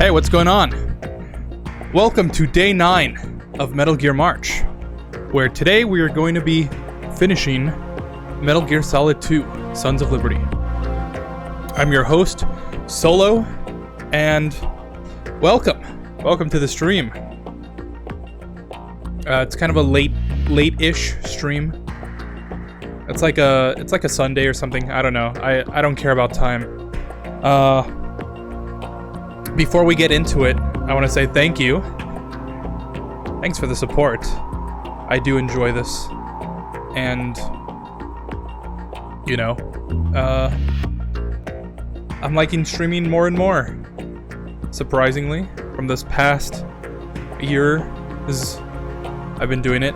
Hey, what's going on? Welcome to day 9 of Metal Gear March, where today we are going to be finishing Metal Gear Solid 2, Sons of Liberty. I'm your host, Solo, and welcome to the stream. It's kind of a late-ish stream. It's like a Sunday or something. I don't know. I don't care about time. Before we get into it, I want to say thank you. Thanks for the support. I do enjoy this. And, I'm liking streaming more and more. Surprisingly, from this past year, I've been doing it.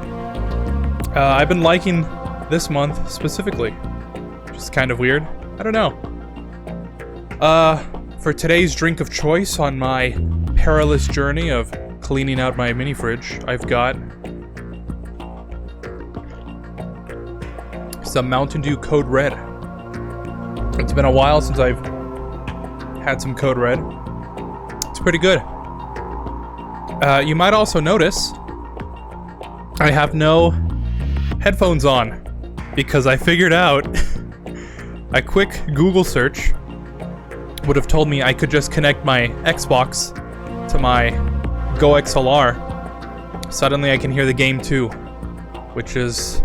I've been liking this month specifically, which is kind of weird. I don't know. For today's drink of choice on my perilous journey of cleaning out my mini fridge, I've got some Mountain Dew Code Red. It's been a while since I've had some Code Red. It's pretty good. You might also notice I have no headphones on because I figured out a quick Google search would have told me I could just connect my Xbox to my Go XLR. Suddenly I can hear the game too, which is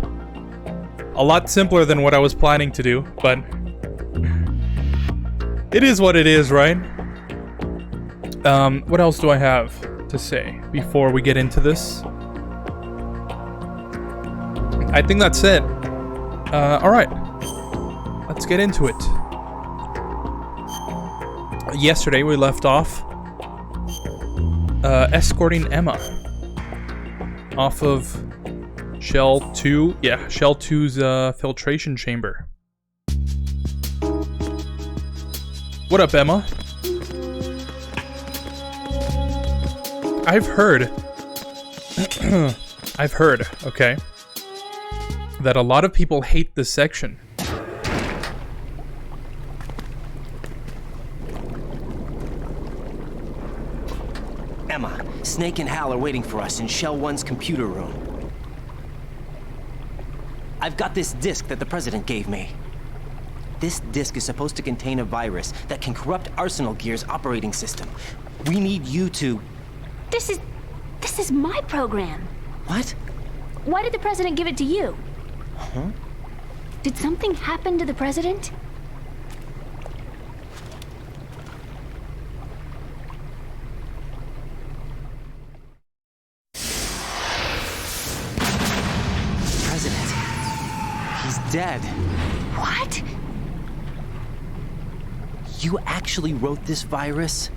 a lot simpler than what I was planning to do, but it is what it is, right? What else do I have to say before we get into this? I think that's it. Alright. Let's get into it. Yesterday we left off escorting Emma off of Shell 2. Yeah, Shell 2's filtration chamber. What up, Emma? I've heard, okay, that a lot of people hate this section. Emma, Snake and Hal are waiting for us in Shell 1's computer room. I've got this disk that the President gave me. This disk is supposed to contain a virus that can corrupt Arsenal Gear's operating system. We need you to... This is my program. What? Why did the President give it to you? Huh? Did something happen to the President? Dead. What? You actually wrote this virus?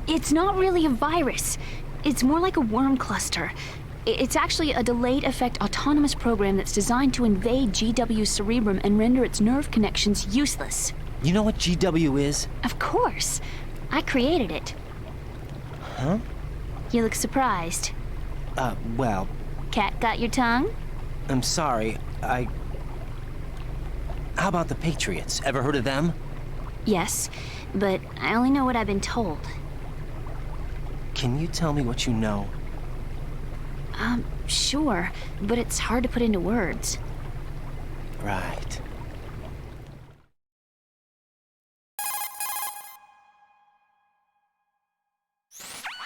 It's not really a virus. It's more like a worm cluster. It's actually a delayed effect autonomous program that's designed to invade GW's cerebrum and render its nerve connections useless. You know what GW is? Of course. I created it. Huh? You look surprised. Well... Cat got your tongue? I'm sorry, How about the Patriots? Ever heard of them? Yes, but I only know what I've been told. Can you tell me what you know? Sure, but it's hard to put into words. Right.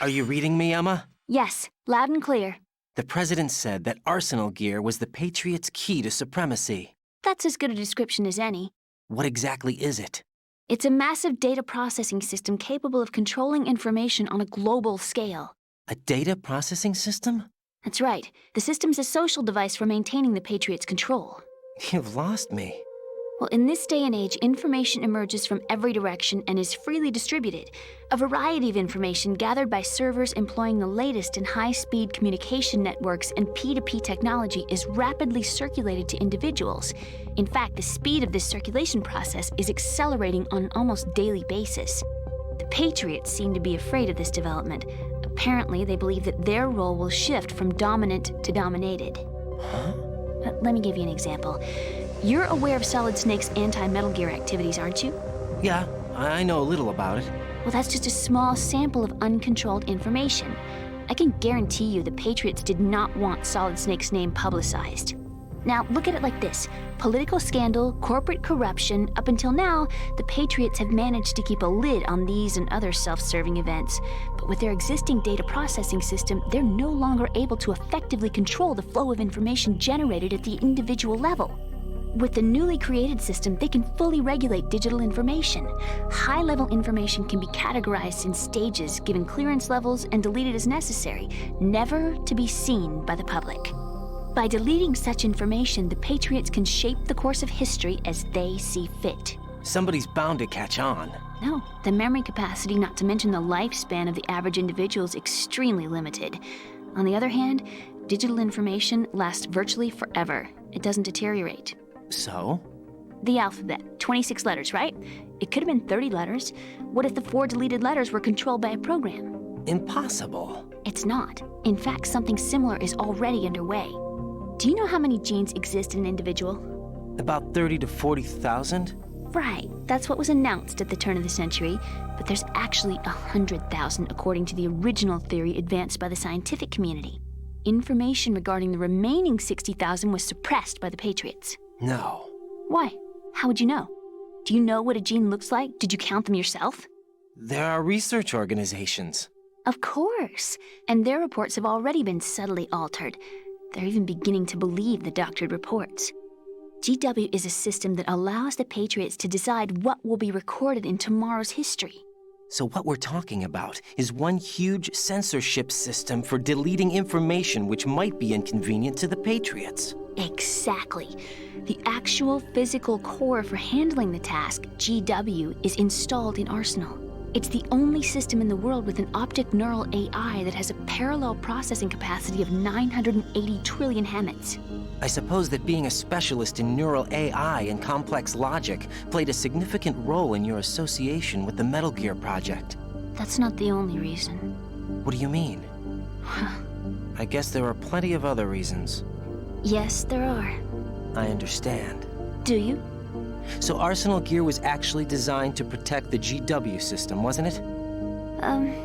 Are you reading me, Emma? Yes, loud and clear. The President said that Arsenal Gear was the Patriots' key to supremacy. That's as good a description as any. What exactly is it? It's a massive data processing system capable of controlling information on a global scale. A data processing system? That's right. The system's a social device for maintaining the Patriots' control. You've lost me. Well, in this day and age, information emerges from every direction and is freely distributed. A variety of information gathered by servers employing the latest in high-speed communication networks and P2P technology is rapidly circulated to individuals. In fact, the speed of this circulation process is accelerating on an almost daily basis. The Patriots seem to be afraid of this development. Apparently, they believe that their role will shift from dominant to dominated. Huh? Let me give you an example. You're aware of Solid Snake's anti-Metal Gear activities, aren't you? Yeah, I know a little about it. Well, that's just a small sample of uncontrolled information. I can guarantee you the Patriots did not want Solid Snake's name publicized. Now, look at it like this. Political scandal, corporate corruption, up until now, the Patriots have managed to keep a lid on these and other self-serving events. But with their existing data processing system, they're no longer able to effectively control the flow of information generated at the individual level. With the newly created system, they can fully regulate digital information. High-level information can be categorized in stages, given clearance levels, and deleted as necessary, never to be seen by the public. By deleting such information, the Patriots can shape the course of history as they see fit. Somebody's bound to catch on. No, the memory capacity, not to mention the lifespan of the average individual, is extremely limited. On the other hand, digital information lasts virtually forever. It doesn't deteriorate. So? The alphabet, 26 letters, right? It could have been 30 letters. What if the 4 deleted letters were controlled by a program? Impossible. It's not. In fact, something similar is already underway. Do you know how many genes exist in an individual? About 30 to 40,000? Right, that's what was announced at the turn of the century, but there's actually 100,000 according to the original theory advanced by the scientific community. Information regarding the remaining 60,000 was suppressed by the Patriots. No. Why? How would you know? Do you know what a gene looks like? Did you count them yourself? There are research organizations. Of course, and their reports have already been subtly altered. They're even beginning to believe the doctored reports. GW is a system that allows the Patriots to decide what will be recorded in tomorrow's history. So what we're talking about is one huge censorship system for deleting information which might be inconvenient to the Patriots. Exactly. The actual physical core for handling the task, GW, is installed in Arsenal. It's the only system in the world with an optic neural AI that has a parallel processing capacity of 980 trillion Hammets. I suppose that being a specialist in neural AI and complex logic played a significant role in your association with the Metal Gear project. That's not the only reason. What do you mean? I guess there are plenty of other reasons. Yes, there are. I understand. Do you? So Arsenal Gear was actually designed to protect the GW system, wasn't it?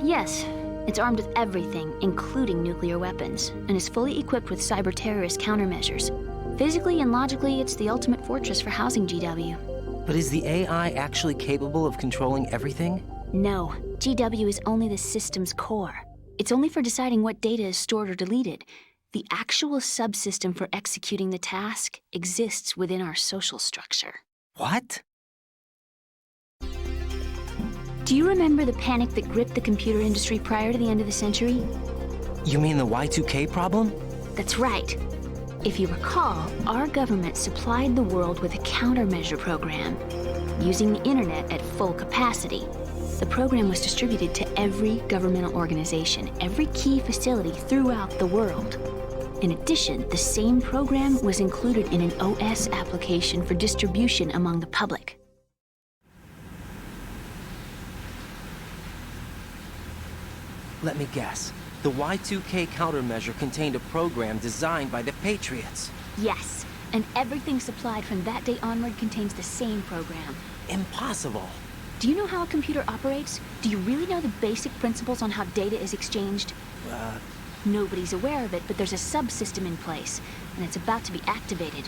Yes. It's armed with everything, including nuclear weapons, and is fully equipped with cyber-terrorist countermeasures. Physically and logically, it's the ultimate fortress for housing GW. But is the AI actually capable of controlling everything? No. GW is only the system's core. It's only for deciding what data is stored or deleted. The actual subsystem for executing the task exists within our social structure. What? Do you remember the panic that gripped the computer industry prior to the end of the century? You mean the Y2K problem? That's right. If you recall, our government supplied the world with a countermeasure program. Using the internet at full capacity, the program was distributed to every governmental organization, every key facility throughout the world. In addition, the same program was included in an OS application for distribution among the public. Let me guess. The Y2K countermeasure contained a program designed by the Patriots. Yes, and everything supplied from that day onward contains the same program. Impossible. Do you know how a computer operates? Do you really know the basic principles on how data is exchanged? Nobody's aware of it, but there's a subsystem in place, and it's about to be activated.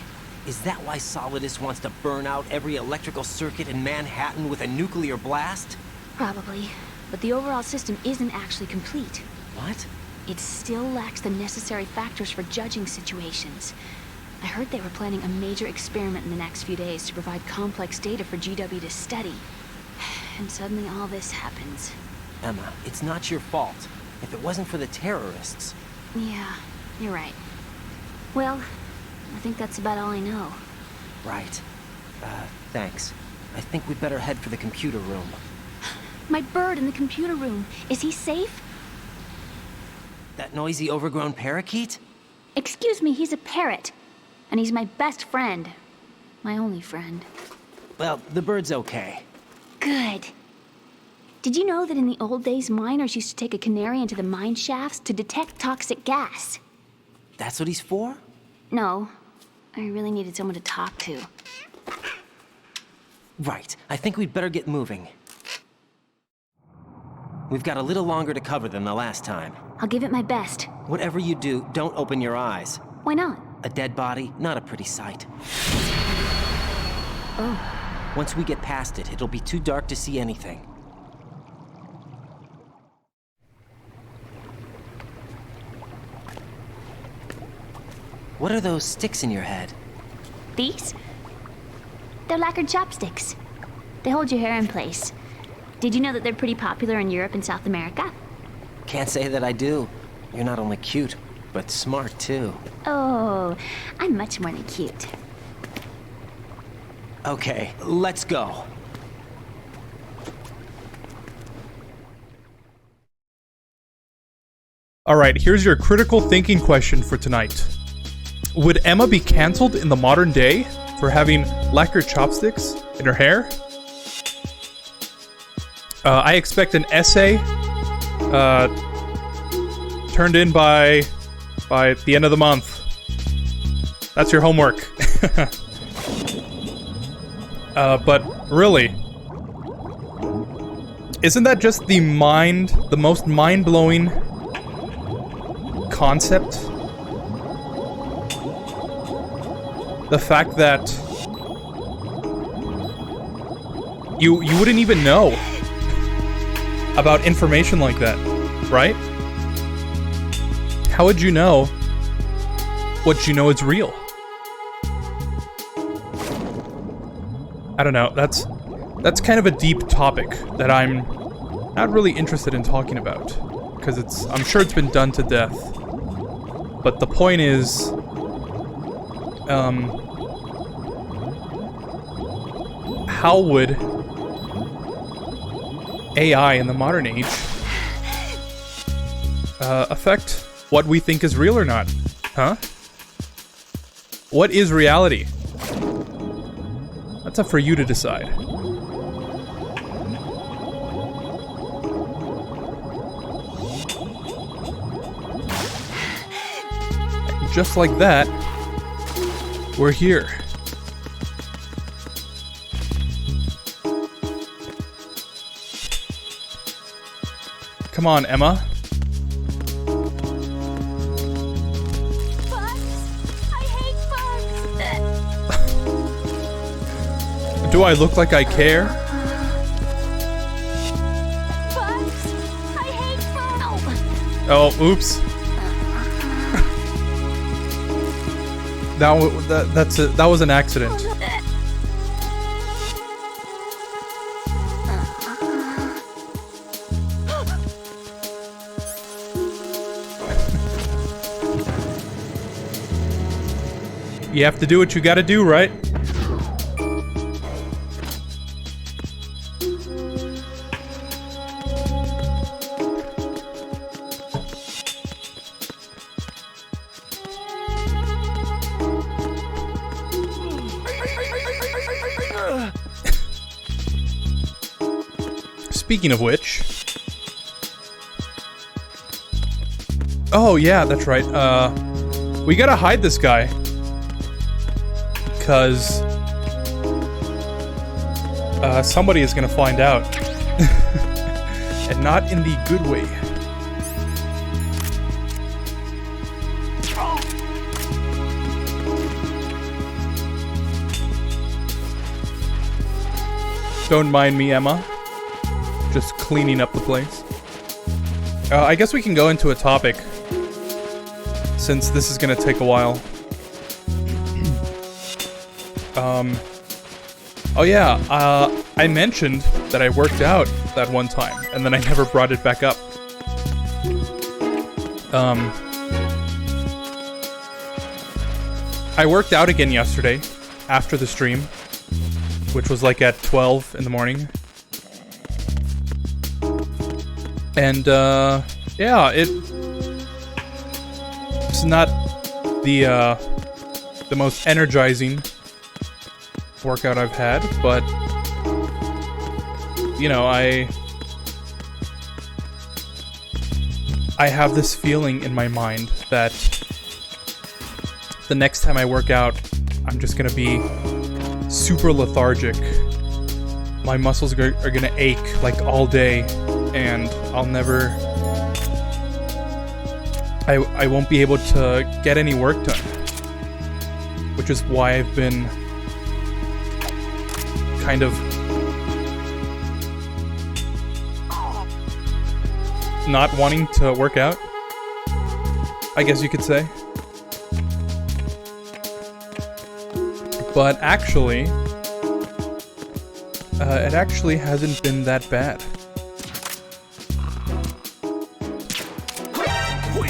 Is that why Solidus wants to burn out every electrical circuit in Manhattan with a nuclear blast? Probably, but the overall system isn't actually complete. What? It still lacks the necessary factors for judging situations. I heard they were planning a major experiment in the next few days to provide complex data for GW to study. And suddenly all this happens. Emma, it's not your fault. If it wasn't for the terrorists... Yeah, you're right. Well, I think that's about all I know. Right. Thanks. I think we'd better head for the computer room. My bird in the computer room. Is he safe? That noisy, overgrown parakeet? Excuse me, he's a parrot. And he's my best friend. My only friend. Well, the bird's okay. Good. Did you know that in the old days, miners used to take a canary into the mine shafts to detect toxic gas? That's what he's for? No. I really needed someone to talk to. Right. I think we'd better get moving. We've got a little longer to cover than the last time. I'll give it my best. Whatever you do, don't open your eyes. Why not? A dead body, not a pretty sight. Oh. Once we get past it, it'll be too dark to see anything. What are those sticks in your head? These? They're lacquered chopsticks. They hold your hair in place. Did you know that they're pretty popular in Europe and South America? Can't say that I do. You're not only cute, but smart too. Oh, I'm much more than cute. Okay, let's go. Alright, here's your critical thinking question for tonight. Would Emma be cancelled in the modern day for having lacquered chopsticks in her hair? I expect an essay turned in by the end of the month. That's your homework. But really, isn't that just the most mind-blowing concept? The fact that you wouldn't even know about information like that, right? How would you know what you know is real? I don't know, that's kind of a deep topic that I'm not really interested in talking about, because I'm sure it's been done to death. But the point is, how would AI in the modern age affect what we think is real or not? Huh? What is reality? That's up for you to decide. And just like that, we're here. Come on, Emma. Do I look like I care? Bugs! I hate bugs! Oh, oops. That was an accident. You have to do what you gotta do, right? Speaking of which... Oh, yeah, that's right. We gotta hide this guy. Because... somebody is gonna find out. And not in the good way. Don't mind me, Emma. Just cleaning up the place. I guess we can go into a topic, since this is gonna take a while. Oh yeah, I mentioned that I worked out that one time, and then I never brought it back up. I worked out again yesterday, after the stream, which was like at 12 in the morning. And, yeah, it's not the most energizing workout I've had, but, you know, I have this feeling in my mind that the next time I work out, I'm just gonna be super lethargic. My muscles are gonna ache, like, all day. and I'll never... I won't be able to get any work done. Which is why I've been kind of not wanting to work out, I guess you could say. But actually, it actually hasn't been that bad.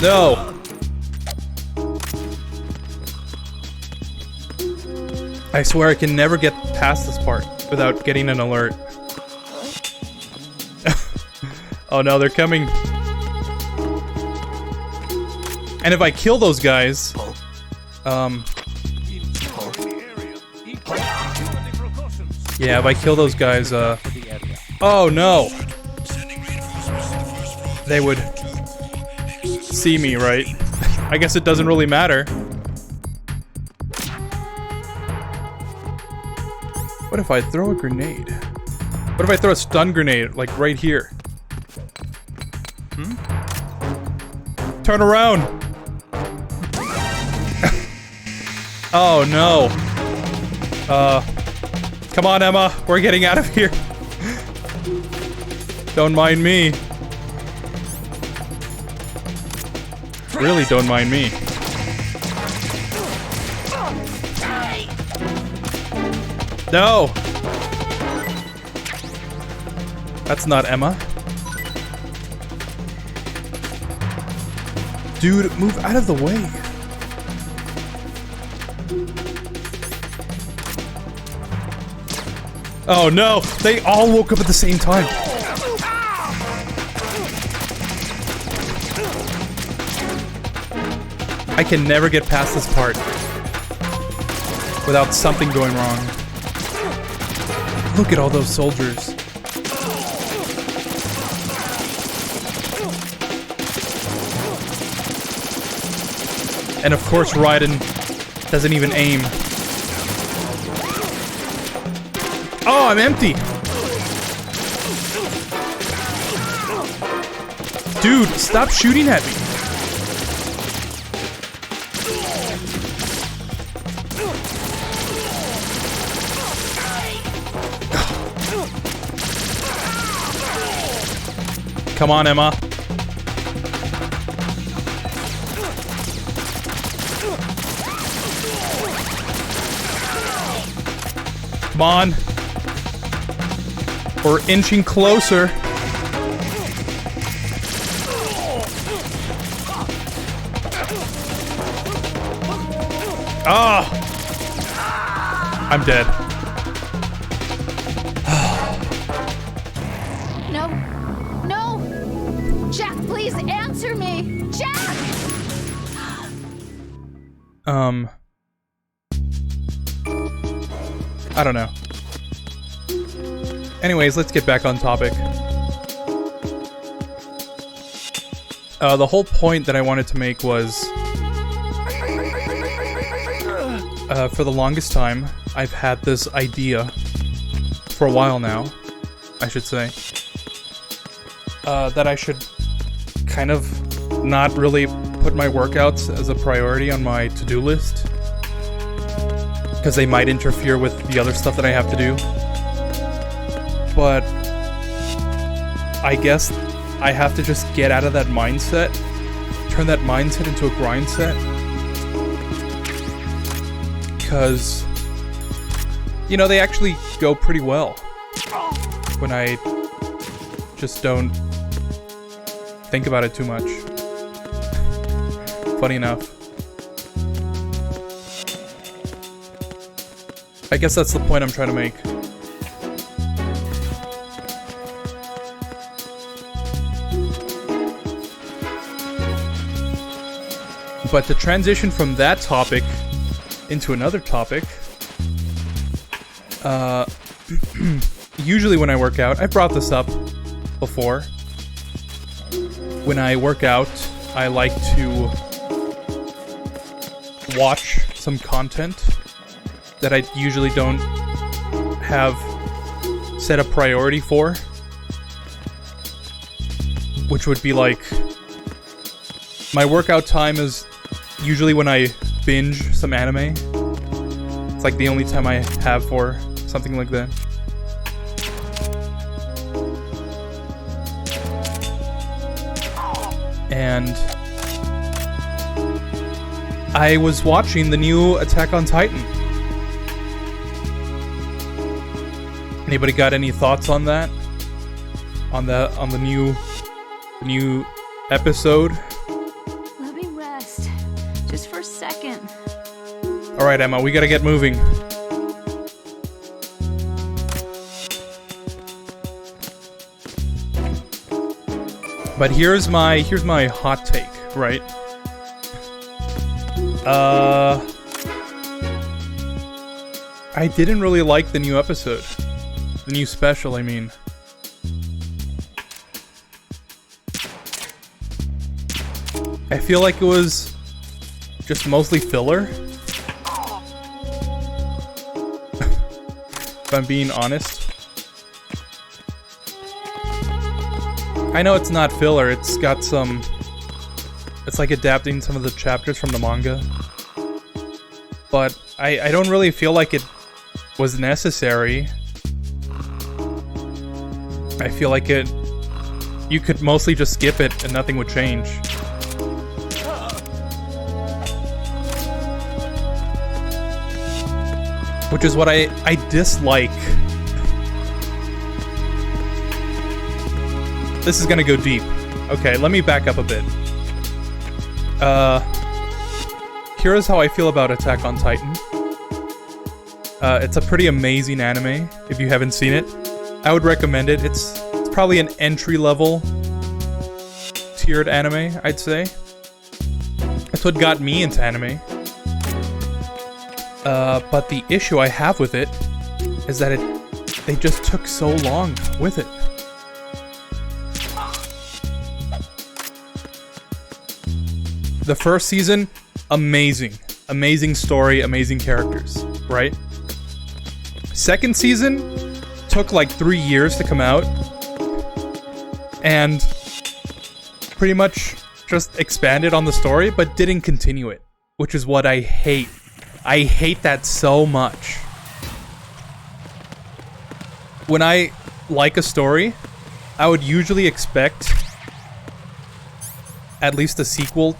No! I swear I can never get past this part without getting an alert. Oh no, they're coming. And if I kill those guys, yeah, if I kill those guys, oh no! They would see me, right? I guess it doesn't really matter. What if I throw a grenade? What if I throw a stun grenade, like right here? Turn around! Oh no. Come on, Emma. We're getting out of here. Don't mind me. Really don't mind me. No! That's not Emma. Dude, move out of the way. Oh no! They all woke up at the same time. I can never get past this part without something going wrong. Look at all those soldiers. And of course Raiden doesn't even aim. Oh, I'm empty! Dude, stop shooting at me! Come on, Emma. Come on. We're inching closer. Ah! I'm dead. No. No! Jack, please answer me! Jack! I don't know. Anyways, let's get back on topic. The whole point that I wanted to make was... for the longest time, I've had this idea, for a while now, I should say, that I should kind of not really put my workouts as a priority on my to-do list, because they might interfere with the other stuff that I have to do. But I guess I have to just get out of that mindset, turn that mindset into a grind set. Because, you know, they actually go pretty well when I just don't think about it too much. Funny enough. I guess that's the point I'm trying to make. But to transition from that topic into another topic, usually when I work out, I've brought this up before. When I work out, I like to watch some content that I usually don't have set a priority for. which would be like... My workout time is usually when I binge some anime. It's like the only time I have for something like that. And I was watching the new Attack on Titan. Anybody got any thoughts on that? On the new episode? Let me rest. Just for a second. Alright, Emma, we gotta get moving. But here's my hot take, right? I didn't really like the new episode. The new special, I mean. I feel like it was just mostly filler. If I'm being honest. I know it's not filler, it's got some... It's like adapting some of the chapters from the manga. But I don't really feel like it was necessary. I feel like you could mostly just skip it and nothing would change. Which is what I dislike. This is gonna go deep. Okay, let me back up a bit. Here's how I feel about Attack on Titan. It's a pretty amazing anime, if you haven't seen it. I would recommend it. It's probably an entry-level tiered anime, I'd say. That's what got me into anime. But the issue I have with it is that they just took so long with it. The first season, amazing. Amazing story, amazing characters, right? Second season took like 3 years to come out. And pretty much just expanded on the story, but didn't continue it. Which is what I hate. I hate that so much. When I like a story, I would usually expect at least a sequel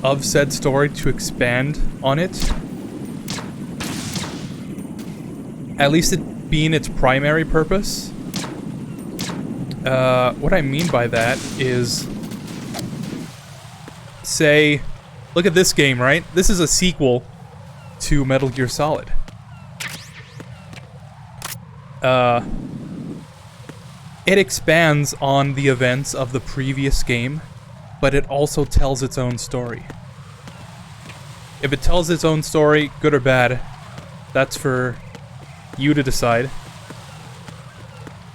of said story to expand on it. At least it being its primary purpose. What I mean by that is... Say, look at this game, right? This is a sequel to Metal Gear Solid. It expands on the events of the previous game, but it also tells its own story. If it tells its own story, good or bad, that's for you to decide.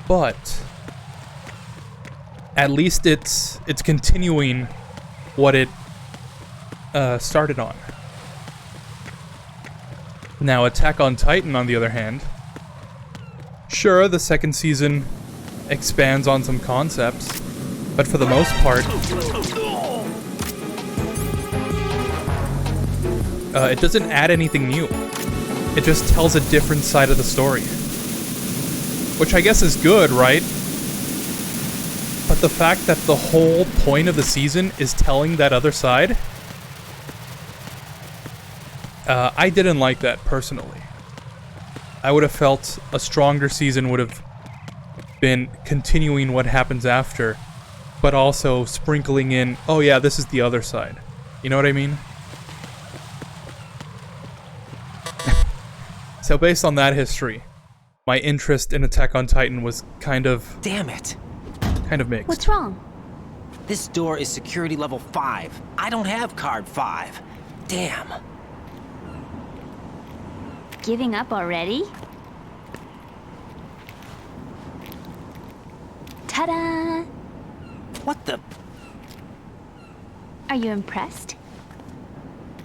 But at least it's continuing what it started on. Now, Attack on Titan, on the other hand, sure, the second season expands on some concepts, but for the most part, it doesn't add anything new. It just tells a different side of the story. Which I guess is good, right? But the fact that the whole point of the season is telling that other side, I didn't like that personally. I would have felt a stronger season would have been continuing what happens after, but also sprinkling in, oh yeah, this is the other side. You know what I mean? So based on that history, my interest in Attack on Titan was kind of... Damn it. Kind of mixed. What's wrong? This door is security level 5. I don't have card 5. Damn. Giving up already? Ta-da! What the... Are you impressed?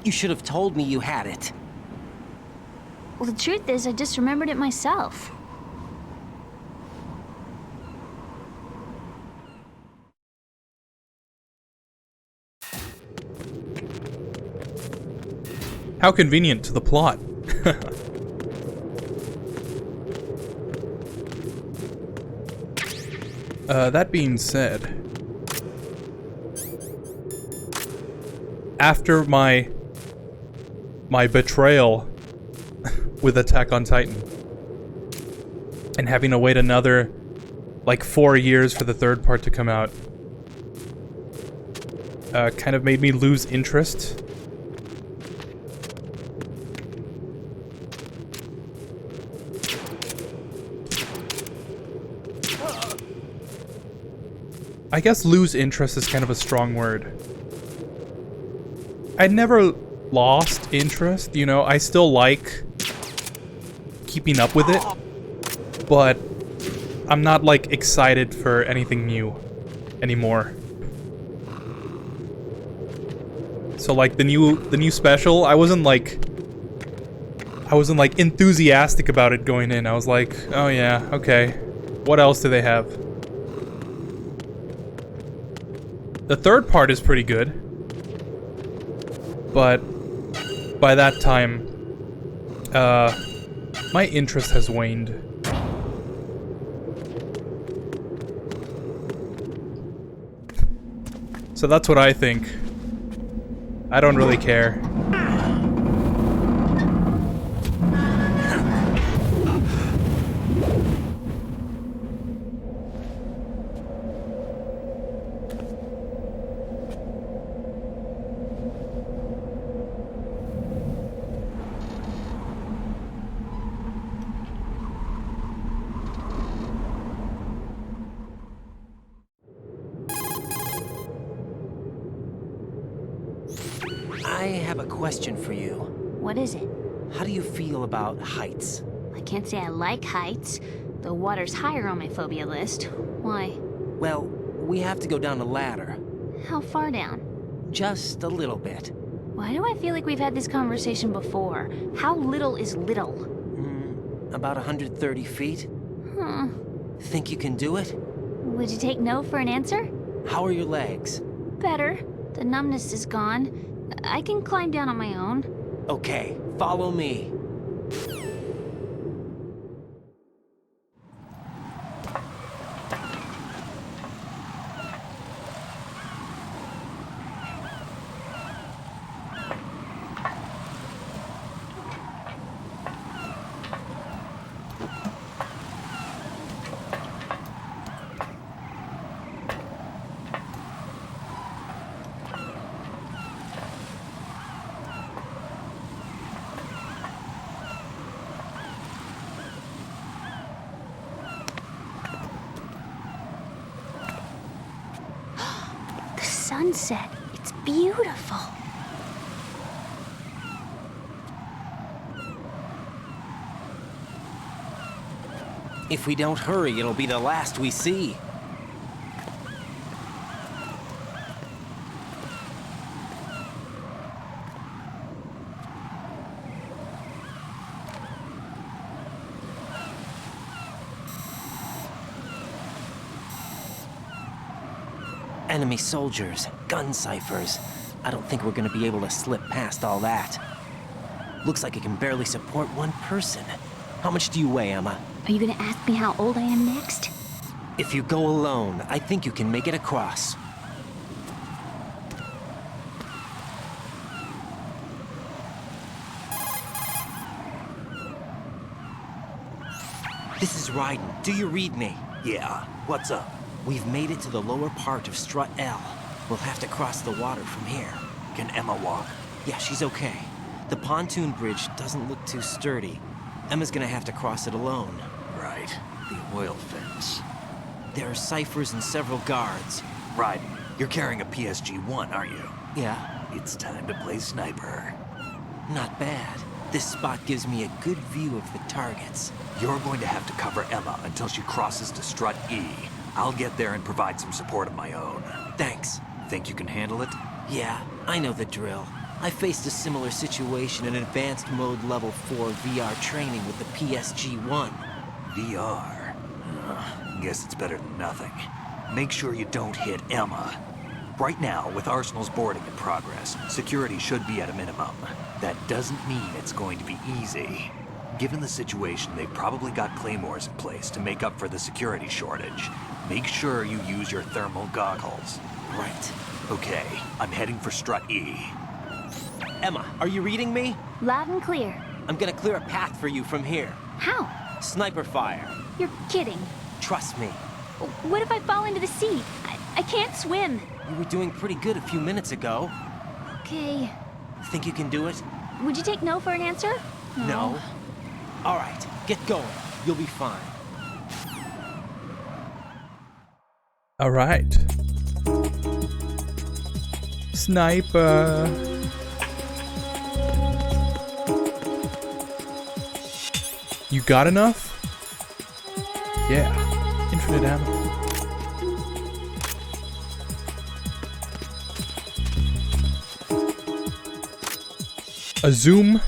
You should have told me you had it. Well, the truth is, I just remembered it myself. How convenient to the plot. That being said, after my betrayal with Attack on Titan, and having to wait another, like, 4 years for the third part to come out, kind of made me lose interest. I guess lose interest is kind of a strong word. I never lost interest, you know, I still like keeping up with it, but I'm not, like, excited for anything new anymore. So, like, the new special, I wasn't like enthusiastic about it going in. I was like, oh yeah, okay. What else do they have? The third part is pretty good, but by that time, my interest has waned. So that's what I think. I don't really care. I have a question for you. What is it? How do you feel about heights? I can't say I like heights. The water's higher on my phobia list. Why? Well, we have to go down a ladder. How far down? Just a little bit. Why do I feel like we've had this conversation before? How little is little? About 130 feet. Huh. Think you can do it? Would you take no for an answer? How are your legs? Better. The numbness is gone. I can climb down on my own. Okay, follow me. Sunset. It's beautiful. If we don't hurry, it'll be the last we see. Enemy soldiers, gun ciphers. I don't think we're gonna be able to slip past all that. Looks like it can barely support one person. How much do you weigh, Emma? Are you gonna ask me how old I am next? If you go alone, I think you can make it across. This is Raiden. Do you read me? Yeah, what's up? We've made it to the lower part of Strut L. We'll have to cross the water from here. Can Emma walk? Yeah, she's okay. The pontoon bridge doesn't look too sturdy. Emma's gonna have to cross it alone. Right, the oil fence. There are ciphers and several guards. Right, you're carrying a PSG-1, aren't you? Yeah, It's time to play sniper. not bad. This spot gives me a good view of the targets. You're going to have to cover Emma until she crosses to Strut E. I'll get there and provide some support of my own. Thanks. Think you can handle it? Yeah, I know the drill. I faced a similar situation in advanced mode level 4 VR training with the PSG-1. VR. Guess it's better than nothing. Make sure you don't hit Emma. Right now, with Arsenal's boarding in progress, security should be at a minimum. That doesn't mean it's going to be easy. Given the situation, they've probably got claymores in place to make up for the security shortage. Make sure you use your thermal goggles. Right. Okay, I'm heading for Strut E. Emma, are you reading me? Loud and clear. I'm gonna clear a path for you from here. How? Sniper fire. You're kidding. Trust me. What if I fall into the sea? I can't swim. You were doing pretty good a few minutes ago. Okay. Think you can do it? Would you take no for an answer? No. All right, get going. You'll be fine. All right. Sniper. You got enough? Yeah. Infinite ammo. Assume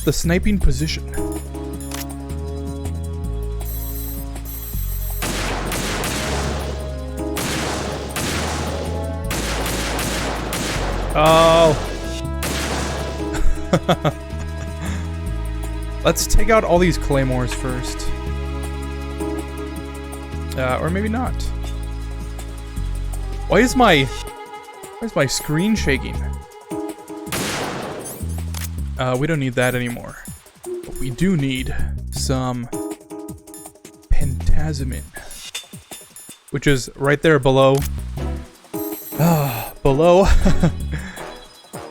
the sniping position. Oh. Let's take out all these claymores first. Or maybe not. Why is my screen shaking? We don't need that anymore. But we do need some pentazemin, which is right there below. Below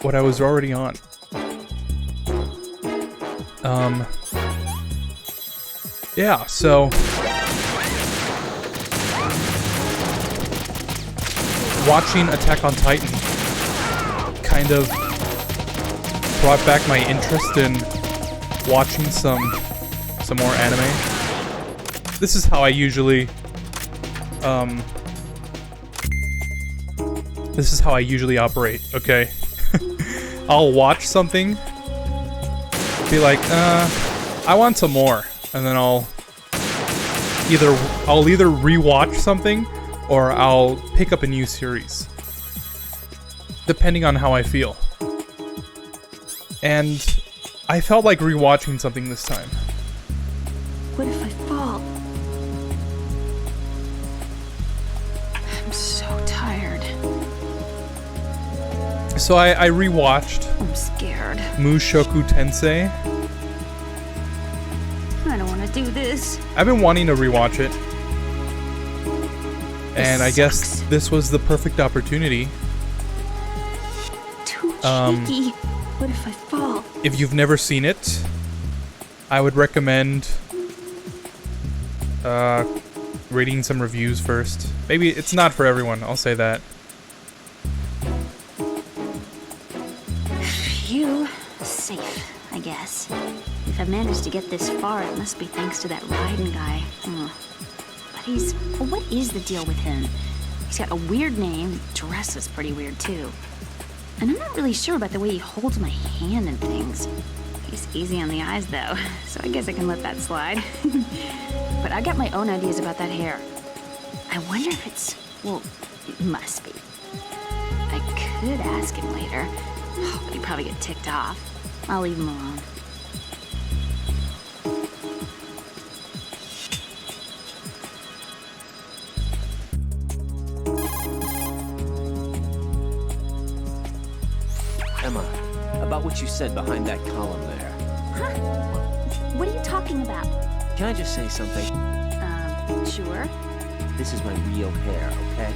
what I was already on. Yeah, so watching Attack on Titan kind of brought back my interest in watching some more anime. This is how I usually operate, okay? I'll watch something, be like, I want some more, and then I'll either rewatch something or I'll pick up a new series, depending on how I feel. And I felt like rewatching something this time. What if I fall? I'm so tired. So I rewatched I'm scared. Mushoku Tensei. I don't want to do this. I've been wanting to rewatch it. And I guess this was the perfect opportunity. Too shaky. What if I fall? If you've never seen it, I would recommend reading some reviews first. Maybe it's not for everyone, I'll say that. Phew. Safe, I guess. If I've managed to get this far, it must be thanks to that Raiden guy. But what is the deal with him? He's got a weird name, dresses pretty weird too. And I'm not really sure about the way he holds my hand and things. He's easy on the eyes though, so I guess I can let that slide. But I got my own ideas about that hair. I wonder if it's, well, it must be. I could ask him later, but he'd probably get ticked off. I'll leave him alone. Emma, about what you said behind that column there. Huh? What are you talking about? Can I just say something? Sure. This is my real hair, okay?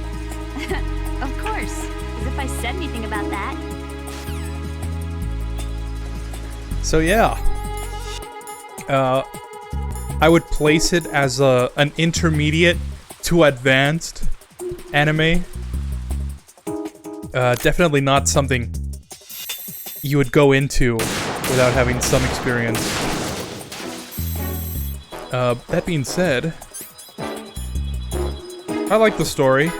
Of course. As if I said anything about that. So yeah. I would place it as an intermediate to advanced anime. Definitely not something you would go into without having some experience. That being said, I like the story.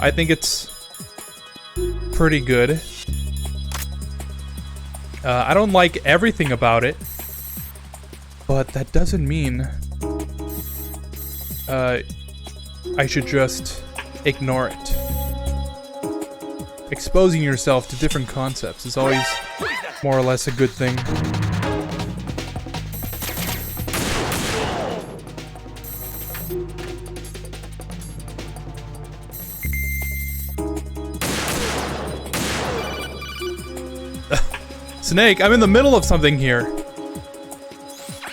I think it's pretty good. I don't like everything about it, but that doesn't mean I should just ignore it. Exposing yourself to different concepts is always more or less a good thing. Snake, I'm in the middle of something here.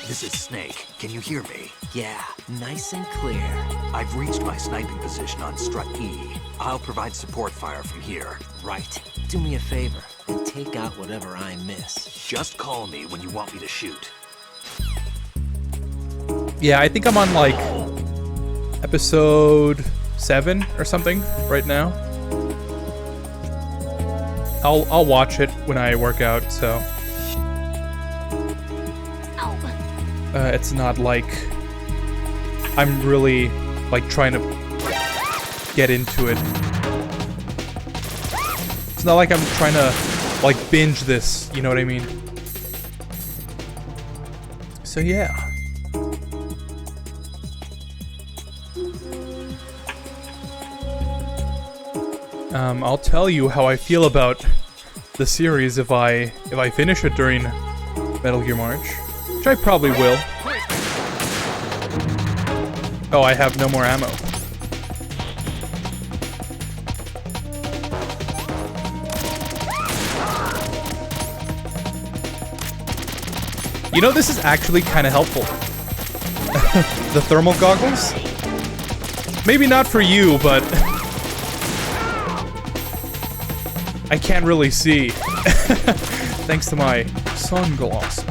This is Snake. Can you hear me? Yeah, nice and clear. I've reached my sniping position on Strut E. I'll provide support fire from here. Right. Do me a favor and take out whatever I miss. Just call me when you want me to shoot. Yeah, I think I'm on like episode 7 or something right now. I'll watch it when I work out, so it's not like I'm really like trying to get into it. It's not like I'm trying to like binge this, you know what I mean? So yeah. I'll tell you how I feel about the series if I finish it during Metal Gear March, which I probably will. Oh, I have no more ammo. You know, this is actually kind of helpful. The thermal goggles? Maybe not for you, but I can't really see. Thanks to my sunglasses.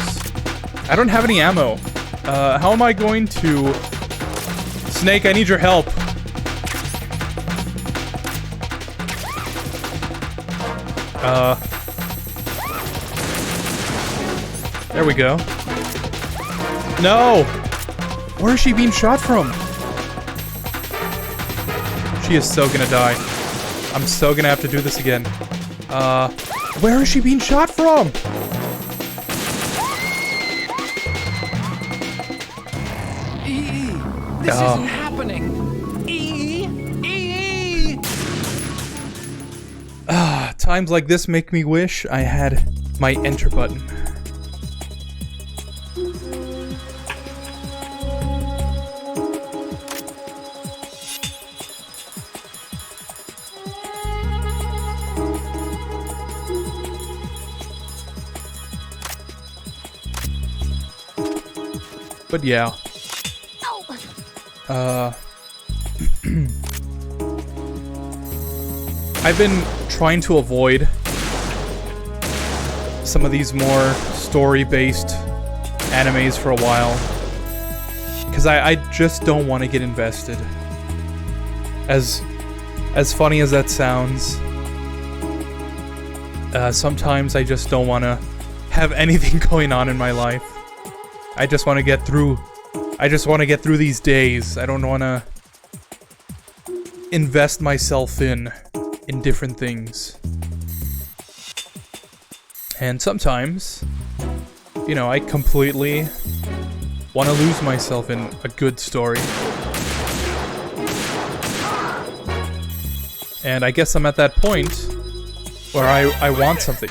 I don't have any ammo. How am I going to... Snake, I need your help. There we go. No! Where is she being shot from? She is so gonna die. I'm so gonna have to do this again. Where is she being shot from? This isn't happening. Times like this make me wish I had my enter button. But yeah. I've been trying to avoid some of these more story-based animes for a while. Because I just don't want to get invested. As funny as that sounds, sometimes I just don't want to have anything going on in my life. I just want to get through. I just want to get through these days. I don't want to invest myself in different things. And sometimes, you know, I completely want to lose myself in a good story. And I guess I'm at that point where I want something.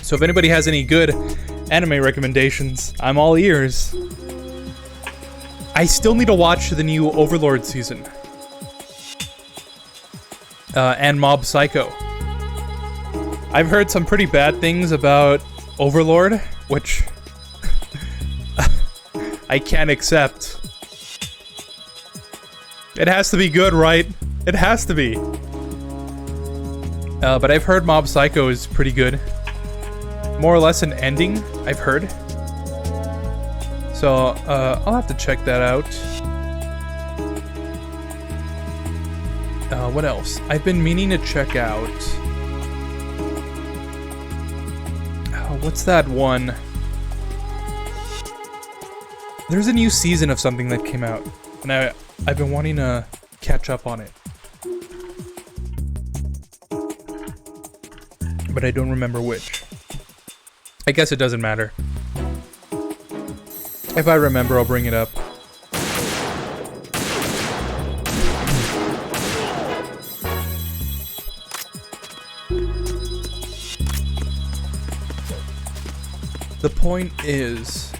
So if anybody has any good anime recommendations, I'm all ears. I still need to watch the new Overlord season. And Mob Psycho. I've heard some pretty bad things about Overlord, which I can't accept. It has to be good, right? It has to be. But I've heard Mob Psycho is pretty good. More or less an ending, I've heard. So, I'll have to check that out. What else? I've been meaning to check out... what's that one? There's a new season of something that came out, and I've been wanting to catch up on it. but I don't remember which. I guess it doesn't matter. If I remember, I'll bring it up. The point is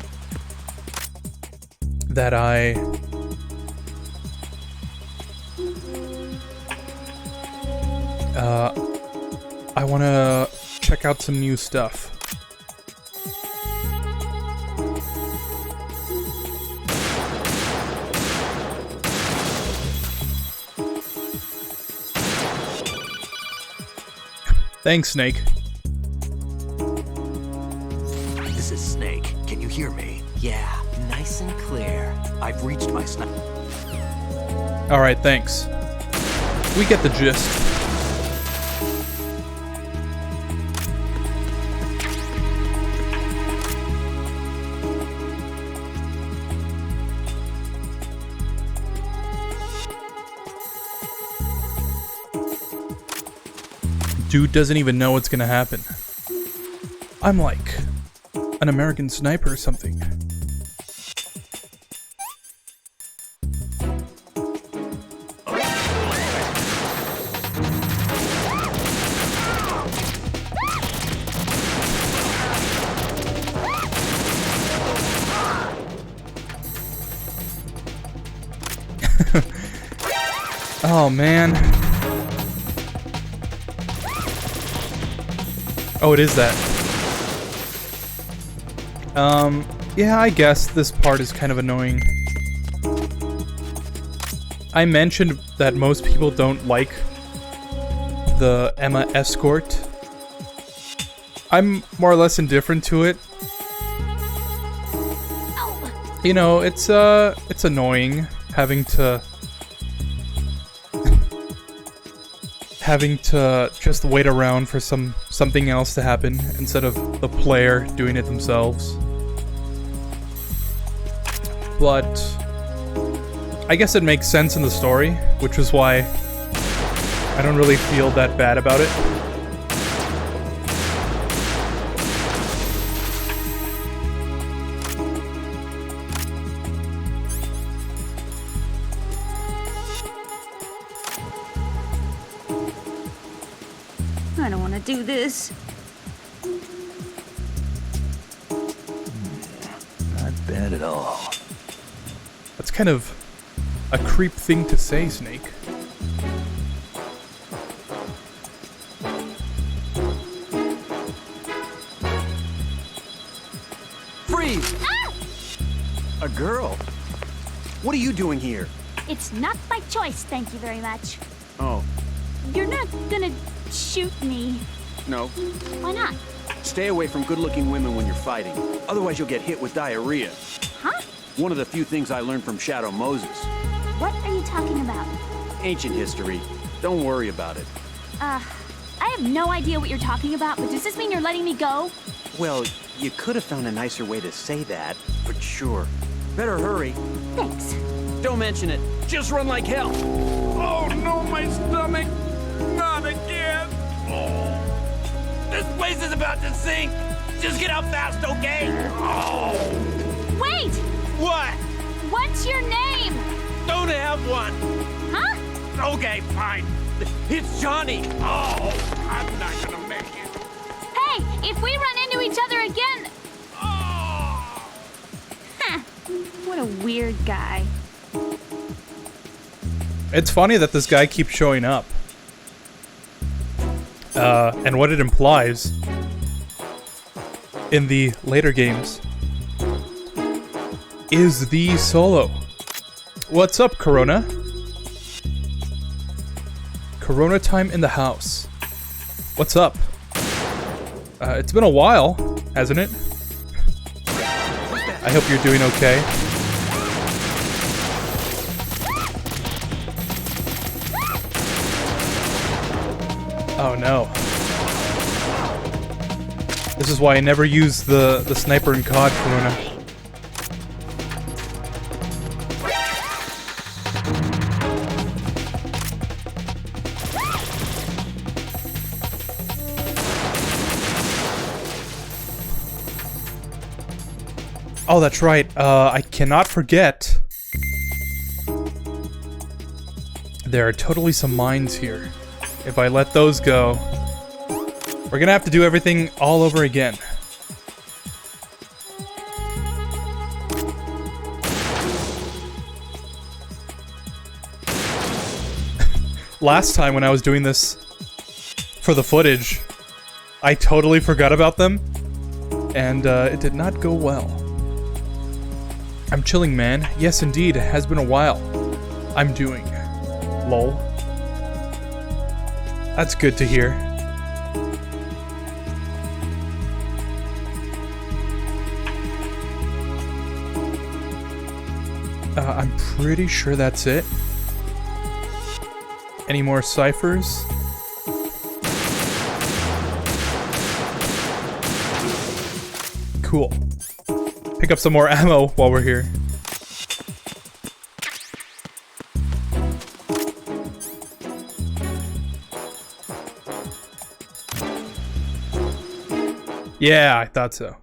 that I want to check out some new stuff. Thanks, Snake. This is Snake. Can you hear me? Yeah, nice and clear. I've reached my sniper. Alright, thanks. We get the gist. Dude doesn't even know what's gonna happen. I'm like an American sniper or something. Oh man. Oh, it is that. Yeah, I guess this part is kind of annoying. I mentioned that most people don't like the Emma escort. I'm more or less indifferent to it. You know, it's annoying having to just wait around for something else to happen instead of the player doing it themselves. But I guess it makes sense in the story, which is why I don't really feel that bad about it. I don't want to do this. Not bad at all. That's kind of a creep thing to say, Snake. Freeze! A girl? What are you doing here? It's not by choice, thank you very much. Oh, You're not gonna shoot me. no. Why not? Stay away from good-looking women when you're fighting. Otherwise, you'll get hit with diarrhea. Huh? One of the few things I learned from Shadow Moses. What are you talking about? Ancient history. Don't worry about it. I have no idea what you're talking about, but does this mean you're letting me go? Well, you could have found a nicer way to say that, but sure. Better hurry. Thanks. Don't mention it. Just run like hell. Oh no, my stomach! Not again! Oh. This place is about to sink! Just get out fast, okay? Oh. Wait! What? What's your name? Don't have one! Huh? Okay, fine. It's Johnny! Oh, I'm not gonna make it. Hey, if we run into each other again... Oh. Huh. What a weird guy. It's funny that this guy keeps showing up. And what it implies in the later games is the Solo. What's up, Corona? Corona time in the house. What's up? It's been a while, hasn't it? I hope you're doing okay. Oh no. This is why I never use the sniper in COD, Corona. Oh, that's right. I cannot forget. There are totally some mines here. If I let those go, we're gonna have to do everything all over again. Last time when I was doing this for the footage, I totally forgot about them, and it did not go well. I'm chilling, man. Yes, indeed. It has been a while. I'm doing. Lol. That's good to hear. I'm pretty sure that's it. Any more ciphers? Cool. Pick up some more ammo while we're here. Yeah, I thought so.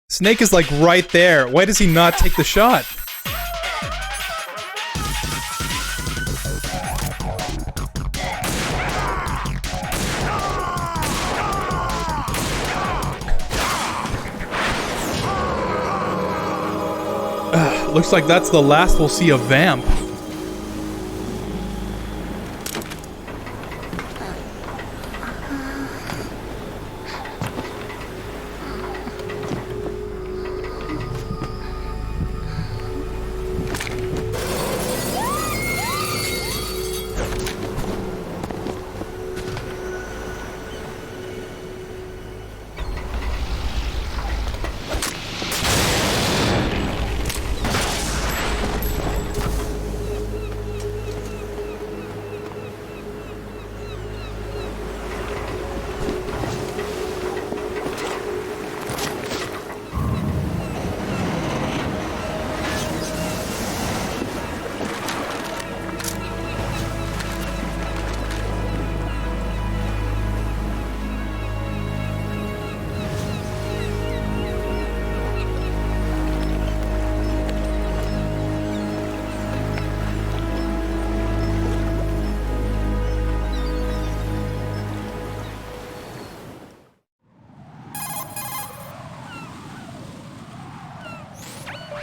Snake is like right there. Why does he not take the shot? Looks like that's the last we'll see of Vamp.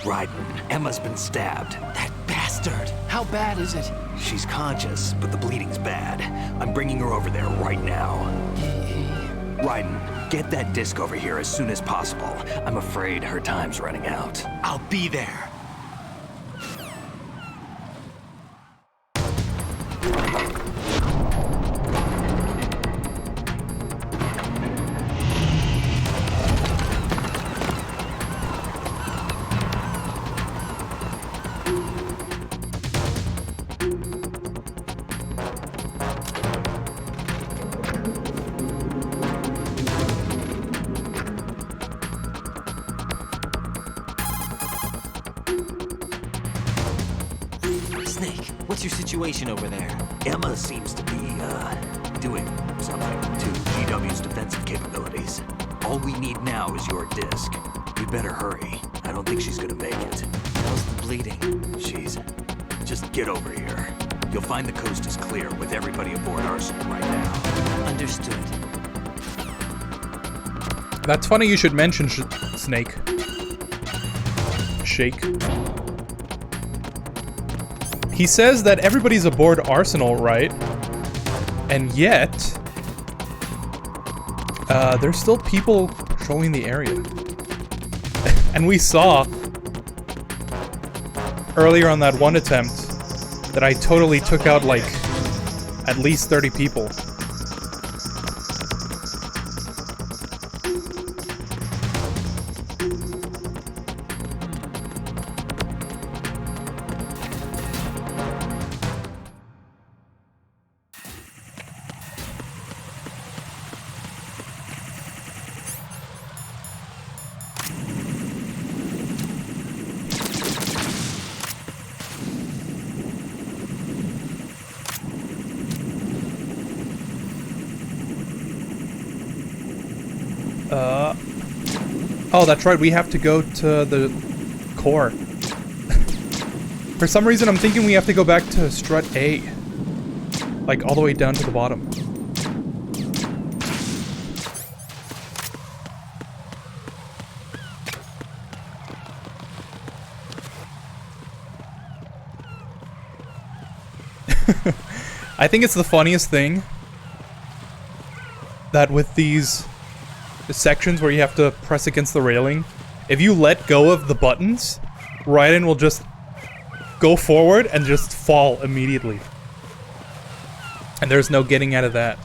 Raiden, Emma's been stabbed. That bastard! How bad is it? She's conscious, but the bleeding's bad. I'm bringing her over there right now. Raiden, get that disc over here as soon as possible. I'm afraid her time's running out. I'll be there. Snake, what's your situation over there? Emma seems to be, doing something to GW's defensive capabilities. All we need now is your disc. We better hurry. I don't think she's gonna make it. How's the bleeding? She's... Just get over here. You'll find the coast is clear with everybody aboard Arsenal right now. Understood. That's funny you should mention Snake. Shake. He says that everybody's aboard Arsenal, right? And yet... there's still people patrolling the area. And we saw... earlier on that one attempt... that I totally took out, like... at least 30 people. Oh, that's right. We have to go to the core. For some reason, I'm thinking we have to go back to strut A. Like, all the way down to the bottom. I think it's the funniest thing that with these sections where you have to press against the railing, if you let go of the buttons, Raiden will just go forward and just fall immediately. And there's no getting out of that.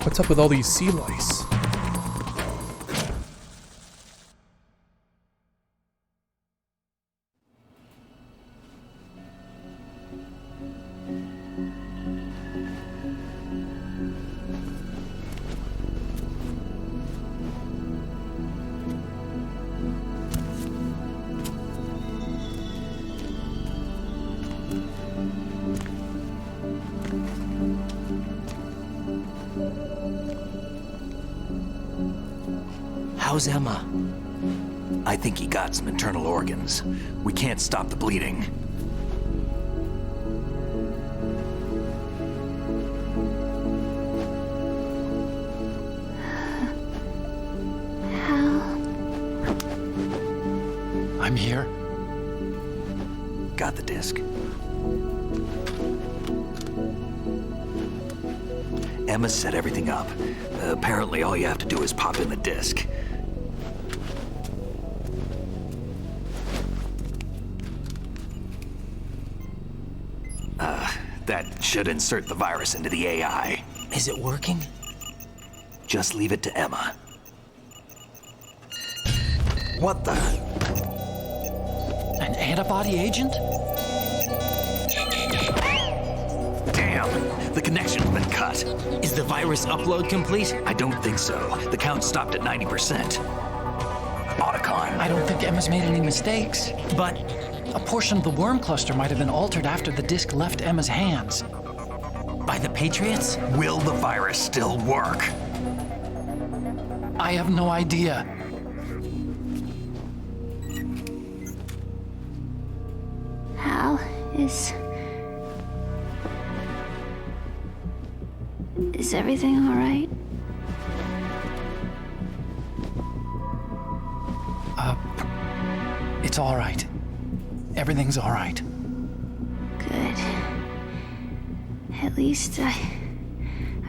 What's up with all these sea lice? How's Emma? I think he got some internal organs. We can't stop the bleeding. I'm here. Got the disc. Emma set everything up. Apparently all you have to do is pop in the disc. That should insert the virus into the AI. Is it working? Just leave it to Emma. What the? An antibody agent? Damn! The connection's been cut. Is the virus upload complete? I don't think so. The count stopped at 90%. Otacon. I don't think Emma's made any mistakes. But A portion of the worm cluster might have been altered after the disc left Emma's hands. by the Patriots? Will the virus still work? I have no idea. Hal, is everything all right? It's all right. Everything's all right. Good. At least I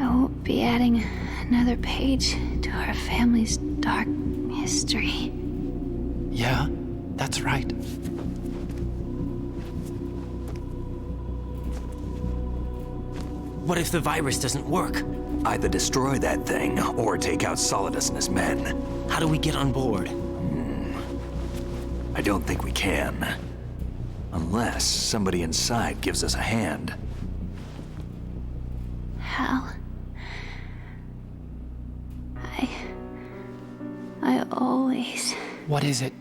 won't be adding another page to our family's dark history. Yeah, that's right. What if the virus doesn't work? Either destroy that thing, or take out Solidus and his men. How do we get on board? I don't think we can. Unless somebody inside gives us a hand. Hal, I always... What is it?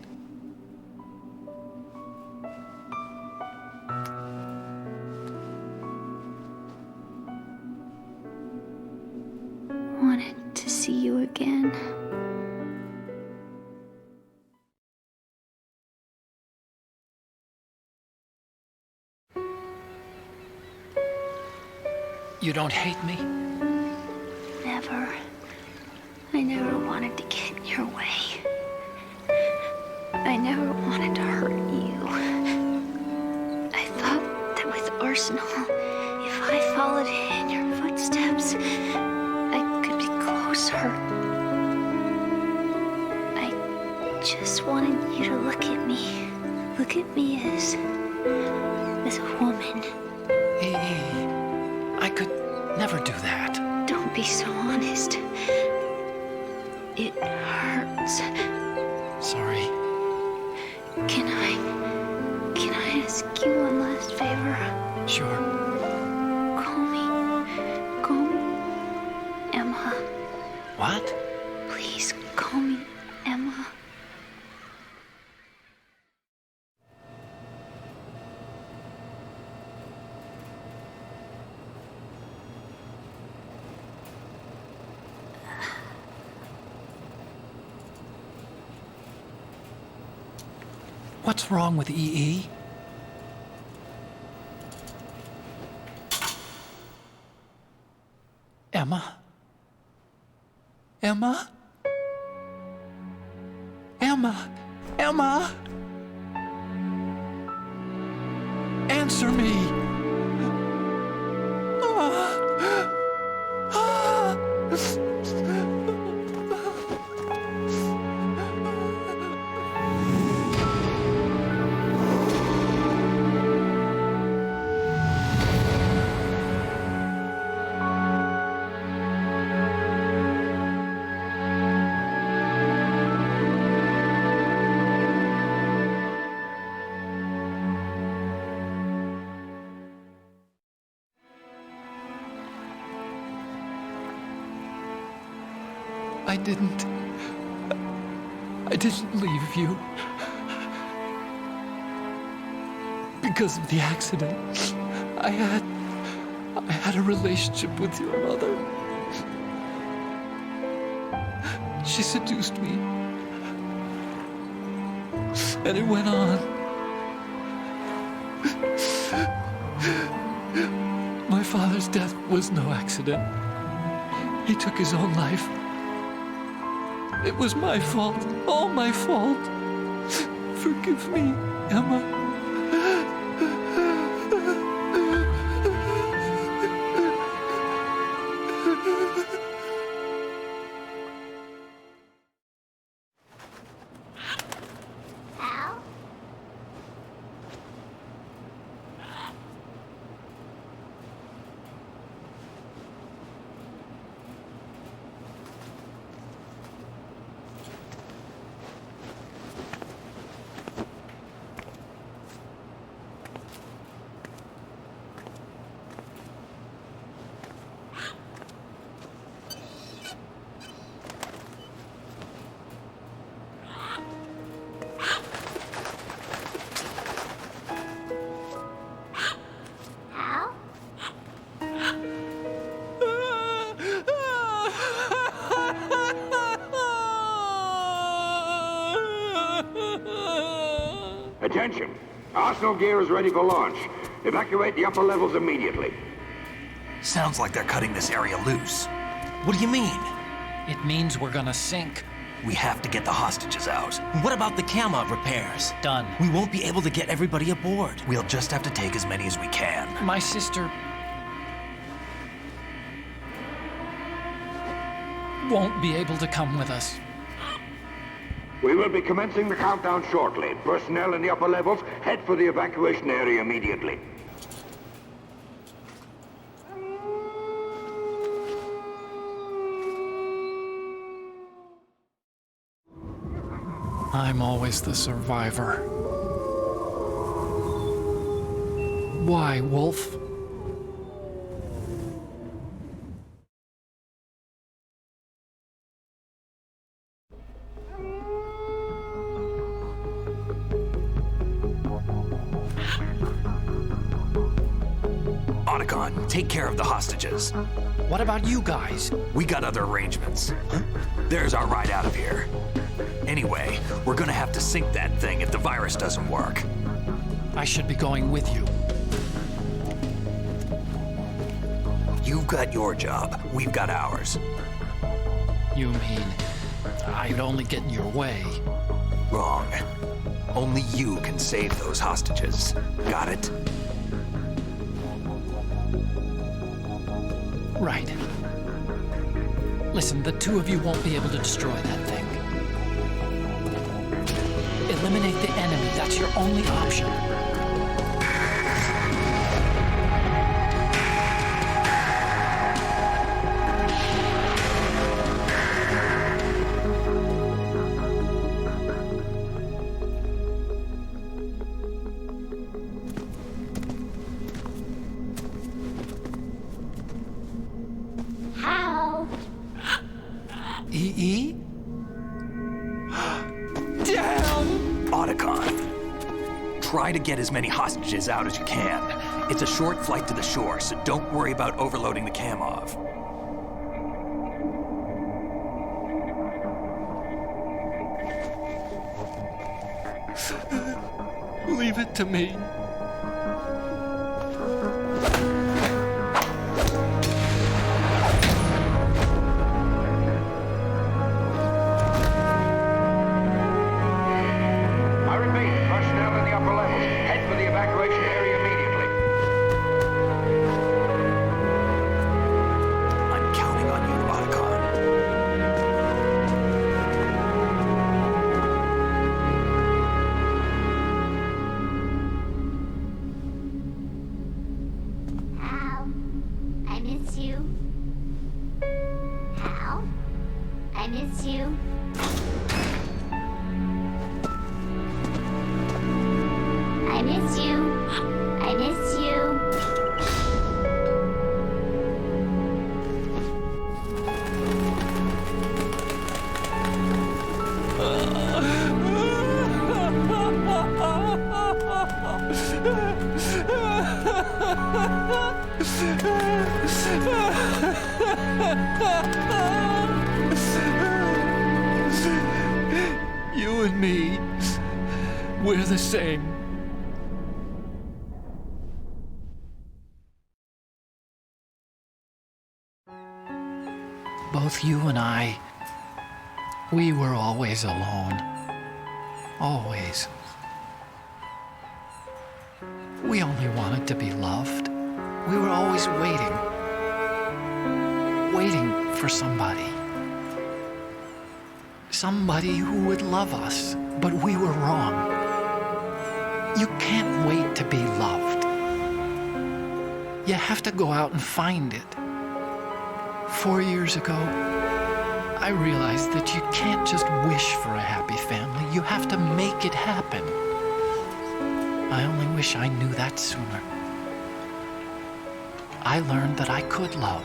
wanted to see you again. You don't hate me? Never. I never wanted to get in your way. I never wanted to hurt you. I thought that with Arsenal, if I followed in your footsteps, I could be closer. I just wanted you to look at me. Look at me as a woman. I could never do that. Don't be so honest. It hurts. Sorry. Can I ask you one last favor? Sure. Call me Emma. What's wrong with EE? Emma? Emma? Emma? Emma? Answer me! I didn't leave you. Because of the accident, I had a relationship with your mother. She seduced me. And it went on. My father's death was no accident. He took his own life. It was my fault, all my fault. Forgive me, Emma. Attention! Arsenal gear is ready for launch. Evacuate the upper levels immediately. Sounds like they're cutting this area loose. What do you mean? It means we're gonna sink. We have to get the hostages out. What about the camo repairs? Done. We won't be able to get everybody aboard. We'll just have to take as many as we can. My sister won't be able to come with us. We will be commencing the countdown shortly. Personnel in the upper levels, head for the evacuation area immediately. I'm always the survivor. Why, Wolf? Otacon, take care of the hostages. What about you guys? We got other arrangements. There's our ride out of here. Anyway, we're gonna have to sink that thing if the virus doesn't work. I should be going with you. You've got your job, we've got ours. You mean I'd only get in your way? Wrong. Only you can save those hostages. Got it? Right. Listen, the two of you won't be able to destroy that thing. Eliminate the enemy. That's your only option. EE? Damn! Otacon, try to get as many hostages out as you can. It's a short flight to the shore, so don't worry about overloading the Kamov. Leave it to me. I repeat, personnel in the upper levels, head for the evacuation area immediately. I'm counting on you, Otacon. Hal, I miss you. Hal, I miss you. I miss you. I miss you. You and me, we're the same. Both you and I, we were always alone. Always. We only wanted to be loved. We were always waiting. Waiting for somebody. Somebody who would love us, but we were wrong. You can't wait to be loved. You have to go out and find it. 4 years ago, I realized that you can't just wish for a happy family. You have to make it happen. I only wish I knew that sooner. I learned that I could love,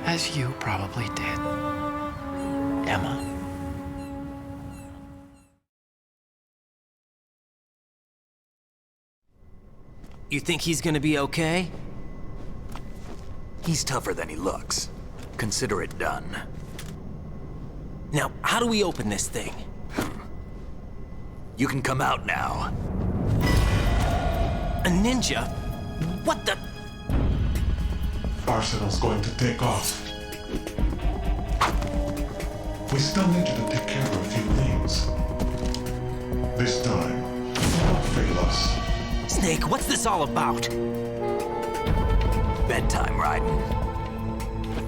as you probably did, Emma. You think he's gonna be okay? He's tougher than he looks. Consider it done. Now, how do we open this thing? You can come out now. A ninja? What the? Arsenal's going to take off. We still need you to take care of a few things. This time, don't fail us. Snake, what's this all about? Bedtime, Raiden.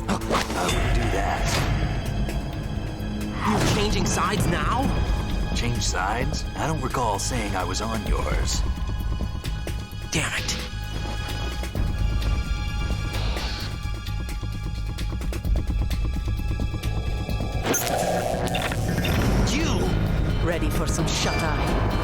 I wouldn't do that. You're changing sides now? Change sides? I don't recall saying I was on yours. Damn it. You! Ready for some shut-eye?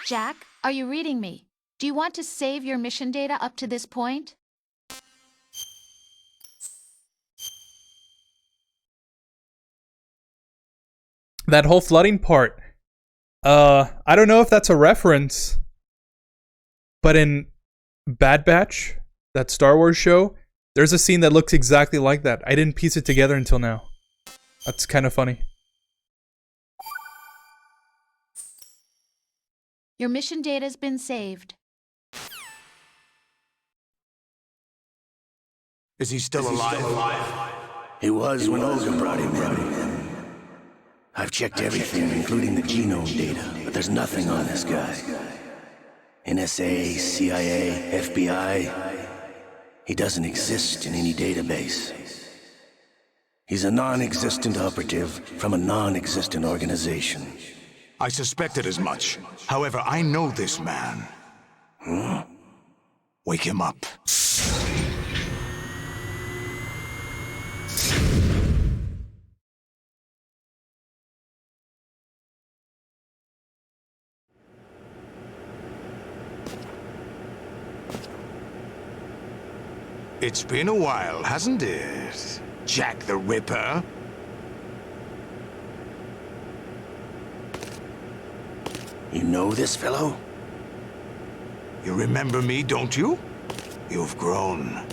Jack, are you reading me? Do you want to save your mission data up to this point? That whole flooding part. I don't know if that's a reference, but in Bad Batch, that Star Wars show, there's a scene that looks exactly like that. I didn't piece it together until now. That's kind of funny. Your mission data's been saved. Is he still alive? He was when Olga brought him in. I've checked everything, including the genome data, but there's nothing on this guy. NSA, CIA, FBI. He doesn't exist in any database. He's a non-existent operative from a non-existent organization. I suspected as much. However, I know this man. Wake him up. It's been a while, hasn't it? Jack the Ripper? You know this fellow? You remember me, don't you? You've grown.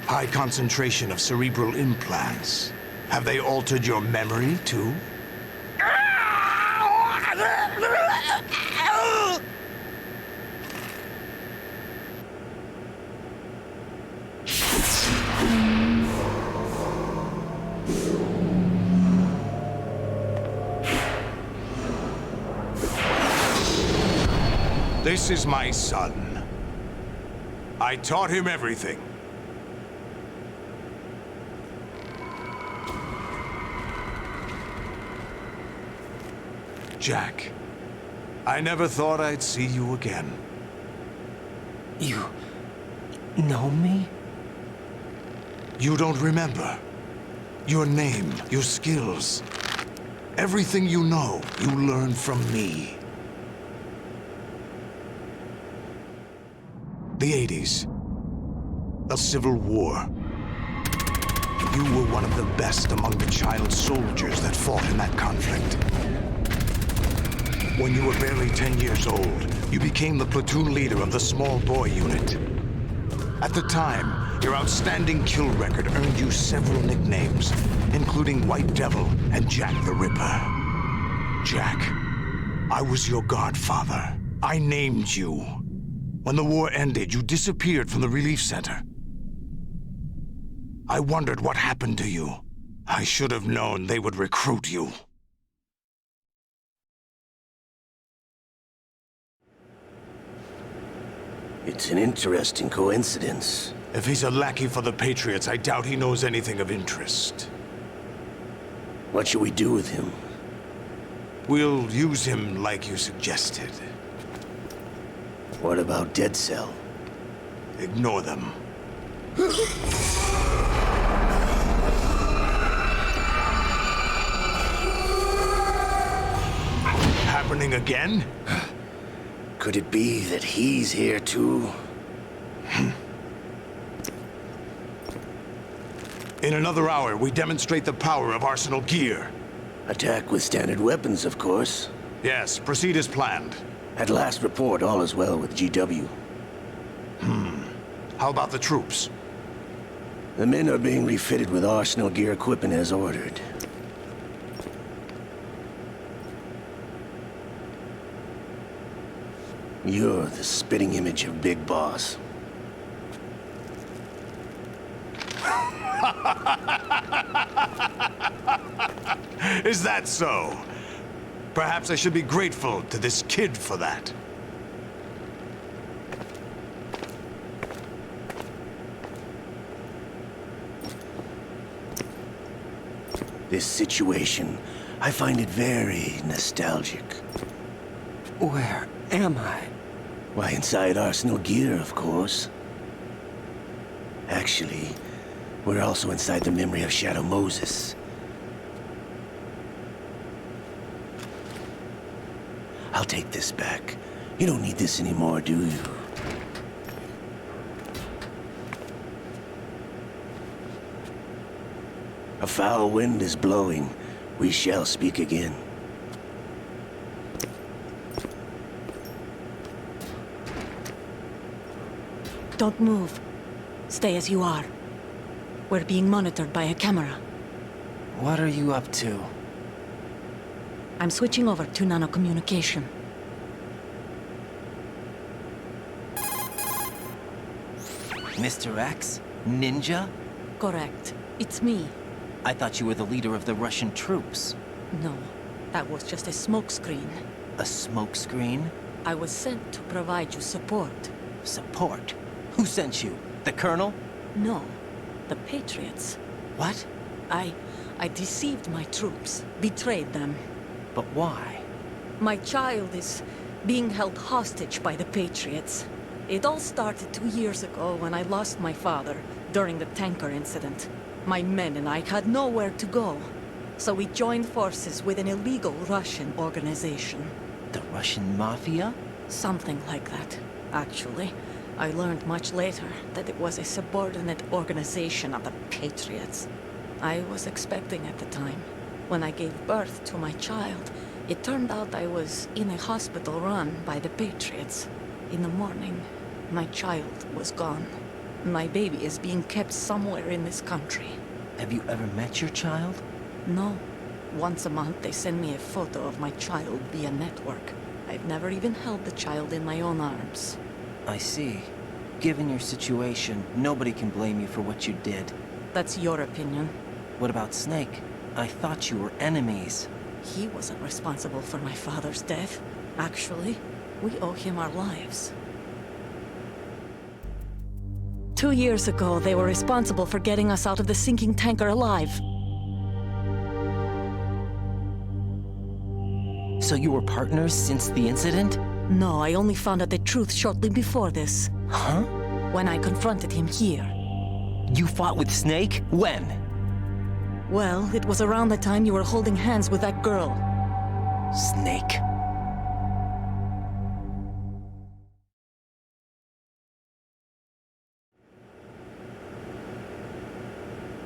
High concentration of cerebral implants. Have they altered your memory, too? This is my son. I taught him everything. Jack, I never thought I'd see you again. You know me? You don't remember. Your name, your skills. Everything you know, you learned from me. The 80s. The Civil War. You were one of the best among the child soldiers that fought in that conflict. When you were barely 10 years old, you became the platoon leader of the Small Boy Unit. At the time, your outstanding kill record earned you several nicknames, including White Devil and Jack the Ripper. Jack, I was your godfather. I named you. When the war ended, you disappeared from the relief center. I wondered what happened to you. I should have known they would recruit you. It's an interesting coincidence. If he's a lackey for the Patriots, I doubt he knows anything of interest. What should we do with him? We'll use him like you suggested. What about Dead Cell? Ignore them. Happening again? Could it be that he's here too? In another hour, we demonstrate the power of Arsenal gear. Attack with standard weapons, of course. Yes, proceed as planned. At last report, all is well with GW. How about the troops? The men are being refitted with Arsenal gear equipment as ordered. You're the spitting image of Big Boss. Is that so? Perhaps I should be grateful to this kid for that. This situation, I find it very nostalgic. Where am I? Why, inside Arsenal gear, of course. Actually, we're also inside the memory of Shadow Moses. I'll take this back. You don't need this anymore, do you? A foul wind is blowing. We shall speak again. Don't move. Stay as you are. We're being monitored by a camera. What are you up to? I'm switching over to nanocommunication. Mr. X? Ninja? Correct. It's me. I thought you were the leader of the Russian troops. No, that was just a smokescreen. A smokescreen? I was sent to provide you support. Support? Who sent you? The Colonel? No, the Patriots. What? I deceived my troops, betrayed them. But why? My child is being held hostage by the Patriots. It all started 2 years ago when I lost my father during the tanker incident. My men and I had nowhere to go, so we joined forces with an illegal Russian organization. The Russian Mafia? Something like that, actually. I learned much later that it was a subordinate organization of the Patriots. I was expecting at the time. When I gave birth to my child, it turned out I was in a hospital run by the Patriots. In the morning, my child was gone. My baby is being kept somewhere in this country. Have you ever met your child? No. Once a month, they send me a photo of my child via network. I've never even held the child in my own arms. I see. Given your situation, nobody can blame you for what you did. That's your opinion. What about Snake? I thought you were enemies. He wasn't responsible for my father's death. Actually, we owe him our lives. 2 years ago, they were responsible for getting us out of the sinking tanker alive. So you were partners since the incident? No, I only found out the truth shortly before this. Huh? When I confronted him here. You fought with Snake? When? Well, it was around the time you were holding hands with that girl. Snake?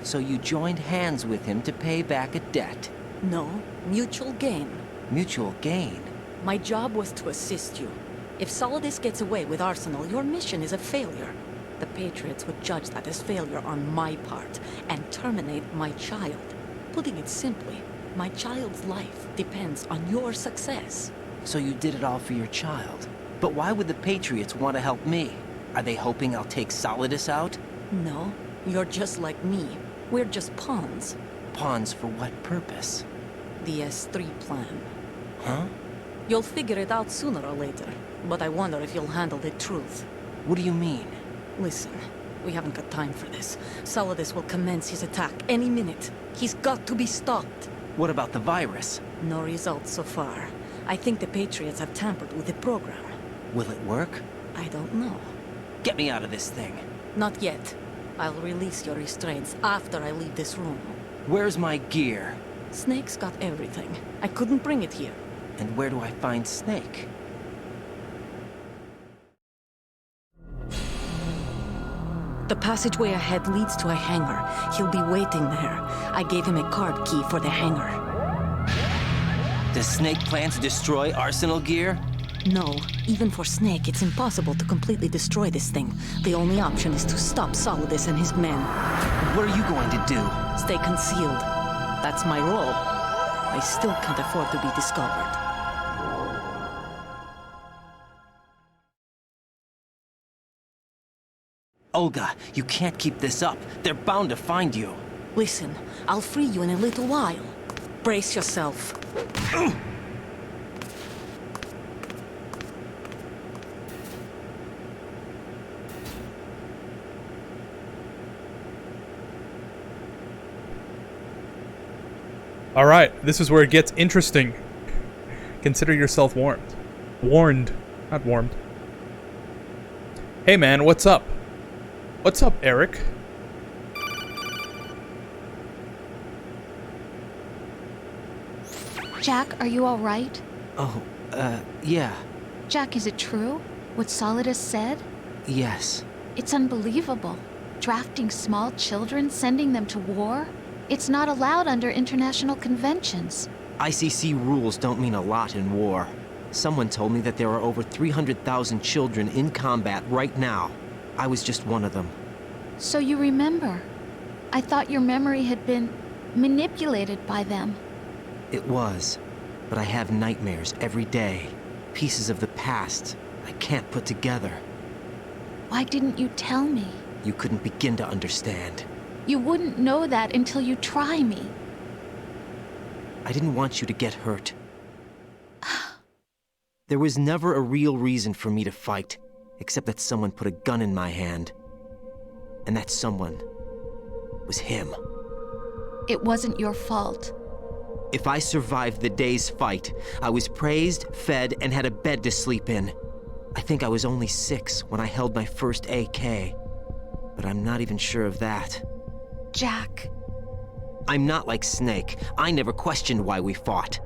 So you joined hands with him to pay back a debt? No, mutual gain. Mutual gain? My job was to assist you. If Solidus gets away with Arsenal, your mission is a failure. The Patriots would judge that as failure on my part, and terminate my child. Putting it simply, my child's life depends on your success. So you did it all for your child. But why would the Patriots want to help me? Are they hoping I'll take Solidus out? No, you're just like me. We're just pawns. Pawns for what purpose? The S3 plan. Huh? You'll figure it out sooner or later, but I wonder if you'll handle the truth. What do you mean? Listen, we haven't got time for this. Solidus will commence his attack any minute. He's got to be stopped. What about the virus? No results so far. I think the Patriots have tampered with the program. Will it work? I don't know. Get me out of this thing. Not yet. I'll release your restraints after I leave this room. Where's my gear? Snake's got everything. I couldn't bring it here. And where do I find Snake? The passageway ahead leads to a hangar. He'll be waiting there. I gave him a card key for the hangar. Does Snake plan to destroy Arsenal gear? No. Even for Snake, it's impossible to completely destroy this thing. The only option is to stop Solidus and his men. What are you going to do? Stay concealed. That's my role. I still can't afford to be discovered. Olga, you can't keep this up. They're bound to find you. Listen, I'll free you in a little while. Brace yourself. All right, this is where it gets interesting. Consider yourself warned. Warned, not warmed. Hey man, what's up? What's up, Eric? Jack, are you all right? Oh, yeah. Jack, is it true? What Solidus said? Yes. It's unbelievable. Drafting small children, sending them to war? It's not allowed under international conventions. ICC rules don't mean a lot in war. Someone told me that there are over 300,000 children in combat right now. I was just one of them. So you remember. I thought your memory had been manipulated by them. It was. But I have nightmares every day. Pieces of the past I can't put together. Why didn't you tell me? You couldn't begin to understand. You wouldn't know that until you try me. I didn't want you to get hurt. There was never a real reason for me to fight, except that someone put a gun in my hand. And that someone was him. It wasn't your fault. If I survived the day's fight, I was praised, fed, and had a bed to sleep in. I think I was only 6 when I held my first AK. But I'm not even sure of that. Jack. I'm not like Snake. I never questioned why we fought.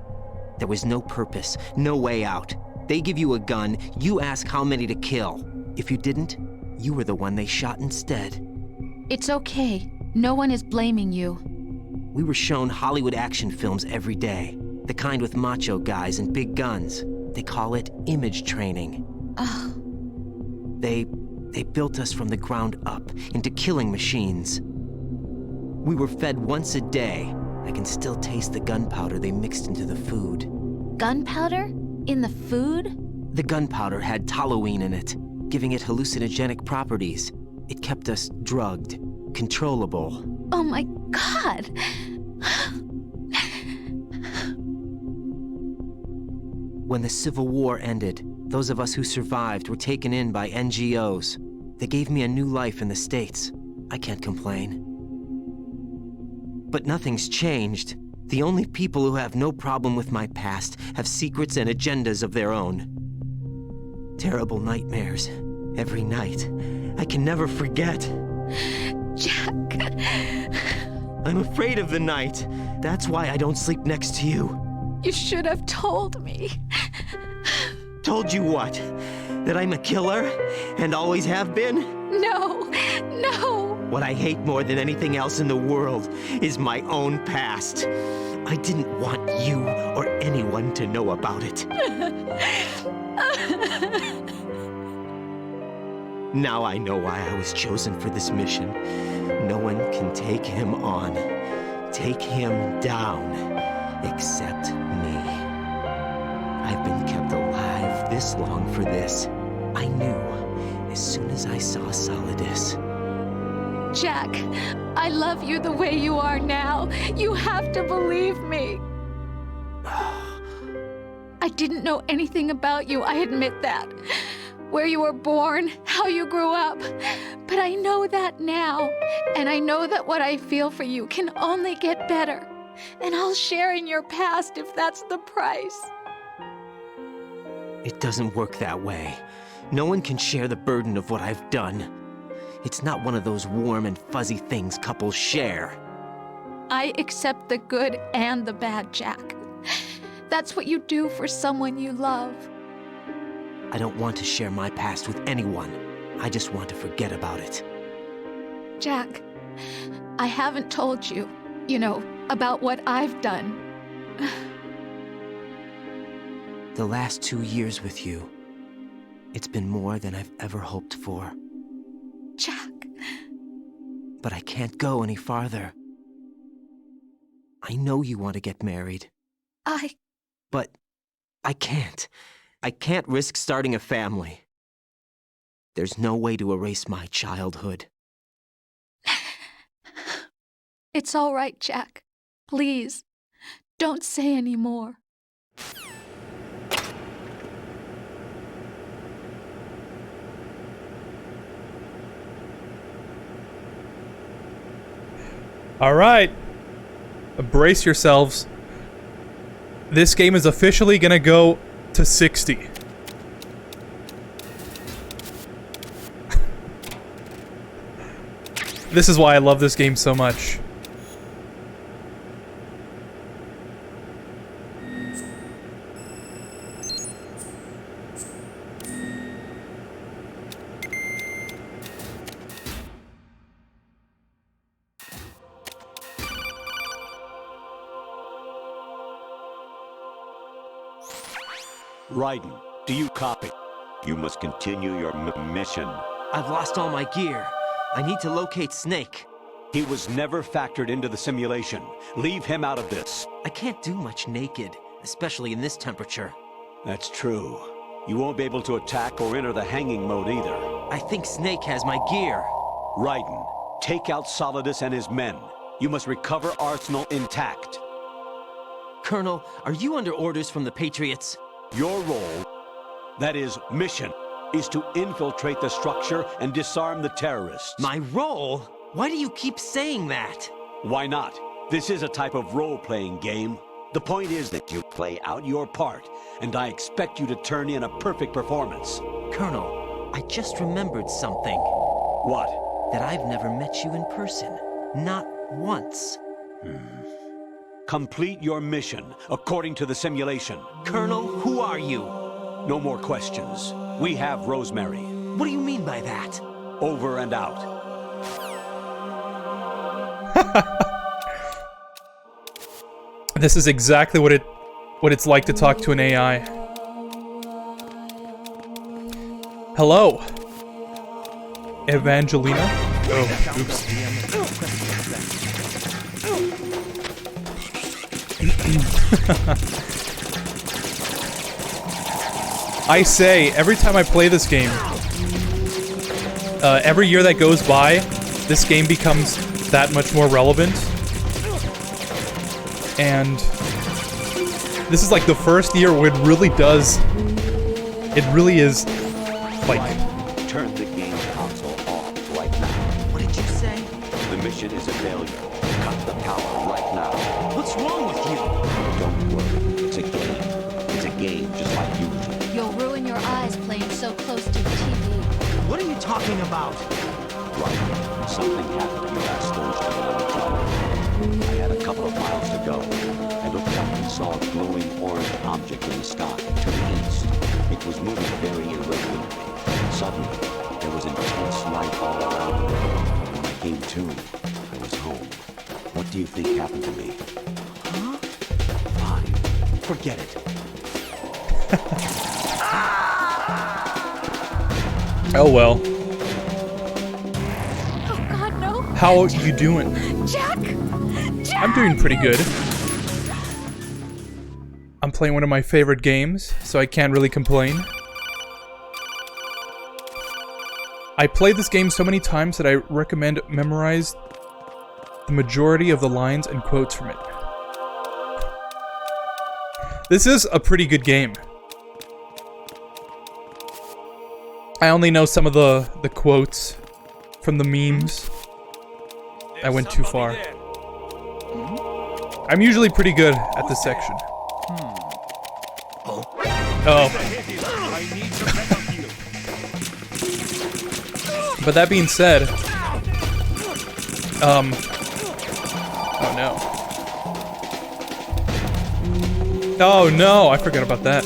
There was no purpose, no way out. They give you a gun, you ask how many to kill. If you didn't, you were the one they shot instead. It's okay. No one is blaming you. We were shown Hollywood action films every day. The kind with macho guys and big guns. They call it image training. They built us from the ground up into killing machines. We were fed once a day. I can still taste the gunpowder they mixed into the food. Gunpowder? In the food? The gunpowder had toluene in it, giving it hallucinogenic properties. It kept us drugged, controllable. Oh my God! When the Civil War ended, those of us who survived were taken in by NGOs. They gave me a new life in the States. I can't complain. But nothing's changed. The only people who have no problem with my past have secrets and agendas of their own. Terrible nightmares. Every night. I can never forget. Jack. I'm afraid of the night. That's why I don't sleep next to you. You should have told me. Told you what? That I'm a killer? And always have been? No, no. What I hate more than anything else in the world is my own past. I didn't want you or anyone to know about it. Now I know why I was chosen for this mission. No one can take him on, take him down, except me. I've been kept alive this long for this. I knew as soon as I saw Solidus. Jack, I love you the way you are now. You have to believe me. I didn't know anything about you, I admit that. Where you were born, how you grew up. But I know that now. And I know that what I feel for you can only get better. And I'll share in your past if that's the price. It doesn't work that way. No one can share the burden of what I've done. It's not one of those warm and fuzzy things couples share. I accept the good and the bad, Jack. That's what you do for someone you love. I don't want to share my past with anyone. I just want to forget about it. Jack, I haven't told you, about what I've done. The last 2 years with you, it's been more than I've ever hoped for. Jack. But I can't go any farther. I know you want to get married. But I can't. I can't risk starting a family. There's no way to erase my childhood. It's all right, Jack. Please, don't say any more. All right. Brace yourselves. This game is officially gonna go to 60. This is why I love this game so much. Raiden, do you copy? You must continue your mission. I've lost all my gear. I need to locate Snake. He was never factored into the simulation. Leave him out of this. I can't do much naked. especially in this temperature. That's true. You won't be able to attack or enter the hanging mode either. I think Snake has my gear. Raiden, take out Solidus and his men. You must recover Arsenal intact. Colonel, are you under orders from the Patriots? Your role, that is, mission, is to infiltrate the structure and disarm the terrorists. My role? Why do you keep saying that? Why not? This is a type of role-playing game. The point is that you play out your part, and I expect you to turn in a perfect performance. Colonel, I just remembered something. What? That I've never met you in person. Not once. Complete your mission, according to the simulation. Colonel, who are you? No more questions. We have Rosemary. What do you mean by that? Over and out. This is exactly what it's like to talk to an AI. Hello, Evangelina. Oh, oops. I say, every time I play this game, every year that goes by, this game becomes that much more relevant. And this is like the first year where it really is, like... Turn the game console off right now. What did you say? The mission is a failure. Cut the power right now. What's wrong with you? Don't worry. It's a game. It's a game just like usual. You'll ruin your eyes playing so close to the TV. What are you talking about? Right. Something happened to you last Thursday when I was driving. I had a couple of miles to go. I looked up and saw a glowing orange object in the sky to the east. It was moving very irregularly. Suddenly, there was intense light all around me. When I came to, I was home. What do you think happened to me? Huh? Fine. Forget it. Oh well. Oh God, no! How are you doing? Jack! I'm doing pretty good. I'm playing one of my favorite games, so I can't really complain. I played this game so many times that I recommend memorize the majority of the lines and quotes from it. This is a pretty good game. I only know some of the quotes from the memes. I went too far. I'm usually pretty good at this section. Oh. But that being said, oh no. Oh no, I forgot about that.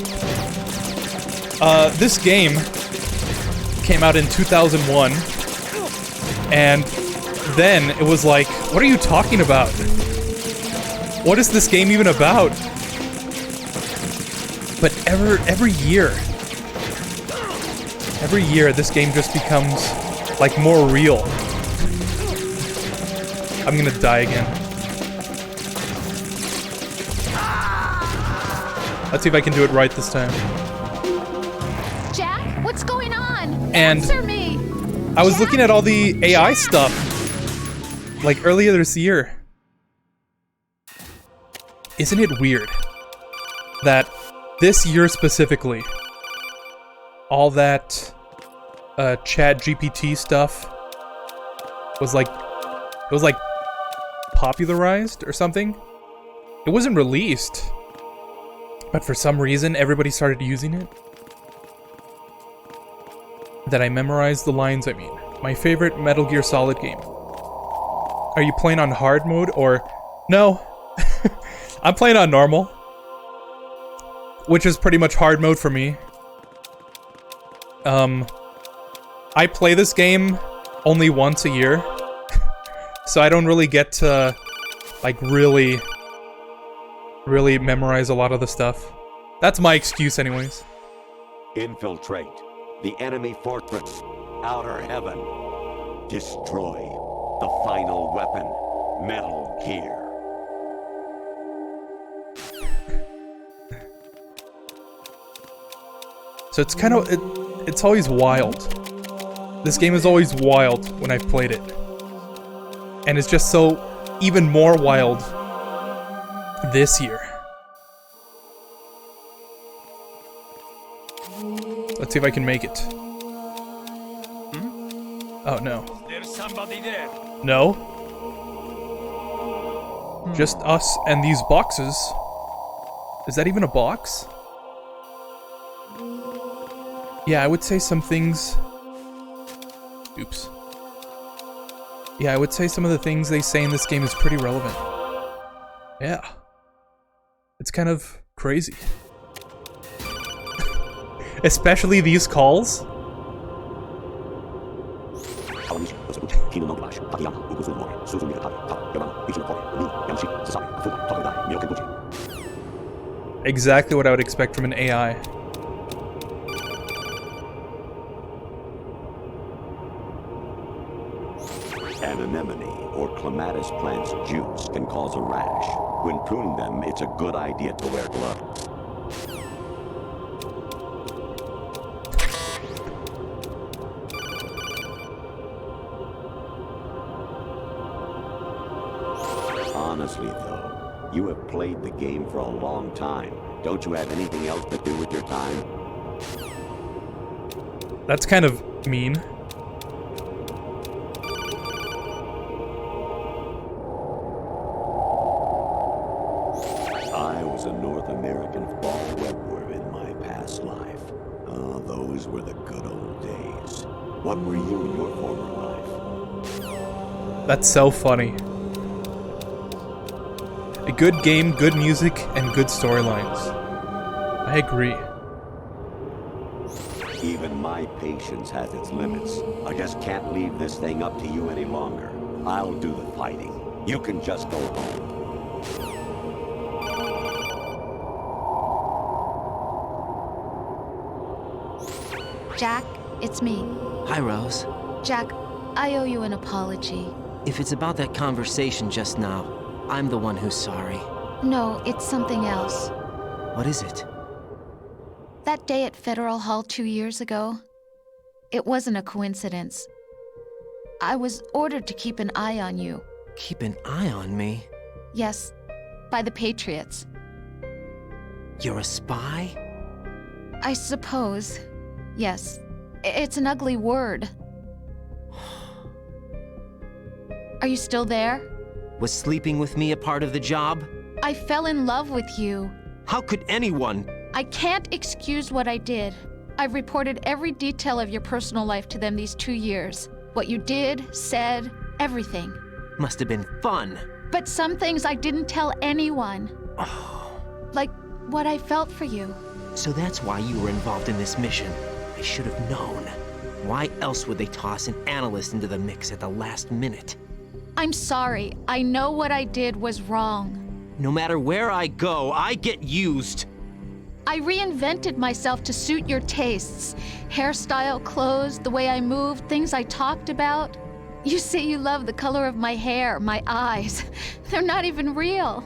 This game came out in 2001, and then it was like, what are you talking about? What is this game even about? But every year, this game just becomes like more real. I'm gonna die again. Let's see if I can do it right this time. Jack, what's going on? And Answer me. I was looking at all the AI stuff, like earlier this year. Isn't it weird that this year specifically, all that ChatGPT stuff was like popularized or something? It wasn't released, but for some reason everybody started using it. That I memorized the lines, I mean. My favorite Metal Gear Solid game. Are you playing on hard mode or... No. I'm playing on normal. Which is pretty much hard mode for me. I play this game only once a year. So I don't really get to, like, really memorize a lot of the stuff. That's my excuse anyways. Infiltrate the enemy fortress, Outer Heaven. Destroy the final weapon, Metal Gear. So it's kind of it's always wild. This game is always wild when I've played it. And it's just so even more wild this year. Let's see if I can make it. Oh no. There's somebody there. No. Just us and these boxes. Is that even a box? Yeah, I would say some things... Oops. Yeah, I would say some of the things they say in this game is pretty relevant. Yeah. It's kind of crazy. Especially these calls. Exactly what I would expect from an AI. An anemone or clematis plant's juice can cause a rash. When pruning them, it's a good idea to wear gloves. Honestly, though, you have played the game for a long time. Don't you have anything else to do with your time? That's kind of mean. I was a North American fall webworm in my past life. Oh, those were the good old days. What were you in your former life? That's so funny. A good game, good music, and good storylines. I agree. Even my patience has its limits. I just can't leave this thing up to you any longer. I'll do the fighting. You can just go home. Jack, it's me. Hi, Rose. Jack, I owe you an apology. If it's about that conversation just now, I'm the one who's sorry. No, it's something else. What is it? That day at Federal Hall 2 years ago, it wasn't a coincidence. I was ordered to keep an eye on you. Keep an eye on me? Yes, by the Patriots. You're a spy? I suppose. Yes. It's an ugly word. Are you still there? Was sleeping with me a part of the job? I fell in love with you. How could anyone? I can't excuse what I did. I've reported every detail of your personal life to them these 2 years. What you did, said, everything. Must have been fun. But some things I didn't tell anyone. Like what I felt for you. So that's why you were involved in this mission. I should have known. Why else would they toss an analyst into the mix at the last minute? I'm sorry. I know what I did was wrong. No matter where I go, I get used. I reinvented myself to suit your tastes. Hairstyle, clothes, the way I moved, things I talked about. You say you love the color of my hair, my eyes. They're not even real.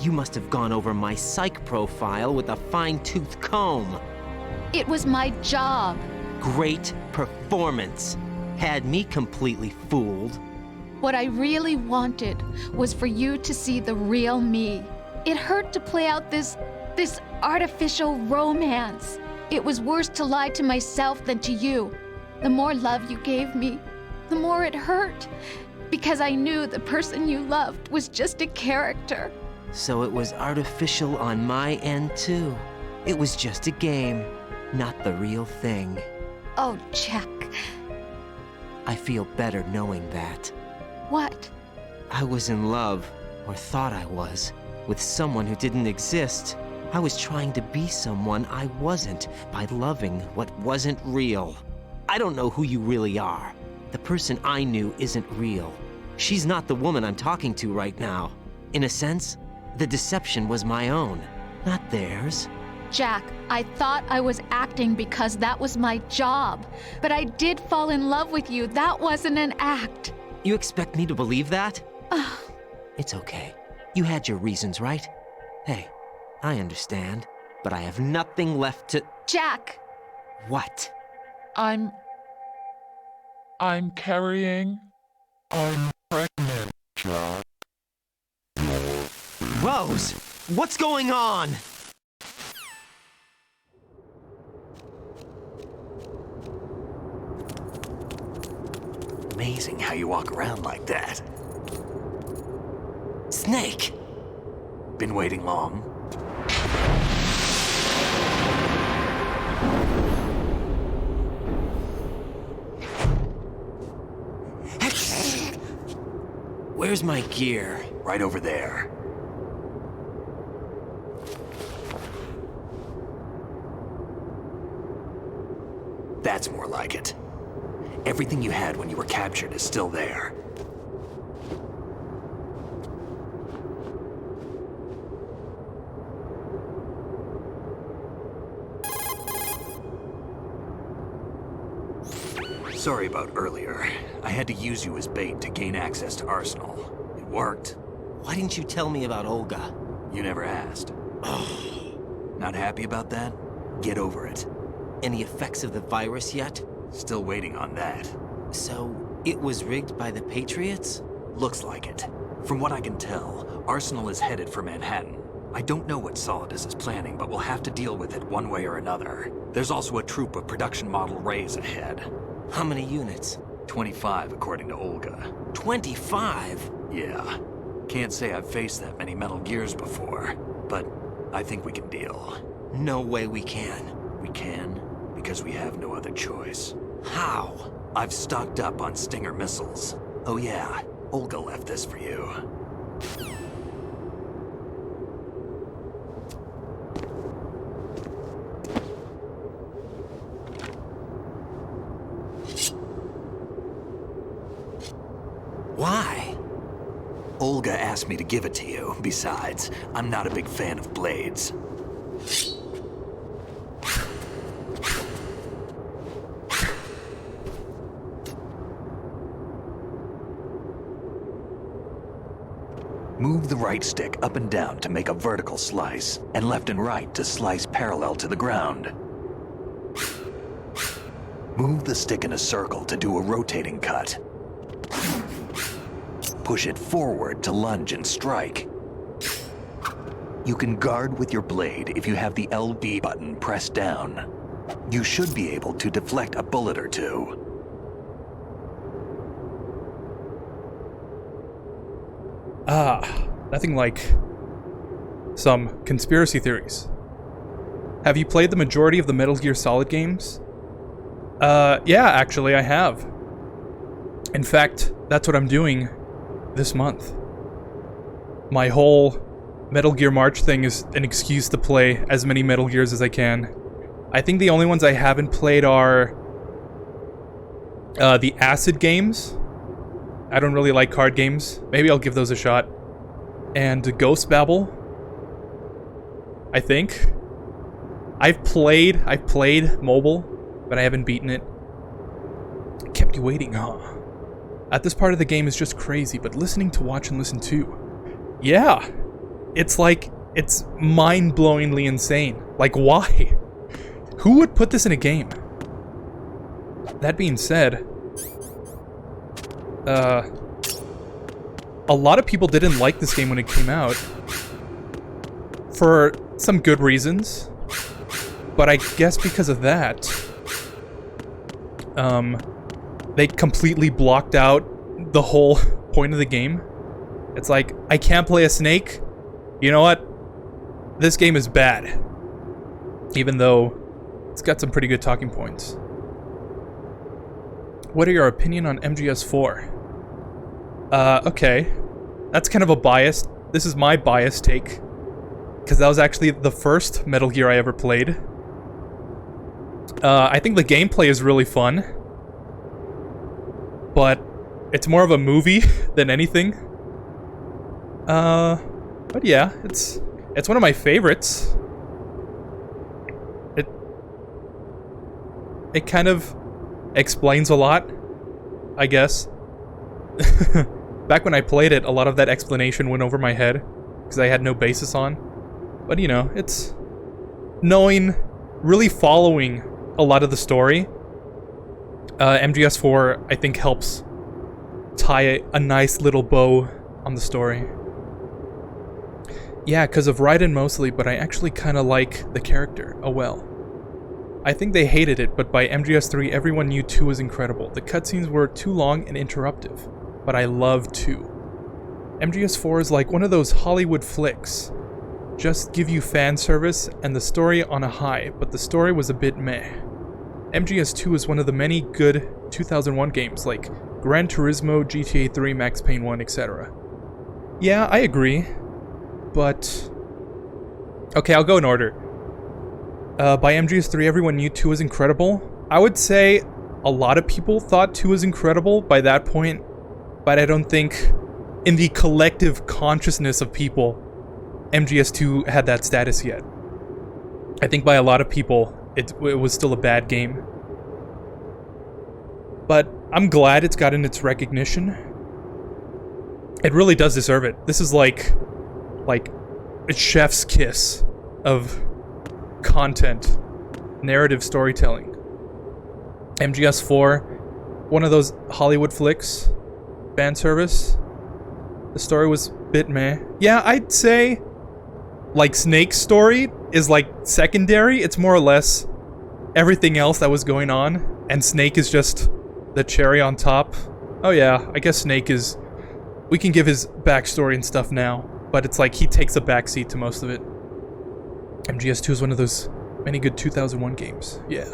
You must have gone over my psych profile with a fine-tooth comb. It was my job. Great performance. Had me completely fooled. What I really wanted was for you to see the real me. It hurt to play out this artificial romance. It was worse to lie to myself than to you. The more love you gave me, the more it hurt. Because I knew the person you loved was just a character. So it was artificial on my end too. It was just a game, not the real thing. Oh, Jack. I feel better knowing that. What? I was in love, or thought I was, with someone who didn't exist. I was trying to be someone I wasn't by loving what wasn't real. I don't know who you really are. The person I knew isn't real. She's not the woman I'm talking to right now. In a sense, the deception was my own, not theirs. Jack, I thought I was acting because that was my job. But I did fall in love with you. That wasn't an act. You expect me to believe that? It's okay. You had your reasons, right? Hey, I understand, but I have nothing left to... Jack, What? I'm carrying. I'm pregnant, Jack. Rose, what's going on? Amazing how you walk around like that. Snake! Been waiting long? Where's my gear? Right over there. That's more like it. Everything you had when you were captured is still there. Sorry about earlier. I had to use you as bait to gain access to Arsenal. It worked. Why didn't you tell me about Olga? You never asked. Not happy about that? Get over it. Any effects of the virus yet? Still waiting on that. So, it was rigged by the Patriots? Looks like it. From what I can tell, Arsenal is headed for Manhattan. I don't know what Solidus is planning, but we'll have to deal with it one way or another. There's also a troop of production model Rays ahead. How many units? 25, according to Olga. 25? Yeah. Can't say I've faced that many Metal Gears before, but I think we can deal. No way we can. We can, because we have no other choice. How? I've stocked up on Stinger missiles. Oh yeah, Olga left this for you. Why? Olga asked me to give it to you. Besides, I'm not a big fan of blades. Move the right stick up and down to make a vertical slice, and left and right to slice parallel to the ground. Move the stick in a circle to do a rotating cut. Push it forward to lunge and strike. You can guard with your blade if you have the LB button pressed down. You should be able to deflect a bullet or two. Nothing like some conspiracy theories. Have you played the majority of the Metal Gear Solid games? Yeah, actually, I have. In fact, that's what I'm doing this month. My whole Metal Gear March thing is an excuse to play as many Metal Gears as I can. I think the only ones I haven't played are the Acid games. I don't really like card games. Maybe I'll give those a shot. And Ghost Babel, I think. I've played mobile, but I haven't beaten it. Kept you waiting, huh? At this part of the game is just crazy, but listening to watch and listen to. Yeah. It's like, it's mind-blowingly insane. Like, why? Who would put this in a game? That being said, a lot of people didn't like this game when it came out. For some good reasons. But I guess because of that, they completely blocked out the whole point of the game. It's like, I can't play a snake. You know what? This game is bad. Even though it's got some pretty good talking points. What are your opinion on MGS4? Okay. That's kind of a bias. This is my biased take. Because that was actually the first Metal Gear I ever played. I think the gameplay is really fun. But it's more of a movie than anything. But yeah, it's one of my favorites. It kind of explains a lot, I guess. Back when I played it, a lot of that explanation went over my head because I had no basis on. But you know, it's knowing, really following a lot of the story. MGS4, I think, helps tie a nice little bow on the story. Yeah, because of Raiden mostly, but I actually kind of like the character. Oh well. I think they hated it, but by MGS3, everyone knew 2 was incredible. The cutscenes were too long and interruptive, but I love 2. MGS4 is like one of those Hollywood flicks. Just give you fan service and the story on a high, but the story was a bit meh. MGS2 is one of the many good 2001 games like Gran Turismo, GTA 3, Max Payne 1, etc. Yeah, I agree, but... Okay, I'll go in order. By MGS3, everyone knew 2 was incredible. I would say a lot of people thought 2 was incredible by that point, but I don't think in the collective consciousness of people, MGS2 had that status yet. I think by a lot of people, it was still a bad game. But I'm glad it's gotten its recognition. It really does deserve it. This is like a chef's kiss of content, narrative storytelling. MGS4, one of those Hollywood flicks, fan service. The story was a bit meh. Yeah, I'd say like Snake's story is like secondary. It's more or less everything else that was going on, and Snake is just the cherry on top. Oh yeah, I guess Snake is... We can give his backstory and stuff now, but it's like he takes a backseat to most of it. MGS2 is one of those many good 2001 games. Yeah.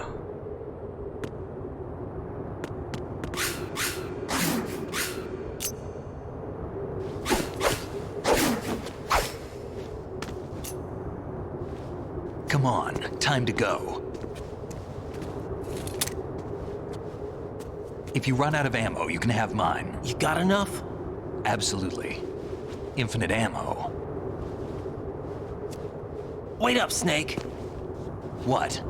Come on, time to go. If you run out of ammo, you can have mine. You got enough? Absolutely. Infinite ammo. Wait up, Snake. What?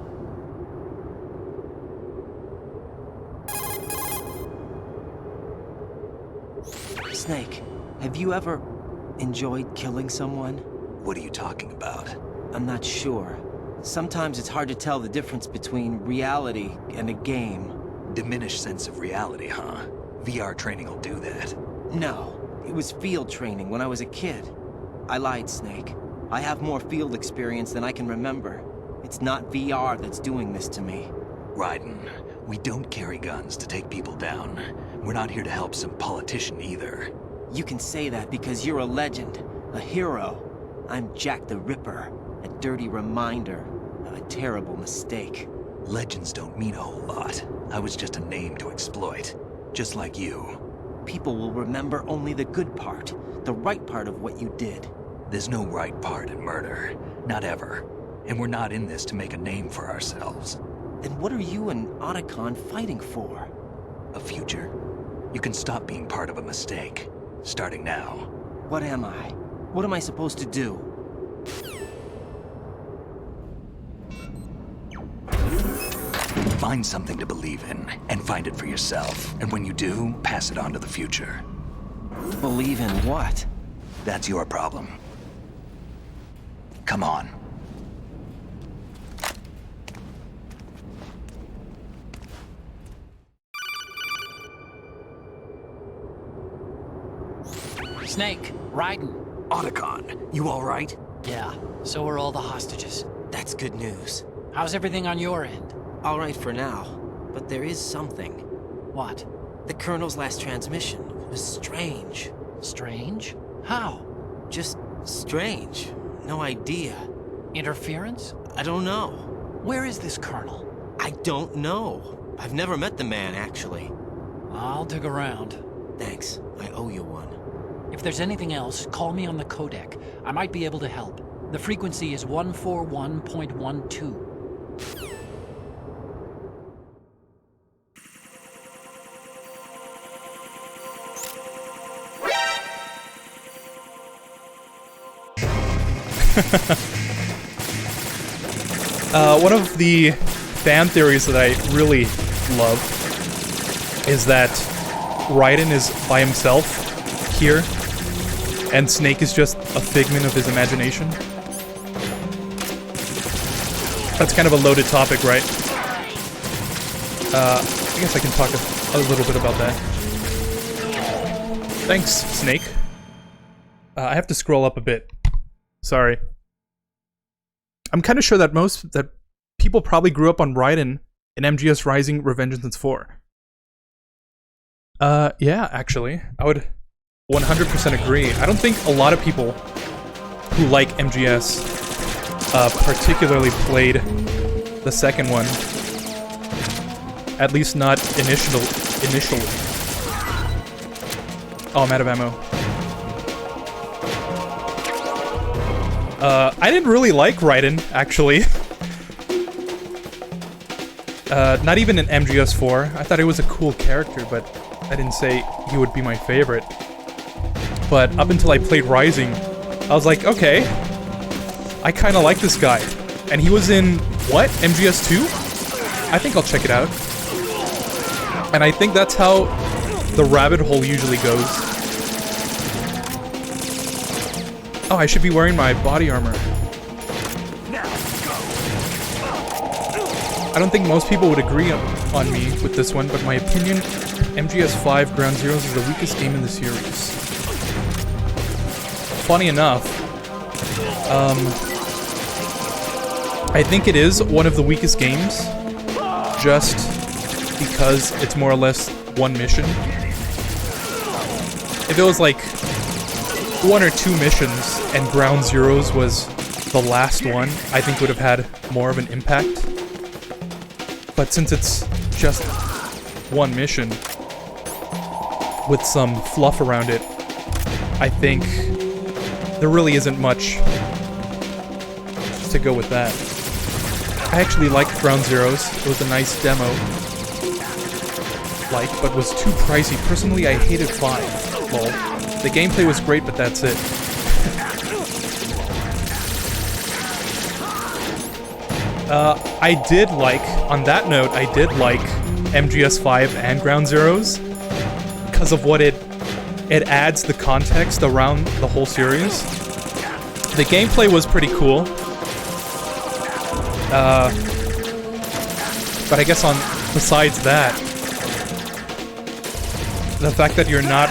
Snake, have you ever enjoyed killing someone? What are you talking about? I'm not sure. Sometimes it's hard to tell the difference between reality and a game. Diminished sense of reality, huh? VR training will do that. No, it was field training when I was a kid. I lied, Snake. I have more field experience than I can remember. It's not VR that's doing this to me. Raiden, we don't carry guns to take people down. We're not here to help some politician either. You can say that because you're a legend, a hero. I'm Jack the Ripper, a dirty reminder of a terrible mistake. Legends don't mean a whole lot. I was just a name to exploit, just like you. People will remember only the good part, the right part of what you did. There's no right part in murder. Not ever. And we're not in this to make a name for ourselves. Then what are you and Otacon fighting for? A future. You can stop being part of a mistake. Starting now. What am I? What am I supposed to do? Find something to believe in, and find it for yourself. And when you do, pass it on to the future. Believe in what? That's your problem. Come on. Snake, Raiden. Otacon, you all right? Yeah, so are all the hostages. That's good news. How's everything on your end? All right for now, but there is something. What? The Colonel's last transmission was strange. Strange? How? Just strange. No idea. Interference? I don't know. Where is this Colonel? I don't know. I've never met the man, actually. I'll dig around. Thanks. I owe you one. If there's anything else, call me on the codec. I might be able to help. The frequency is 141.12. One of the fan theories that I really love is that Raiden is by himself here, and Snake is just a figment of his imagination. That's kind of a loaded topic, right? I guess I can talk a little bit about that. Thanks, Snake. I have to scroll up a bit. Sorry. I'm kind of sure that that people probably grew up on Raiden in MGS Rising: Revengeance 4. Yeah, actually. I would 100% agree. I don't think a lot of people who like MGS particularly played the second one. At least not initially. Oh, I'm out of ammo. I didn't really like Raiden, actually. Not even in MGS4. I thought he was a cool character, but I didn't say he would be my favorite. But up until I played Rising, I was like, okay, I kind of like this guy. And he was in, what? MGS2? I think I'll check it out. And I think that's how the rabbit hole usually goes. Oh, I should be wearing my body armor. I don't think most people would agree on me with this one, but my opinion, MGS5 Ground Zeroes is the weakest game in the series. Funny enough, I think it is one of the weakest games, just because it's more or less one mission. If it was like 1 or 2 missions and Ground Zeroes was the last one, I think would have had more of an impact. But since it's just one mission with some fluff around it, I think there really isn't much to go with that. I actually liked Ground Zeroes. It was a nice demo. But was too pricey. Personally, I hated 5. Lol. The gameplay was great, but that's it. I did like, on that note, I did like MGS5 and Ground Zeroes because of what it adds the context around the whole series. The gameplay was pretty cool. But I guess besides that, the fact that you're not...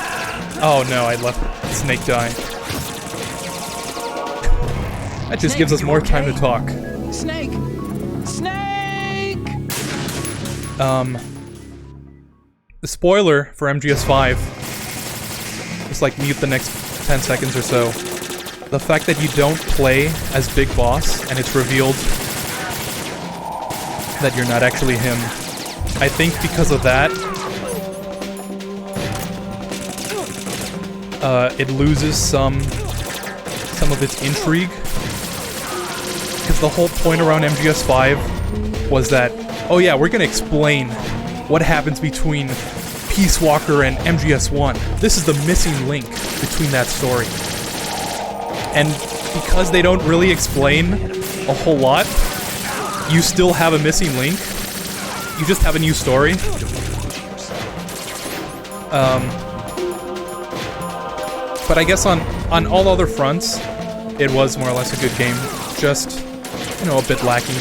Oh no, I let Snake die. That just gives us more time to talk. Snake! Snake! The spoiler for MGS5, just like mute the next 10 seconds or so. The fact that you don't play as Big Boss and it's revealed that you're not actually him. I think because of that, it loses some of its intrigue. Because the whole point around MGS5 was that, oh yeah, we're gonna explain what happens between Peace Walker and MGS1. This is the missing link between that story. And because they don't really explain a whole lot, you still have a missing link. You just have a new story. But I guess on all other fronts, it was more or less a good game. Just, you know, a bit lacking.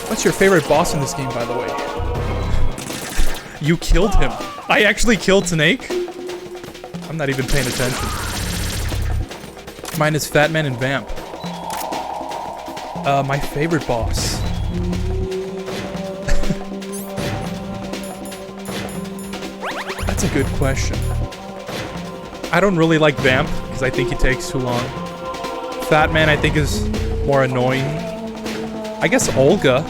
What's your favorite boss in this game, by the way? You killed him. I actually killed Snake? I'm not even paying attention. Mine is Fat Man and Vamp. My favorite boss. That's a good question. I don't really like Vamp, because I think he takes too long. Fat Man, I think, is more annoying. I guess Olga.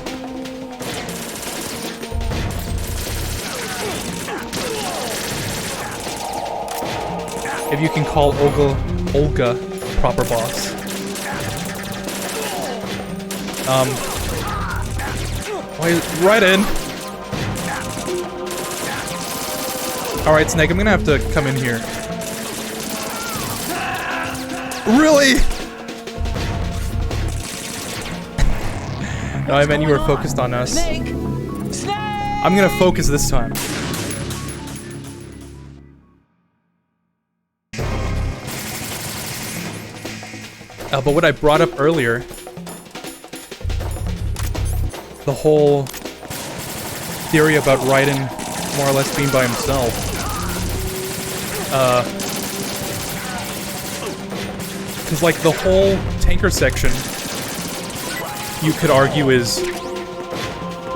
If you can call Olga proper boss. Right in. Alright, Snake, I'm gonna have to come in here. Really? No, I meant you were focused on us. I'm gonna focus this time. But what I brought up earlier the whole theory about Raiden more or less being by himself. Because, like, the whole tanker section, you could argue, is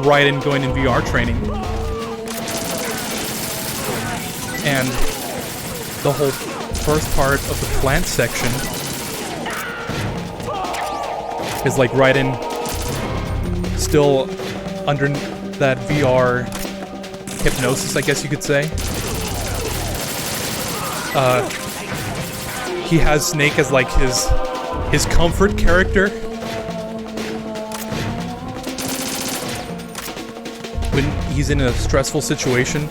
Raiden going in VR training. And the whole first part of the plant section is, like, Raiden still under that VR hypnosis, I guess you could say. He has Snake as, like, his comfort character. When he's in a stressful situation,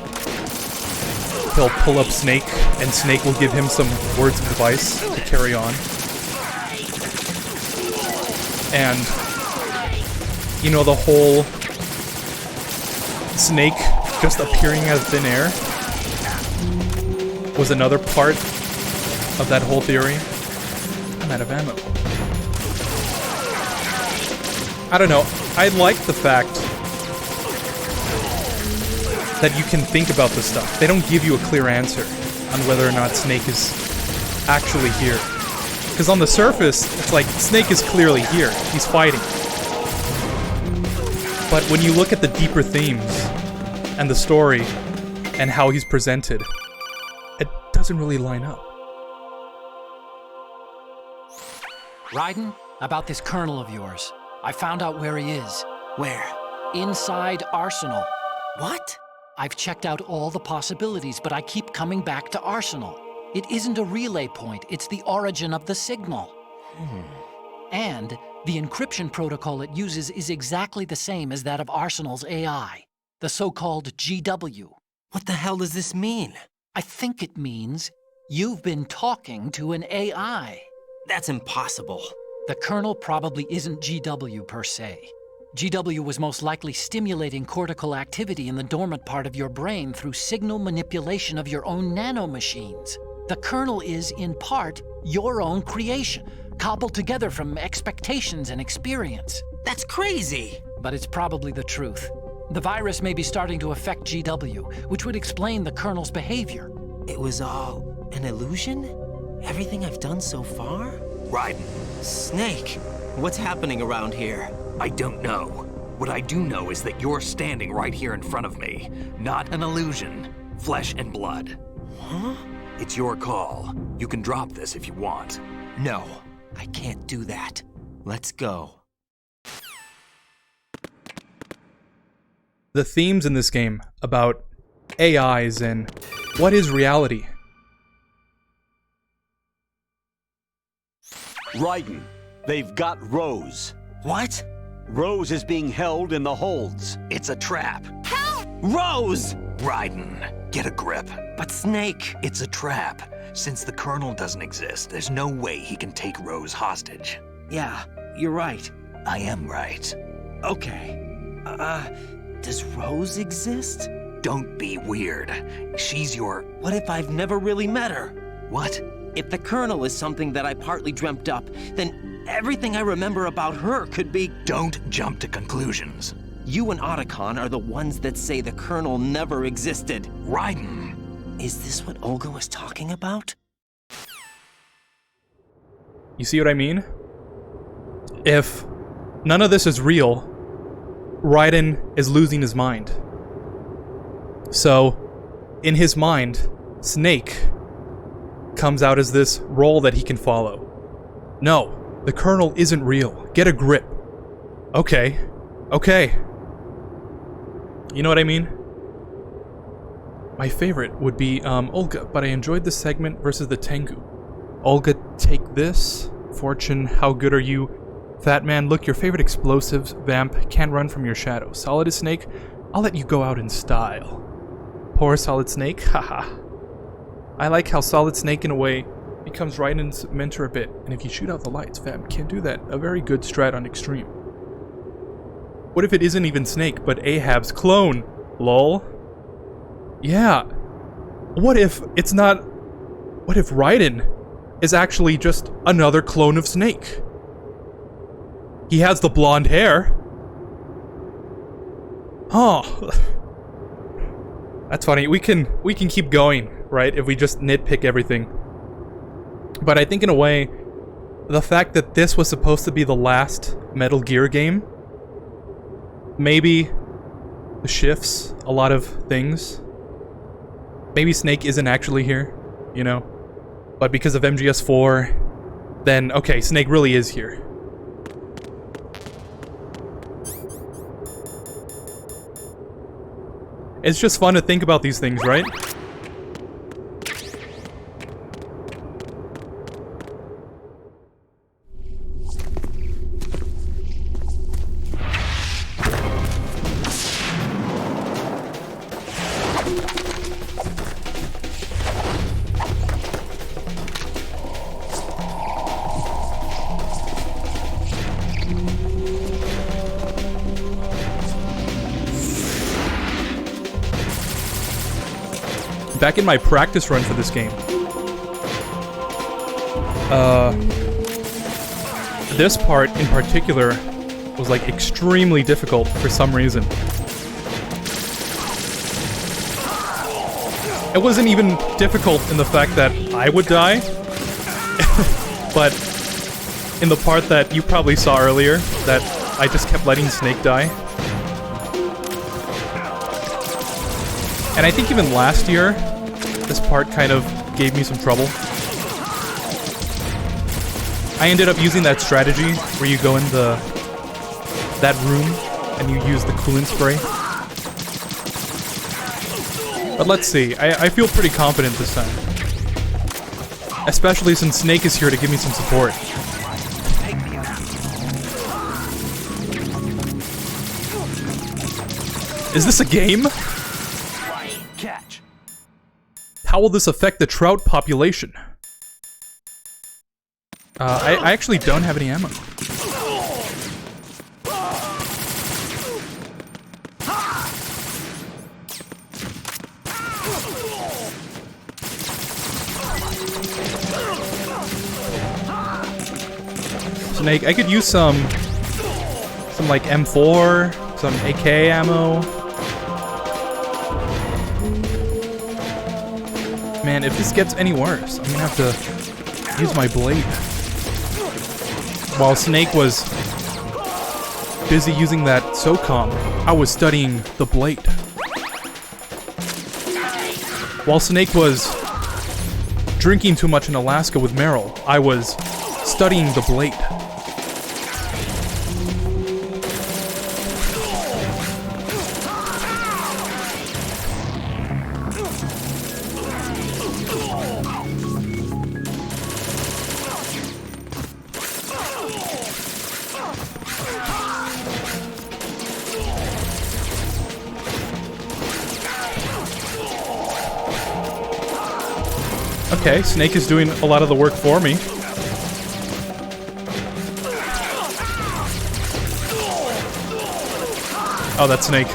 he'll pull up Snake, and Snake will give him some words of advice to carry on. And, you know, the whole Snake just appearing out of thin air was another part of that whole theory. I'm out of ammo. I don't know. I like the fact that you can think about this stuff. They don't give you a clear answer on whether or not Snake is actually here. Because on the surface, it's like, Snake is clearly here. He's fighting. But when you look at the deeper themes and the story and how he's presented, it doesn't really line up. Raiden, about this colonel of yours. I found out where he is. Where? Inside Arsenal. What? I've checked out all the possibilities, but I keep coming back to Arsenal. It isn't a relay point, it's the origin of the signal. And the encryption protocol it uses is exactly the same as that of Arsenal's AI, the so-called GW. What the hell does this mean? I think it means you've been talking to an AI. That's impossible. The kernel probably isn't GW per se. GW was most likely stimulating cortical activity in the dormant part of your brain through signal manipulation of your own nanomachines. The kernel is, in part, your own creation, cobbled together from expectations and experience. That's crazy! But it's probably the truth. The virus may be starting to affect GW, which would explain the kernel's behavior. It was all an illusion? Everything I've done so far? Raiden. Snake, what's happening around here? I don't know. What I do know is that you're standing right here in front of me. Not an illusion. Flesh and blood. Huh? It's your call. You can drop this if you want. No, I can't do that. Let's go. The themes in this game about AIs and what is reality. Raiden, they've got Rose. What? Rose is being held in the holds. It's a trap. Help! Rose! Raiden, get a grip. But Snake... It's a trap. Since the Colonel doesn't exist, there's no way he can take Rose hostage. Yeah, you're right. I am right. Okay. Does Rose exist? Don't be weird. She's your... What if I've never really met her? What? If the Colonel is something that I partly dreamt up, then everything I remember about her could be... Don't jump to conclusions. You and Otacon are the ones that say the Colonel never existed. Raiden! Is this what Olga was talking about? You see what I mean? If none of this is real, Raiden is losing his mind. So, in his mind, Snake comes out as this role that he can follow. No, the Colonel isn't real. Get a grip. Okay. Okay. You know what I mean? My favorite would be Olga, but I enjoyed the segment versus the Tengu. Olga, take this. Fortune, how good are you? Fat Man, look, your favorite explosives. Vamp, can't run from your shadow. Solid as Snake, I'll let you go out in style. Poor Solid Snake, haha. I like how Solid Snake, in a way, becomes Raiden's mentor a bit, and if you shoot out the lights, Vamp can't do that. A very good strat on Extreme. What if it isn't even Snake, but Ahab's clone? Lol. Yeah. What if it's not... What if Raiden is actually just another clone of Snake? He has the blonde hair. Oh. That's funny. We can keep going, right? If we just nitpick everything. But I think in a way, the fact that this was supposed to be the last Metal Gear game maybe shifts a lot of things. Maybe Snake isn't actually here, you know? But because of MGS4, then, okay, Snake really is here. It's just fun to think about these things, right? Back in my practice run for this game, this part in particular was like extremely difficult for some reason. It wasn't even difficult in the fact that I would die, but in the part that you probably saw earlier, that I just kept letting Snake die. And I think even last year, this part kind of gave me some trouble. I ended up using that strategy where you go in that room and you use the coolant spray. But let's see, I feel pretty confident this time. Especially since Snake is here to give me some support. Is this a game? How will this affect the trout population? I actually don't have any ammo. Snake, I could use some like M4, some AK ammo. Man, if this gets any worse, I'm gonna have to use my blade. While Snake was busy using that SOCOM, I was studying the blade. While Snake was drinking too much in Alaska with Meryl, I was studying the blade. Okay, Snake is doing a lot of the work for me. Oh, that's Snake.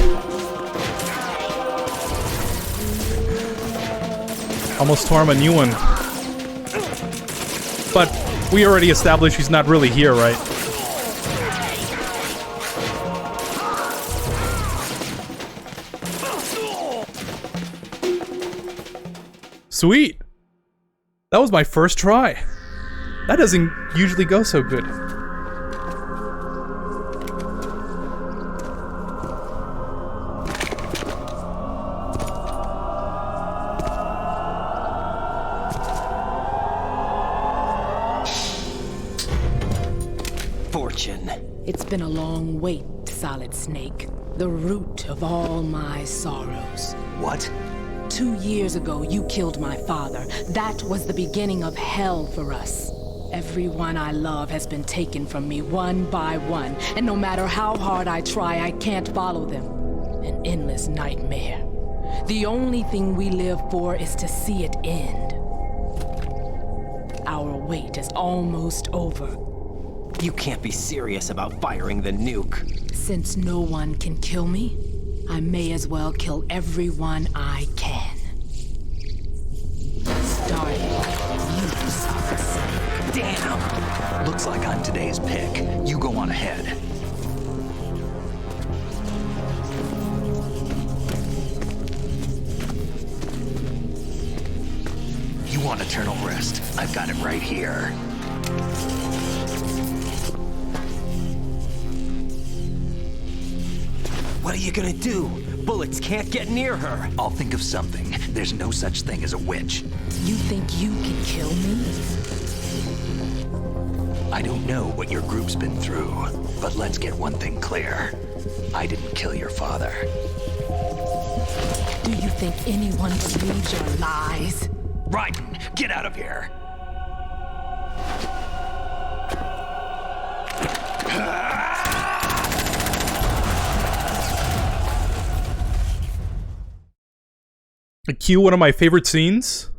Almost tore him a new one. But we already established he's not really here, right? Sweet! That was my first try. That doesn't usually go so good. Fortune. It's been a long wait, Solid Snake. The root of all my sorrows. What? 2 years ago, you killed my father. That was the beginning of hell for us. Everyone I love has been taken from me one by one, and no matter how hard I try, I can't follow them. An endless nightmare. The only thing we live for is to see it end. Our wait is almost over. You can't be serious about firing the nuke. Since no one can kill me, I may as well kill everyone I can. Starting with you, Solid Snake. Damn! Looks like I'm today's pick. You go on ahead. I've got it right here. What are you gonna do? Bullets can't get near her. I'll think of something. There's no such thing as a witch. You think you can kill me? I don't know what your group's been through, but let's get one thing clear. I didn't kill your father. Do you think anyone believes your lies? Raiden, get out of here! Cue one of my favorite scenes.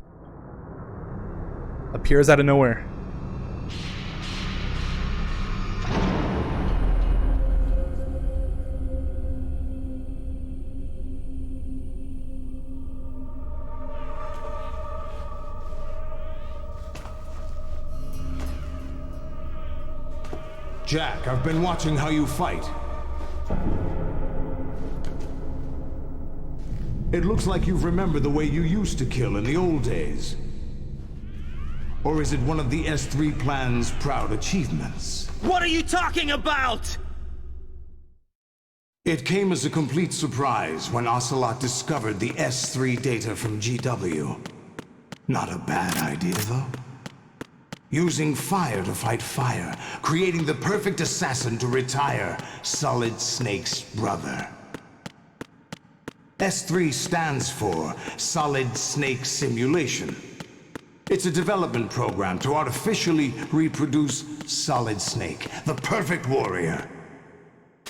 Appears out of nowhere. Jack, I've been watching how you fight. It looks like you've remembered the way you used to kill in the old days. Or is it one of the S3 plan's proud achievements? What are you talking about? It came as a complete surprise when Ocelot discovered the S3 data from GW. Not a bad idea, though. Using fire to fight fire, creating the perfect assassin to retire Solid Snake's brother. S3 stands for Solid Snake Simulation. It's a development program to artificially reproduce Solid Snake, the perfect warrior.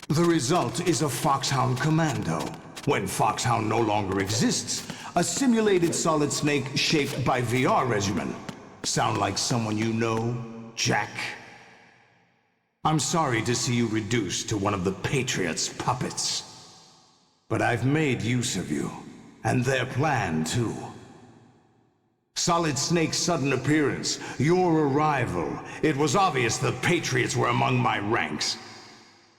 The result is a Foxhound Commando. When Foxhound no longer exists, a simulated Solid Snake shaped by VR regimen. Sound like someone you know, Jack? I'm sorry to see you reduced to one of the Patriots' puppets. But I've made use of you, and their plan too. Solid Snake's sudden appearance, your arrival, it was obvious the Patriots were among my ranks.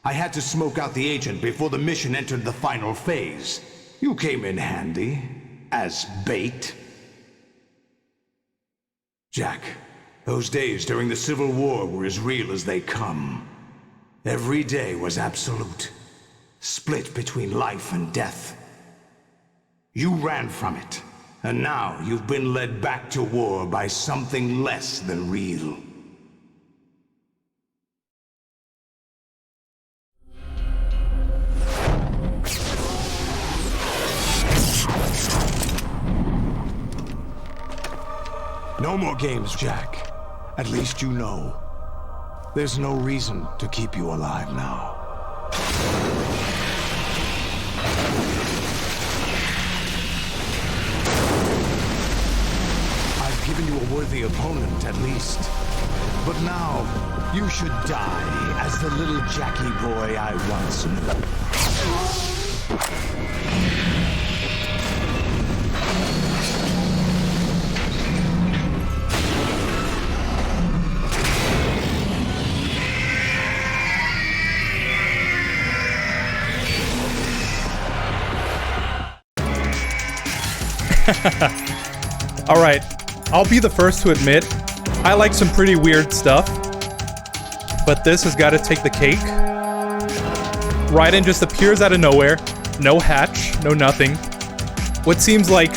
I had to smoke out the agent before the mission entered the final phase. You came in handy, as bait. Jack, those days during the Civil War were as real as they come. Every day was absolute, split between life and death. You ran from it, and now you've been led back to war by something less than real. No more games, Jack. At least you know. There's no reason to keep you alive now. I've given you a worthy opponent, at least. But now, you should die as the little Jackie boy I once knew. Alright, I'll be the first to admit, I like some pretty weird stuff, but this has got to take the cake. Raiden just appears out of nowhere, no hatch, no nothing. What seems like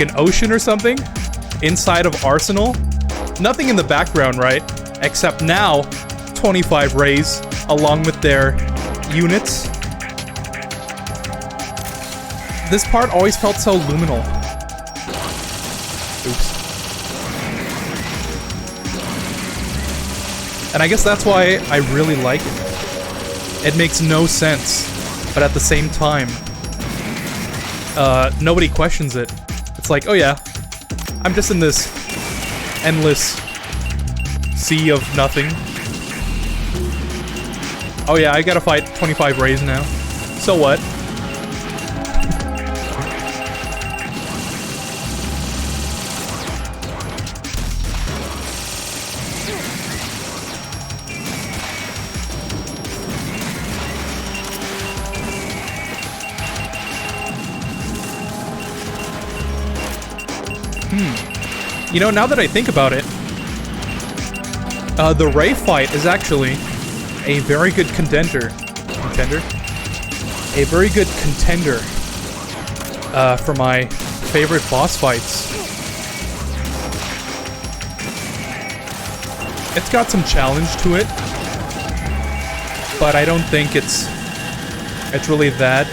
an ocean or something inside of Arsenal. Nothing in the background, right? Except now, 25 rays along with their units. This part always felt so luminal. Oops. And I guess that's why I really like it. It makes no sense, but at the same time, nobody questions it. It's like, oh yeah, I'm just in this endless sea of nothing. Oh yeah, I gotta fight 25 rays now. So what? You know, now that I think about it, the Ray fight is actually a very good contender. A very good contender for my favorite boss fights. It's got some challenge to it, but I don't think it's really that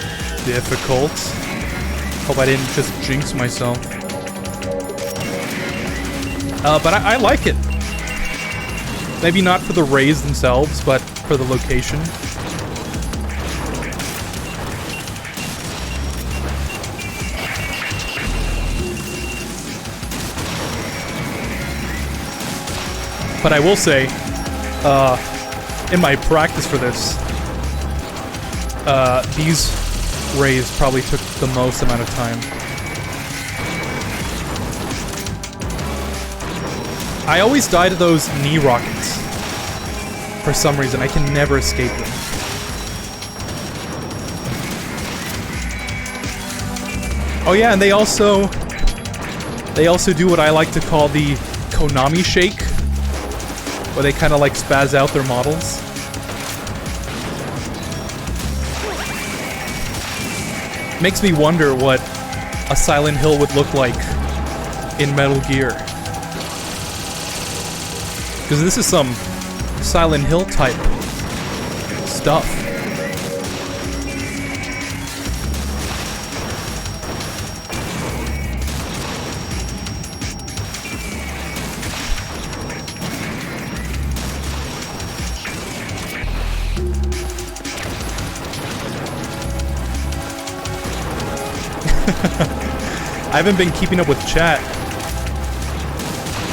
difficult. Hope I didn't just jinx myself. But I like it. Maybe not for the rays themselves, but for the location. But I will say, in my practice for this, these rays probably took the most amount of time. I always die to those knee rockets. For some reason, I can never escape them. Oh yeah, and they also do what I like to call the Konami shake, where they kind of like spaz out their models. Makes me wonder what a Silent Hill would look like in Metal Gear. Because this is some Silent Hill type stuff. I haven't been keeping up with chat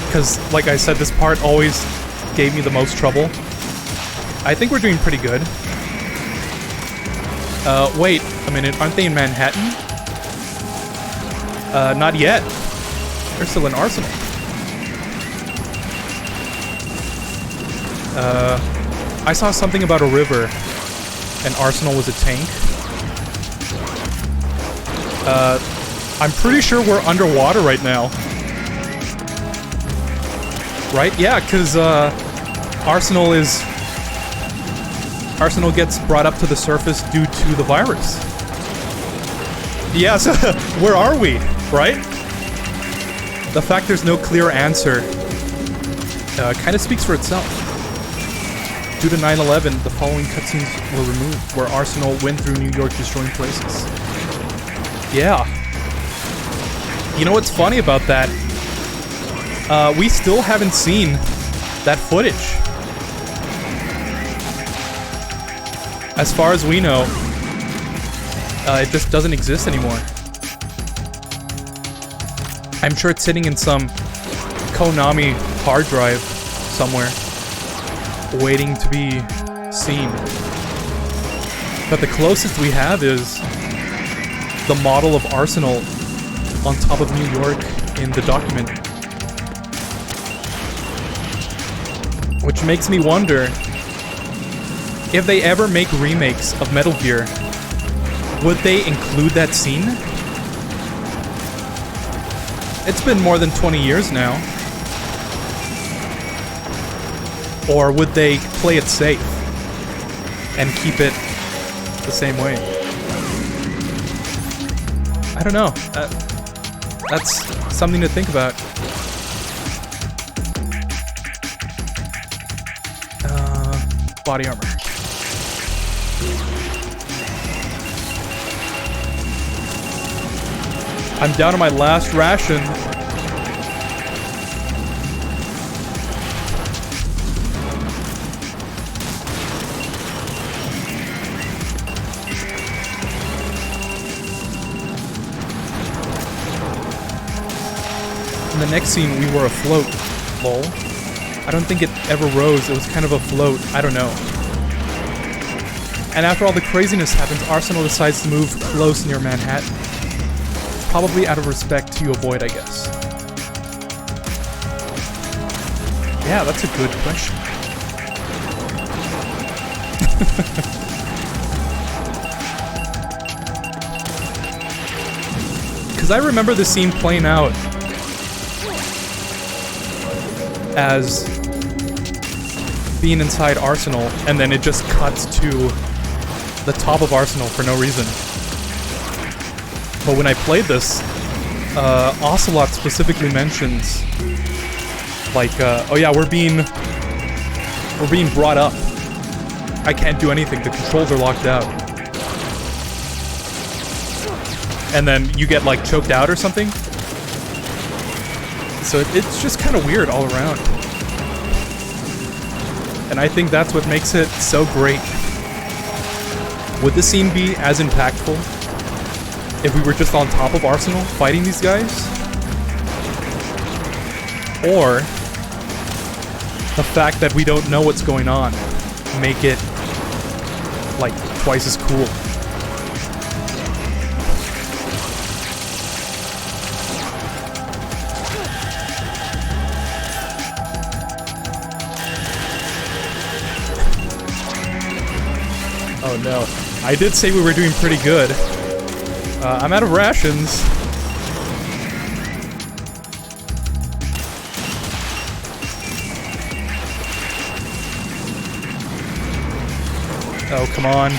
because, like I said, this part always gave me the most trouble. I think we're doing pretty good. Wait a minute, aren't they in Manhattan? Not yet. They're still in Arsenal. I saw something about a river, and Arsenal was a tank. I'm pretty sure we're underwater right now. Right? Yeah, because Arsenal gets brought up to the surface due to the virus. Yeah, so where are we? Right? The fact there's no clear answer kind of speaks for itself. Due to 9/11, the following cutscenes were removed, where Arsenal went through New York destroying places. Yeah. You know what's funny about that? We still haven't seen that footage. As far as we know, it just doesn't exist anymore. I'm sure it's sitting in some Konami hard drive somewhere, waiting to be seen. But the closest we have is the model of Arsenal on top of New York in the document. Which makes me wonder if they ever make remakes of Metal Gear, would they include that scene? It's been more than 20 years now. Or would they play it safe and keep it the same way? I don't know. That's something to think about. Body armor. I'm down to my last ration. In the next scene, we were afloat. Lol. I don't think it ever rose. It was kind of a float. I don't know. And after all the craziness happens, Arsenal decides to move close near Manhattan. Probably out of respect to avoid, I guess. Yeah, that's a good question. Because I remember the scene playing out as being inside Arsenal, and then it just cuts to the top of Arsenal for no reason. But when I played this, Ocelot specifically mentions, like, oh yeah, we're being brought up. I can't do anything. The controls are locked out. And then you get, like, choked out or something. So it's just kind of weird all around. And I think that's what makes it so great. Would this scene be as impactful if we were just on top of Arsenal fighting these guys? Or the fact that we don't know what's going on make it, like, twice as cool? Oh no. I did say we were doing pretty good. I'm out of rations. Oh, come on.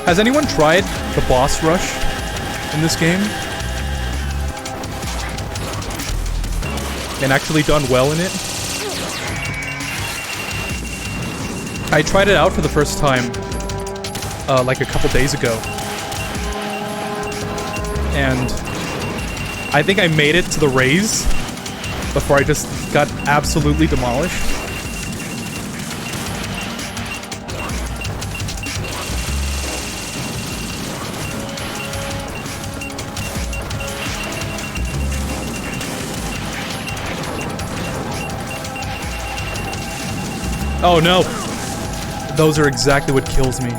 Has anyone tried the boss rush in this game? And actually done well in it? I tried it out for the first time, like a couple days ago. And I think I made it to the raise before I just got absolutely demolished. Oh no! Those are exactly what kills me.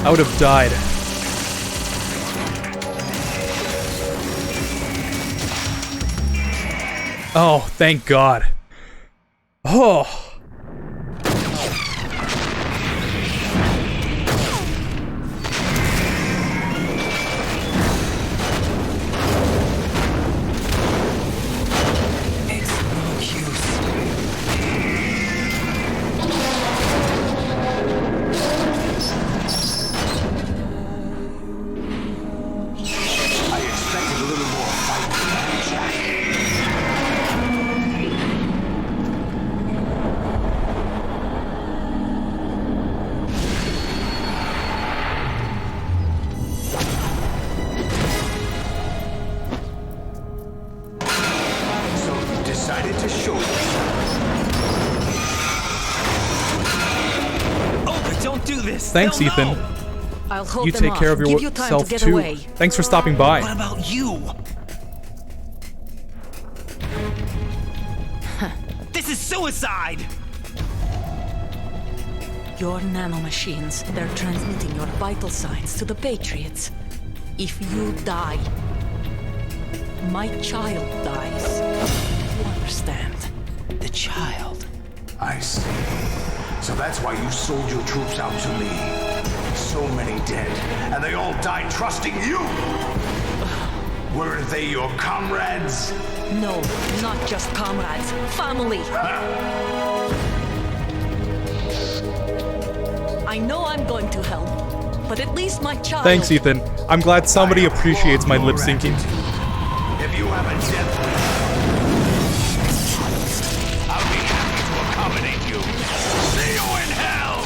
I would have died. Oh, thank God. Oh. Thanks, Ethan. I'll hold you them take care off. of Give you time yourself to get too. away. Thanks for stopping by. What about you? This is suicide! Your nanomachines, they're transmitting your vital signs to the Patriots. If you die, my child dies. You understand? The child. I see. So that's why you sold your troops out to me. So many dead, and they all died trusting you! Weren't they your comrades? No, not just comrades. Family! I know I'm going to hell, but at least my child... Thanks, Ethan. I'm glad somebody appreciates my lip syncing. If you have a death I'll be happy to accommodate you. See you in hell!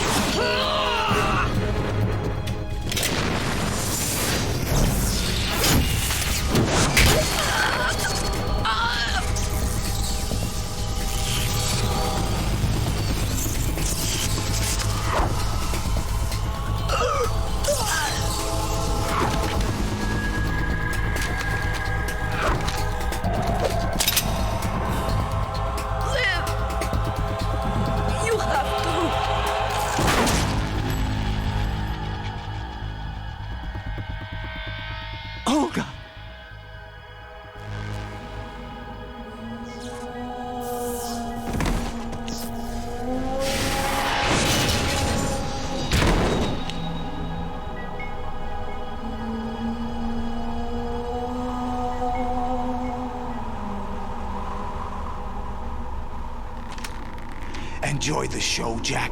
Enjoy the show, Jack.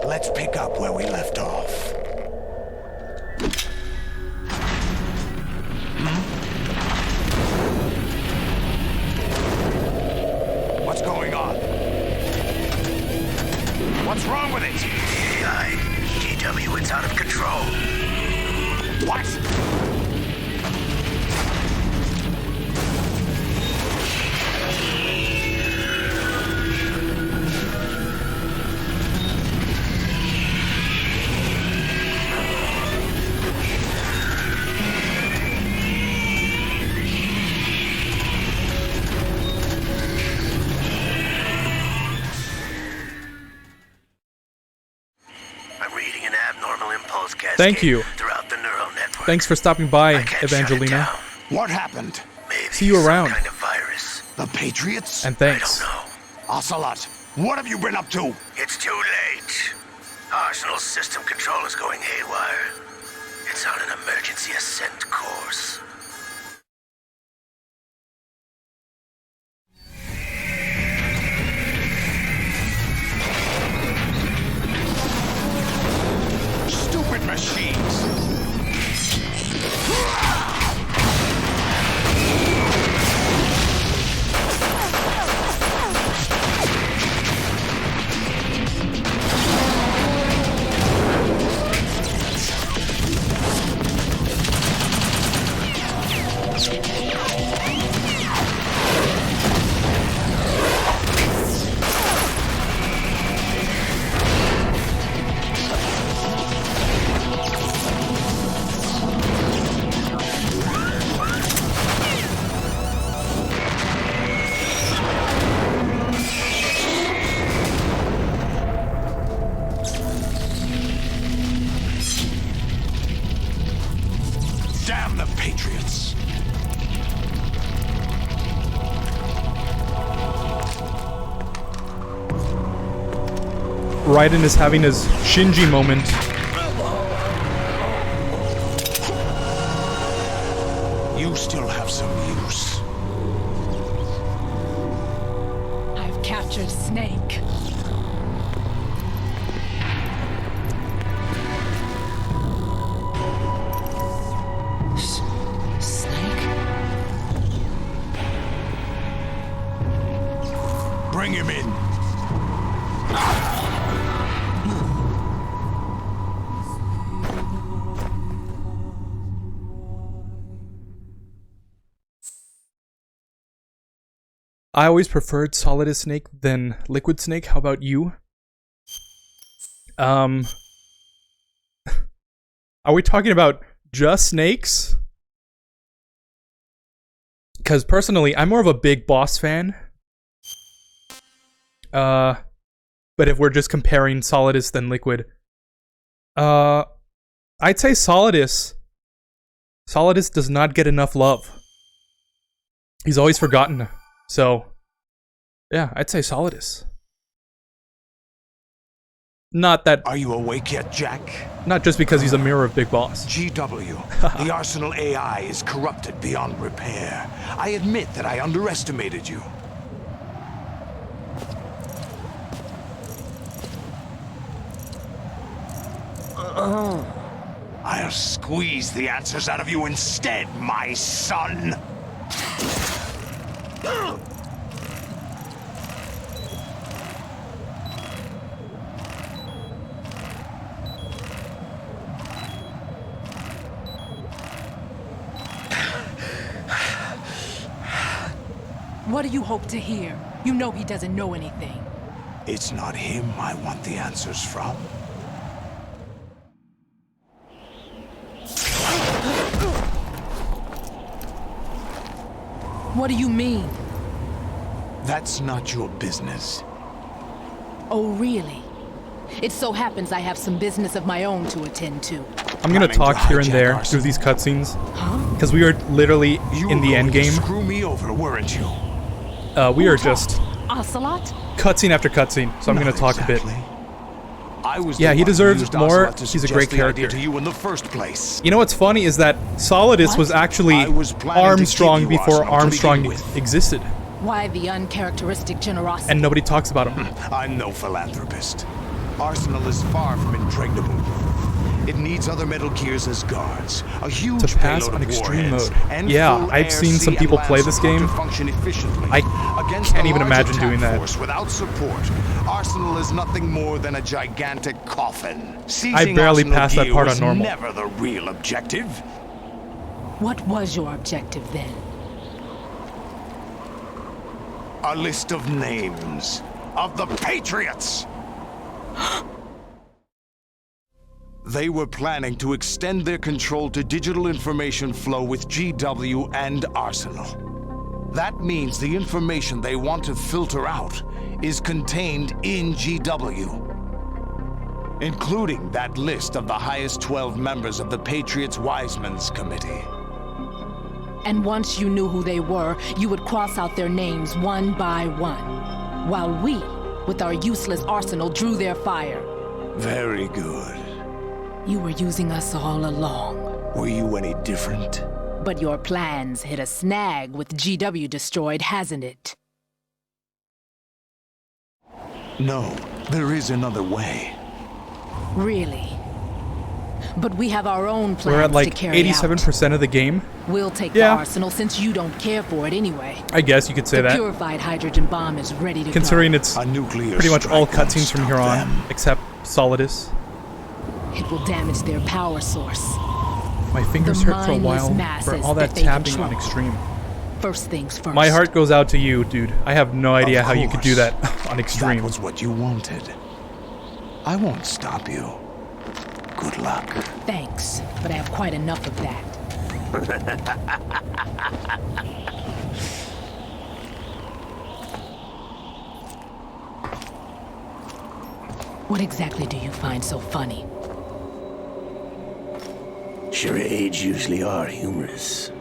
Let's pick up where we left off. What's going on? What's wrong with it? GW, it's out of control. What? Thank you. Throughout the neural network. Thanks for stopping by, Evangelina. What happened? See you around. Kind of virus. The Patriots? And thanks. Ocelot, what have you been up to? It's too late. Arsenal's system control is going haywire. It's on an emergency ascent course. Stupid machines! Damn the Patriots! Raiden is having his Shinji moment. You still have some use. I've captured Snake. Bring him in. I always preferred Solidus Snake than Liquid Snake. How about you? Are we talking about just snakes? Because personally, I'm more of a Big Boss fan. But if we're just comparing Solidus than Liquid, I'd say Solidus. Solidus does not get enough love. He's always forgotten. So, yeah, I'd say Solidus. Not that... Are you awake yet, Jack? Not just because he's a mirror of Big Boss. GW, the Arsenal AI is corrupted beyond repair. I admit that I underestimated you. I'll squeeze the answers out of you instead, my son! What do you hope to hear? You know he doesn't know anything. It's not him I want the answers from. What do you mean? That's not your business. Oh, really? It so happens I have some business of my own to attend to. I'm gonna talk here and there through these cutscenes. Because we are literally in the end game. Screw me over, weren't you? We are just Ocelot? cutscene after cutscene, so I'm gonna talk a bit. I was Yeah, he deserves used more. Ocelot to He's a great suggest the idea character. to you in the first place. You know what's funny is that Solidus was actually I was planning to Armstrong give you before Arsenal to begin Armstrong with. existed. Why the uncharacteristic generosity? And nobody talks about him. I'm no philanthropist. Arsenal is far from impregnable. It needs other Metal Gears as guards, a huge To pass payload on of extreme warheads, mode. and Yeah, full I've air, seen some sea, people and play land this support game. to function efficiently. I Against can't a even large imagine attack doing that. force without support, Arsenal is nothing more than a gigantic coffin. I Seizing barely Arsenal passed that gear part on was normal. never the real objective. What was your objective then? A list of names of the Patriots. They were planning to extend their control to digital information flow with GW and Arsenal. That means the information they want to filter out is contained in GW, including that list of the highest 12 members of the Patriots Wiseman's Committee. And once you knew who they were, you would cross out their names one by one, while we, with our useless arsenal, drew their fire. Very good. You were using us all along. Were you any different? But your plans hit a snag with GW destroyed, hasn't it? No, there is another way. Really? But we have our own plans We're at to like carry 87% of the game. We'll take Yeah. the arsenal since you don't care for it anyway. I guess you could say the that. purified hydrogen bomb is ready to Considering go. it's pretty much all cutscenes from here on, except Solidus. It will damage their power source. My fingers The hurt for a mindless while for masses all that that they tapping on control. Extreme. First things first. My heart goes out to you, dude. I have no idea Of how you could do course. that on Extreme. That was what you wanted. I won't stop you. Good luck. Thanks, but I have quite enough of that. What exactly do you find so funny? Charades usually are humorous.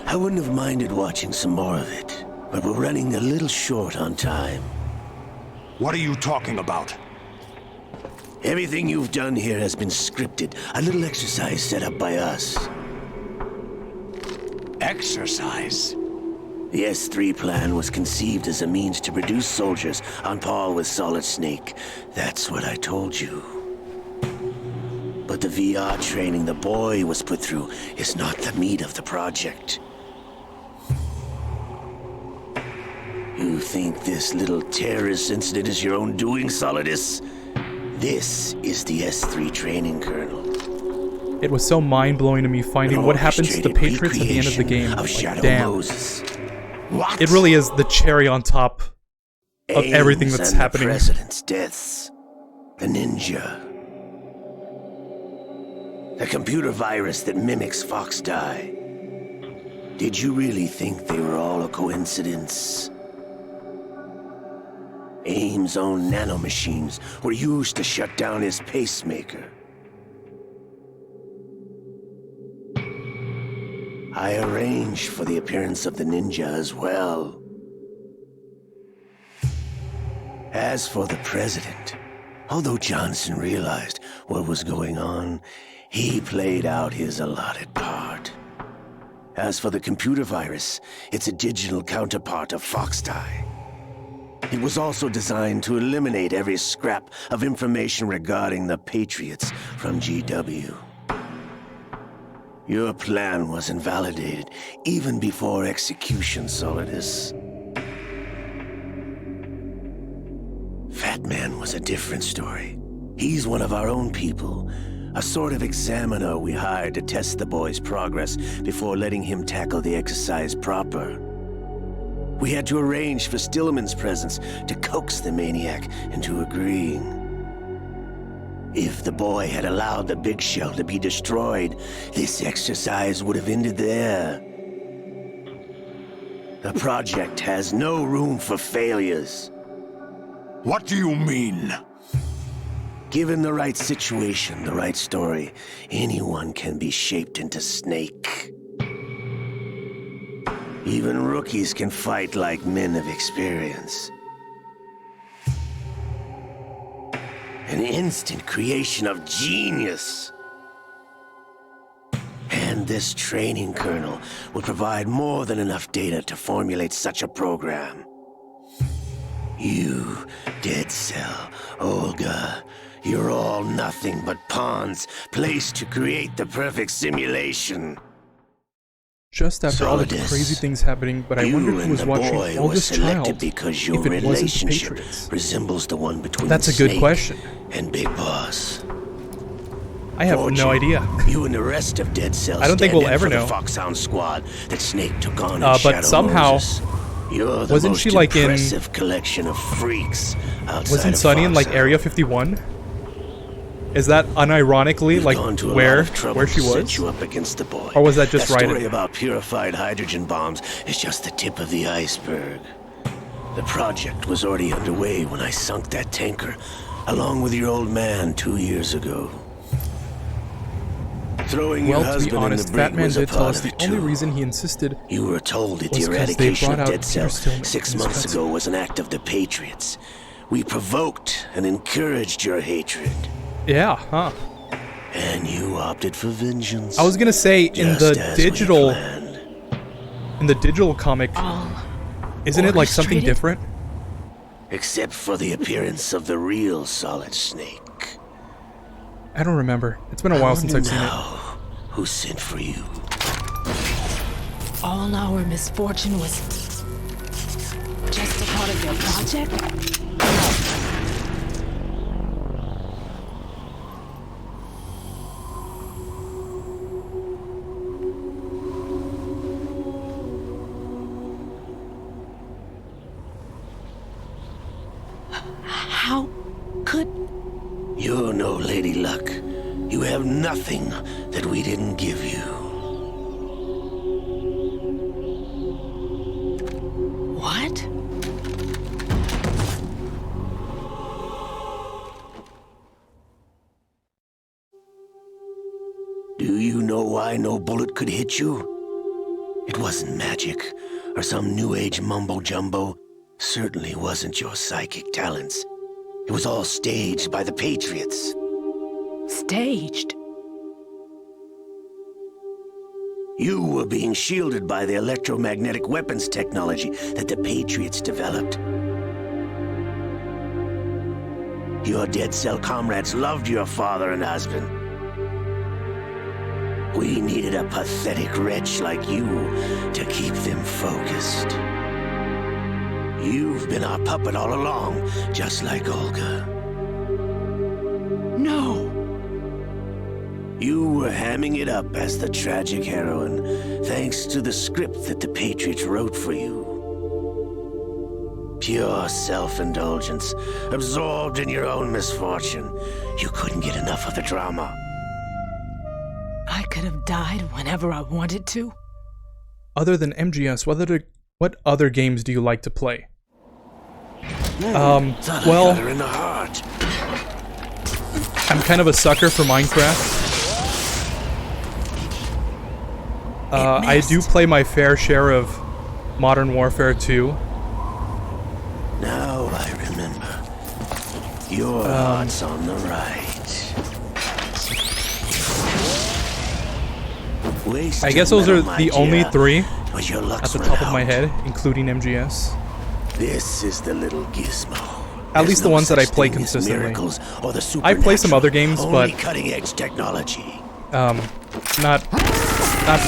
I wouldn't have minded watching some more of it, but we're running a little short on time. What are you talking about? Everything you've done here has been scripted. A little exercise set up by us. Exercise? The S3 plan was conceived as a means to produce soldiers on par with Solid Snake. That's what I told you. But the VR training the boy was put through is not the meat of the project. You think this little terrorist incident is your own doing, Solidus? This is the S3 training kernel. It was so mind-blowing to me finding what happens to the Patriots at the end of the game. Of Like, Shadow damn. Moses. What? It really is the cherry on top of everything Ames that's and happening. The president's deaths. The ninja. The computer virus that mimics Foxdie. Did you really think they were all a coincidence? Ames' own nanomachines were used to shut down his pacemaker. I arranged for the appearance of the ninja as well. As for the president, although Johnson realized what was going on, he played out his allotted part. As for the computer virus, it's a digital counterpart of Foxdie. It was also designed to eliminate every scrap of information regarding the Patriots from GW. Your plan was invalidated even before execution, Solidus. Fat Man was a different story. He's one of our own people, a sort of examiner we hired to test the boy's progress before letting him tackle the exercise proper. We had to arrange for Stillman's presence to coax the maniac into agreeing. If the boy had allowed the big shell to be destroyed, this exercise would have ended there. The project has no room for failures. What do you mean? Given the right situation, the right story, anyone can be shaped into Snake. Even rookies can fight like men of experience. An instant creation of genius. And this training kernel would provide more than enough data to formulate such a program. You, Dead Cell, Olga, you're all nothing but pawns placed to create the perfect simulation. Just after all the Solidus, crazy things happening, but I wonder who was watching all this child because your if it wasn't the relationship Patriots. resembles the one between That's a good Snake question. and Big Boss. I have no idea. You and the rest of Dead Cell I don't think stand we'll in ever for the know. Foxhound squad that Snake took on in But Shadow somehow, Moses. You're the wasn't most she like in? impressive collection of freaks outside Wasn't of Sunny in like Foxhound. Area 51? Is that unironically like Gone to a lot where of trouble she to set was? you up against the boy. Or was that just story writing? about purified hydrogen bombs is just the tip of the iceberg. The project was already underway when I sunk that tanker, along with your old man 2 years ago. Throwing your Well, to husband be honest, in the brig Batman was a did tell part us of the it only too. reason he insisted You were told that the was 'cause they eradication brought of out Dead Cell Peter Stillman 6 in his months cutscene. ago was an act of the Patriots. We provoked and encouraged your hatred. Yeah, huh? And you opted for vengeance. I was gonna say in Just the as we digital, planned. in the digital comic, isn't it like something orchestrated? different? Except for the appearance of the real Solid Snake. I don't remember. It's been a while since I've seen it. Who sent for you? All our misfortune was just a part of your project? How could... You're no Lady Luck. You have nothing that we didn't give you. What? Do you know why no bullet could hit you? It wasn't magic, or some new age mumbo-jumbo. Certainly wasn't your psychic talents. It was all staged by the Patriots. Staged? You were being shielded by the electromagnetic weapons technology that the Patriots developed. Your Dead Cell comrades loved your father and husband. We needed a pathetic wretch like you to keep them focused. You've been our puppet all along, just like Olga. No. You were hamming it up as the tragic heroine, thanks to the script that the Patriots wrote for you. Pure self-indulgence, absorbed in your own misfortune. You couldn't get enough of the drama. I could have died whenever I wanted to. Other than MGS, what other games do you like to play? Thought I Well, got her in the heart. I'm kind of a sucker for Minecraft. I do play my fair share of Modern Warfare 2. Now I remember. Your heart's on the right. I guess those are the only three but your at luck's the run top of my out. head, including MGS. This is the little gizmo. At least the no ones that I such play thing as consistently. miracles or the I play some other games, only but cutting-edge technology. not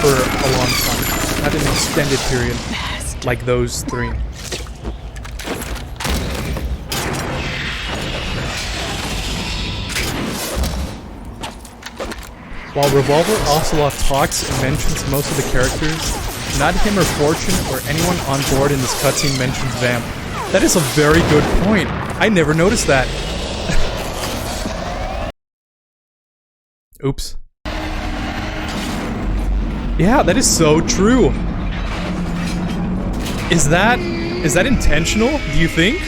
for a long time, not an extended period like those three. While Revolver Ocelot talks and mentions most of the characters, not him or Fortune or anyone on board in this cutscene mentions Vamp. That is a very good point. I never noticed that. Oops. Yeah, that is so true. Is that intentional, do you think?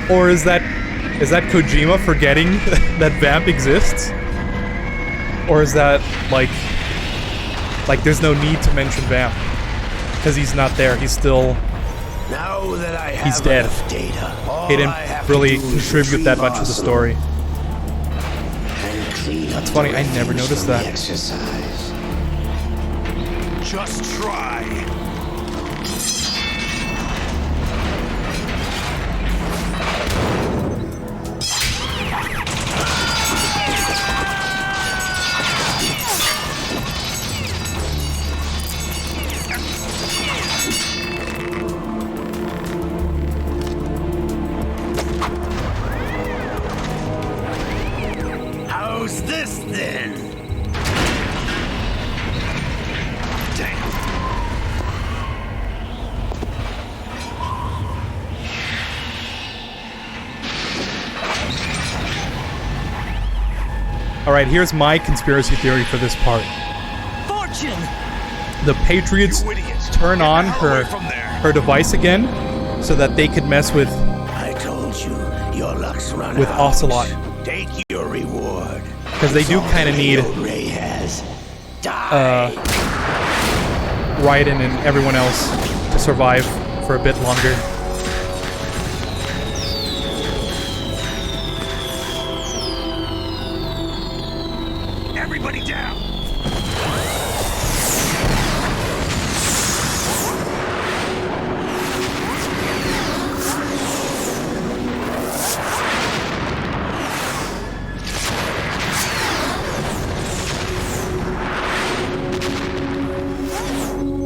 Or is that Kojima forgetting that Vamp exists? Or is that like there's no need to mention Vamp because he's not there. He's still Now that I have he's dead. enough data, all He didn't I have to really do is contribute that retrieve much to the Arsenal story. and clean up That's funny. the I never refuse noticed from the that. exercise. Just try. How's this then? Alright, here's my conspiracy theory for this part. Fortune! The Patriots turn on her device again so that they could mess with I told you, your luck's run with out. Ocelot. Take your reward. Because they do kind of need Ray has. Raiden and everyone else to survive for a bit longer. Everybody down.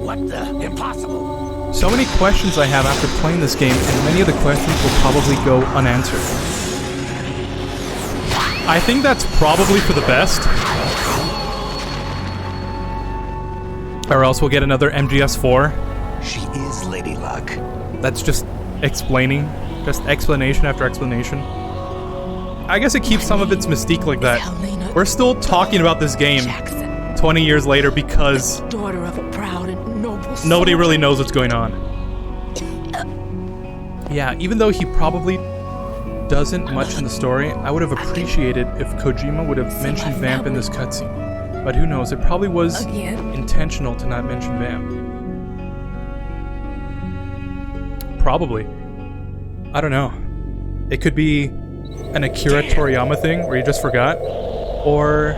What the? Impossible. So many questions I have after playing this game, and many of the questions will probably go unanswered. I think that's probably for the best. Or else we'll get another MGS4. She is Lady Luck. That's just explaining. Just explanation after explanation. I guess it keeps some of its mystique like that. We're still talking about this game 20 years later because Daughter of a proud and noble nobody really knows what's going on. Yeah, even though he probably doesn't much in the story, I would have appreciated if Kojima would have mentioned Vamp in this cutscene. But who knows, it probably was intentional to not mention Vamp. Probably. I don't know. It could be an Akira Toriyama thing where you just forgot. Or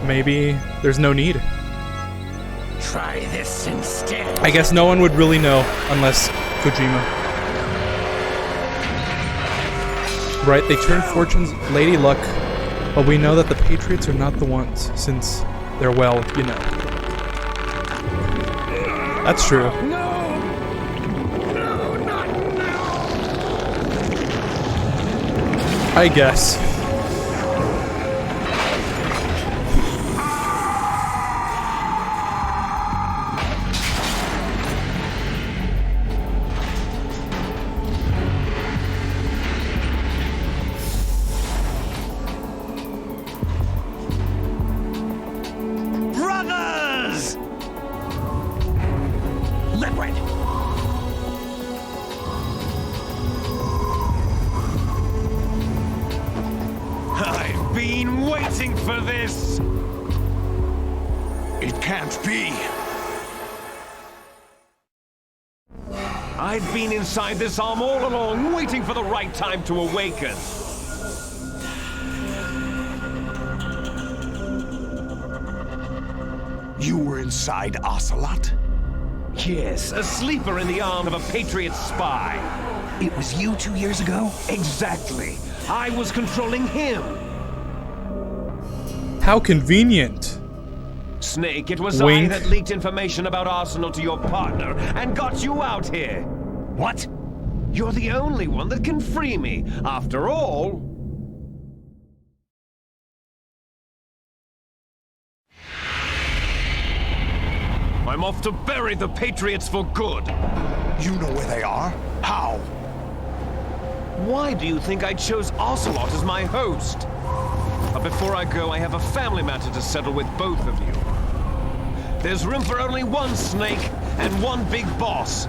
maybe there's no need. Try this instead. I guess no one would really know unless Kojima. Right, they turned Fortune's Lady Luck, but we know that the Patriots are not the ones, since they're, well, you know. That's true. I guess. Brothers! Liquid! I've been waiting for this! It can't be. I've been inside this arm all along, waiting for the right time to awaken. You were inside Ocelot? Yes, a sleeper in the arm of a Patriot spy. It was you 2 years ago? Exactly. I was controlling him. How convenient. Snake, it was Wink. I that leaked information about Arsenal to your partner and got you out here. What? You're the only one that can free me. After all... I'm off to bury the Patriots for good. You know where they are? How? Why do you think I chose Ocelot as my host? But before I go, I have a family matter to settle with both of you. There's room for only one Snake and one big boss.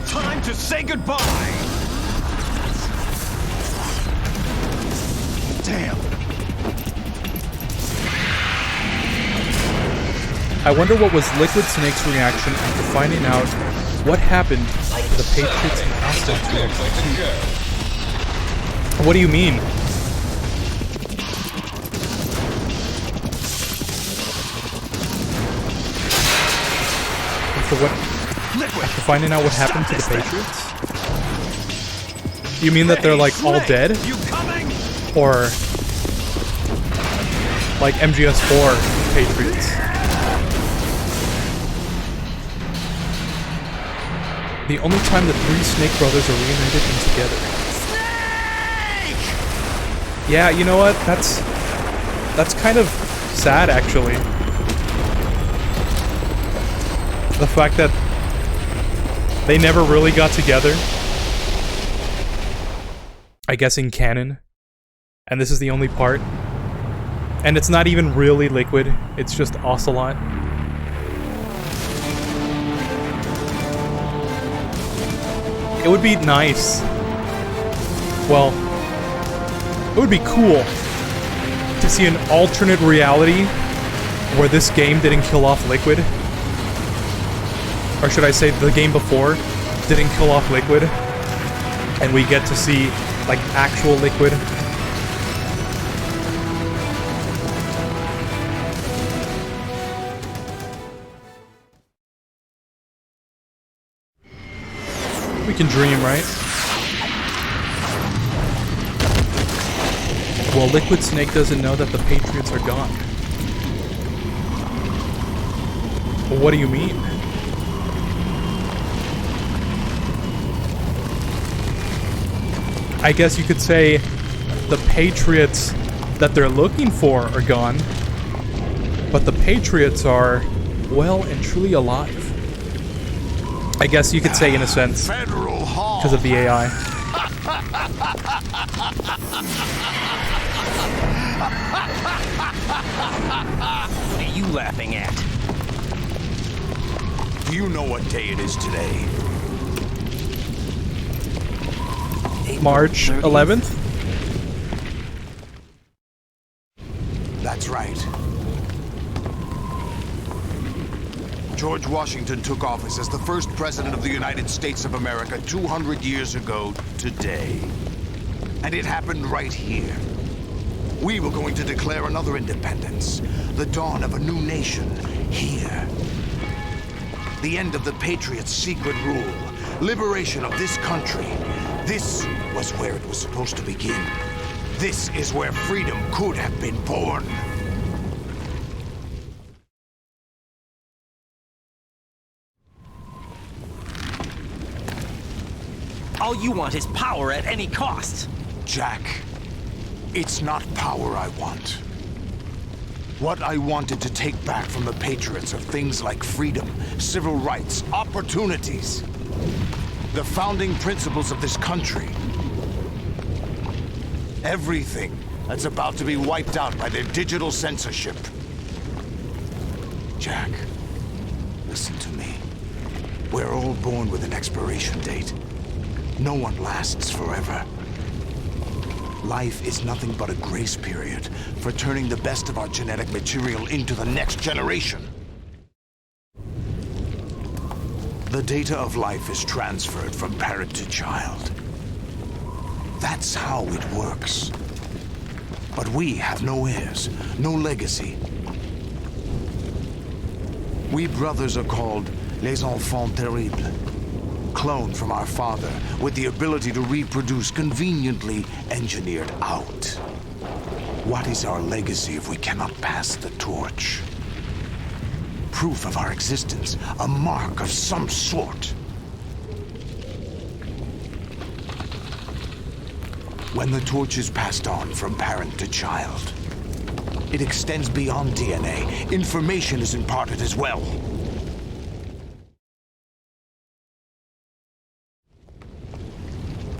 Time to say goodbye! Damn. I wonder what was Liquid Snake's reaction after finding out what happened to the Patriots in Austin's reaction too. What do you mean? After finding out what happened to the Patriots? You mean that they're like all dead? Or like MGS4 Patriots? The only time the three Snake brothers are reunited and together. Yeah, you know what? That's kind of sad, actually. The fact that they never really got together. I guess in canon. And this is the only part. And it's not even really Liquid, it's just Ocelot. It would be nice. Well, it would be cool to see an alternate reality where this game didn't kill off Liquid. Or should I say the game before didn't kill off Liquid. And we get to see, like, actual Liquid. We can dream, right? Well, Liquid Snake doesn't know that the Patriots are gone. Well, what do you mean? I guess you could say the Patriots that they're looking for are gone, but the Patriots are well and truly alive. I guess you could say in a sense, because of the AI. What are you laughing at? Do you know what day it is today? March 11th? That's right. George Washington took office as the first president of the United States of America 200 years ago today. And it happened right here. We were going to declare another independence, the dawn of a new nation here. The end of the Patriots' secret rule, liberation of this country. This was where it was supposed to begin. This is where freedom could have been born. All you want is power at any cost. Jack, it's not power I want. What I wanted to take back from the Patriots are things like freedom, civil rights, opportunities. The founding principles of this country. Everything that's about to be wiped out by their digital censorship. Jack, listen to me. We're all born with an expiration date. No one lasts forever. Life is nothing but a grace period for turning the best of our genetic material into the next generation. The data of life is transferred from parent to child. That's how it works. But we have no heirs, no legacy. We brothers are called les enfants terribles. Cloned from our father, with the ability to reproduce conveniently engineered out. What is our legacy if we cannot pass the torch? Proof of our existence, a mark of some sort. When the torch is passed on from parent to child, it extends beyond DNA. Information is imparted as well.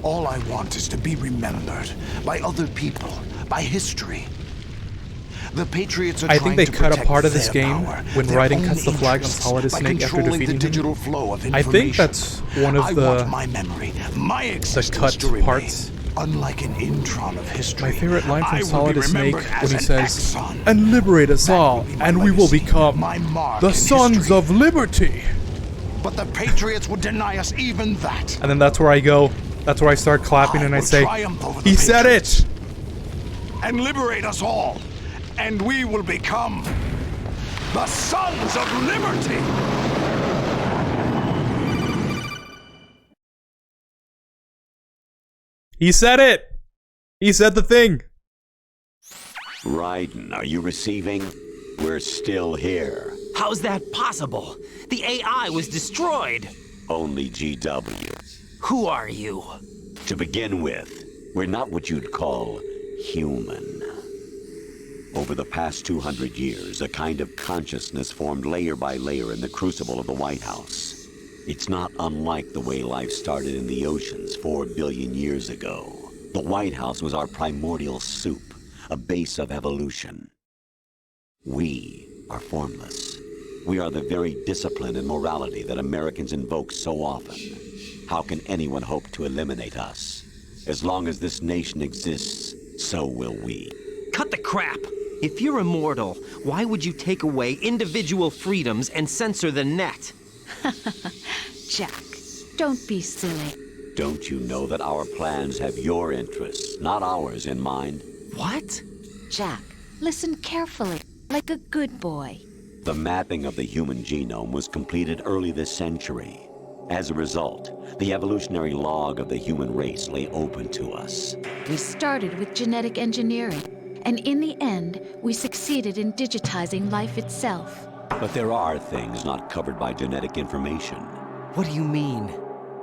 All I want is to be remembered by other people, by history. The Patriots are I think they cut a part of this game power, when Raiden cuts the flag on Solid Snake after defeating him. I think that's one of the cut parts. Unlike an intron of history, My favorite line I from will be Solid Snake remembered when as he an says, Exxon. "And liberate us all, and we will become the Sons of Liberty." But the Patriots would deny us even that. And then that's where I go. That's where I start clapping and I will say, triumph over the "He said it!" And liberate us all, and we will become the Sons of Liberty. He said it! He said the thing! Raiden, are you receiving? We're still here. How's that possible? The AI was destroyed. Only GW. Who are you? To begin with, we're not what you'd call human. Over the past 200 years, a kind of consciousness formed layer by layer in the crucible of the White House. It's not unlike the way life started in the oceans 4 billion years ago. The White House was our primordial soup, a base of evolution. We are formless. We are the very discipline and morality that Americans invoke so often. How can anyone hope to eliminate us? As long as this nation exists, so will we. Cut the crap! If you're immortal, why would you take away individual freedoms and censor the net? Jack, don't be silly. Don't you know that our plans have your interests, not ours, in mind? What? Jack, listen carefully, like a good boy. The mapping of the human genome was completed early this century. As a result, the evolutionary log of the human race lay open to us. We started with genetic engineering, and in the end, we succeeded in digitizing life itself. But there are things not covered by genetic information. What do you mean?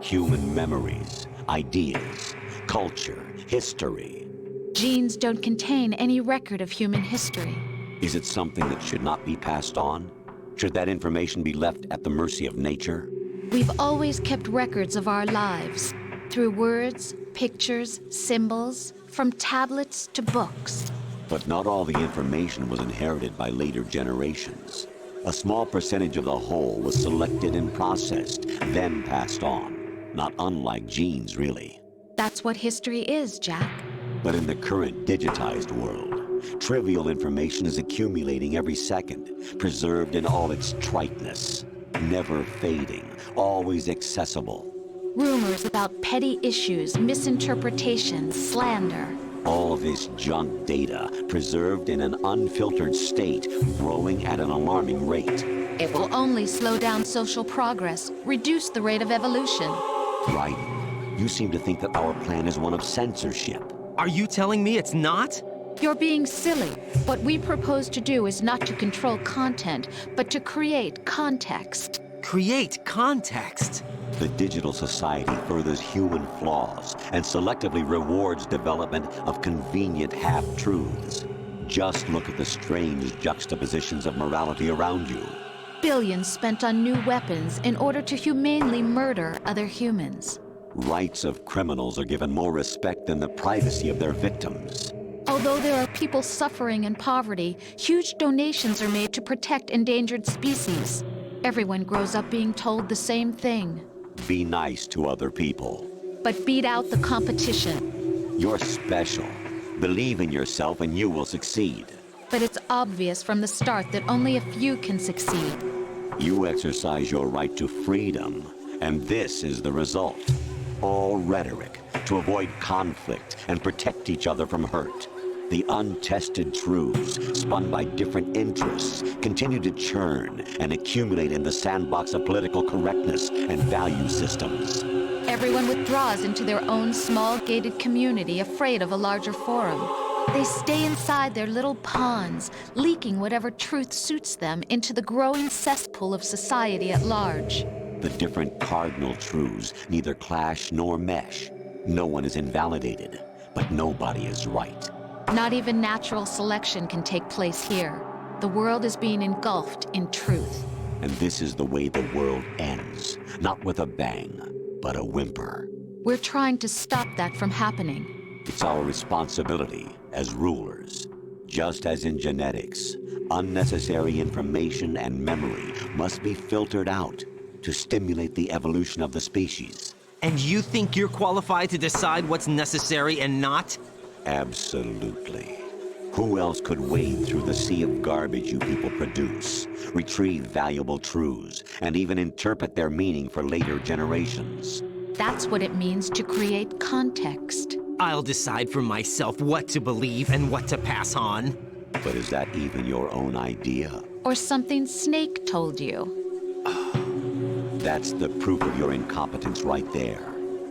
Human memories, ideas, culture, history. Genes don't contain any record of human history. Is it something that should not be passed on? Should that information be left at the mercy of nature? We've always kept records of our lives, through words, pictures, symbols, from tablets to books. But not all the information was inherited by later generations. A small percentage of the whole was selected and processed, then passed on. Not unlike genes, really. That's what history is, Jack. But in the current digitized world, trivial information is accumulating every second, preserved in all its triteness, never fading, always accessible. Rumors about petty issues, misinterpretations, slander. All this junk data, preserved in an unfiltered state, growing at an alarming rate. It will only slow down social progress, reduce the rate of evolution. Right. You seem to think that our plan is one of censorship. Are you telling me it's not? You're being silly. What we propose to do is not to control content, but to create context. Create context? The digital society furthers human flaws and selectively rewards development of convenient half-truths. Just look at the strange juxtapositions of morality around you. Billions spent on new weapons in order to humanely murder other humans. Rights of criminals are given more respect than the privacy of their victims. Although there are people suffering in poverty, huge donations are made to protect endangered species. Everyone grows up being told the same thing. Be nice to other people. But beat out the competition. You're special. Believe in yourself and you will succeed. But it's obvious from the start that only a few can succeed. You exercise your right to freedom, and this is the result. All rhetoric to avoid conflict and protect each other from hurt. The untested truths, spun by different interests, continue to churn and accumulate in the sandbox of political correctness and value systems. Everyone withdraws into their own small gated community, afraid of a larger forum. They stay inside their little ponds, leaking whatever truth suits them into the growing cesspool of society at large. The different cardinal truths neither clash nor mesh. No one is invalidated, but nobody is right. Not even natural selection can take place here. The world is being engulfed in truth. And this is the way the world ends. Not with a bang, but a whimper. We're trying to stop that from happening. It's our responsibility as rulers. Just as in genetics, unnecessary information and memory must be filtered out to stimulate the evolution of the species. And you think you're qualified to decide what's necessary and not? Absolutely. Who else could wade through the sea of garbage you people produce, retrieve valuable truths, and even interpret their meaning for later generations? That's what it means to create context. I'll decide for myself what to believe and what to pass on. But is that even your own idea? Or something Snake told you. That's the proof of your incompetence right there.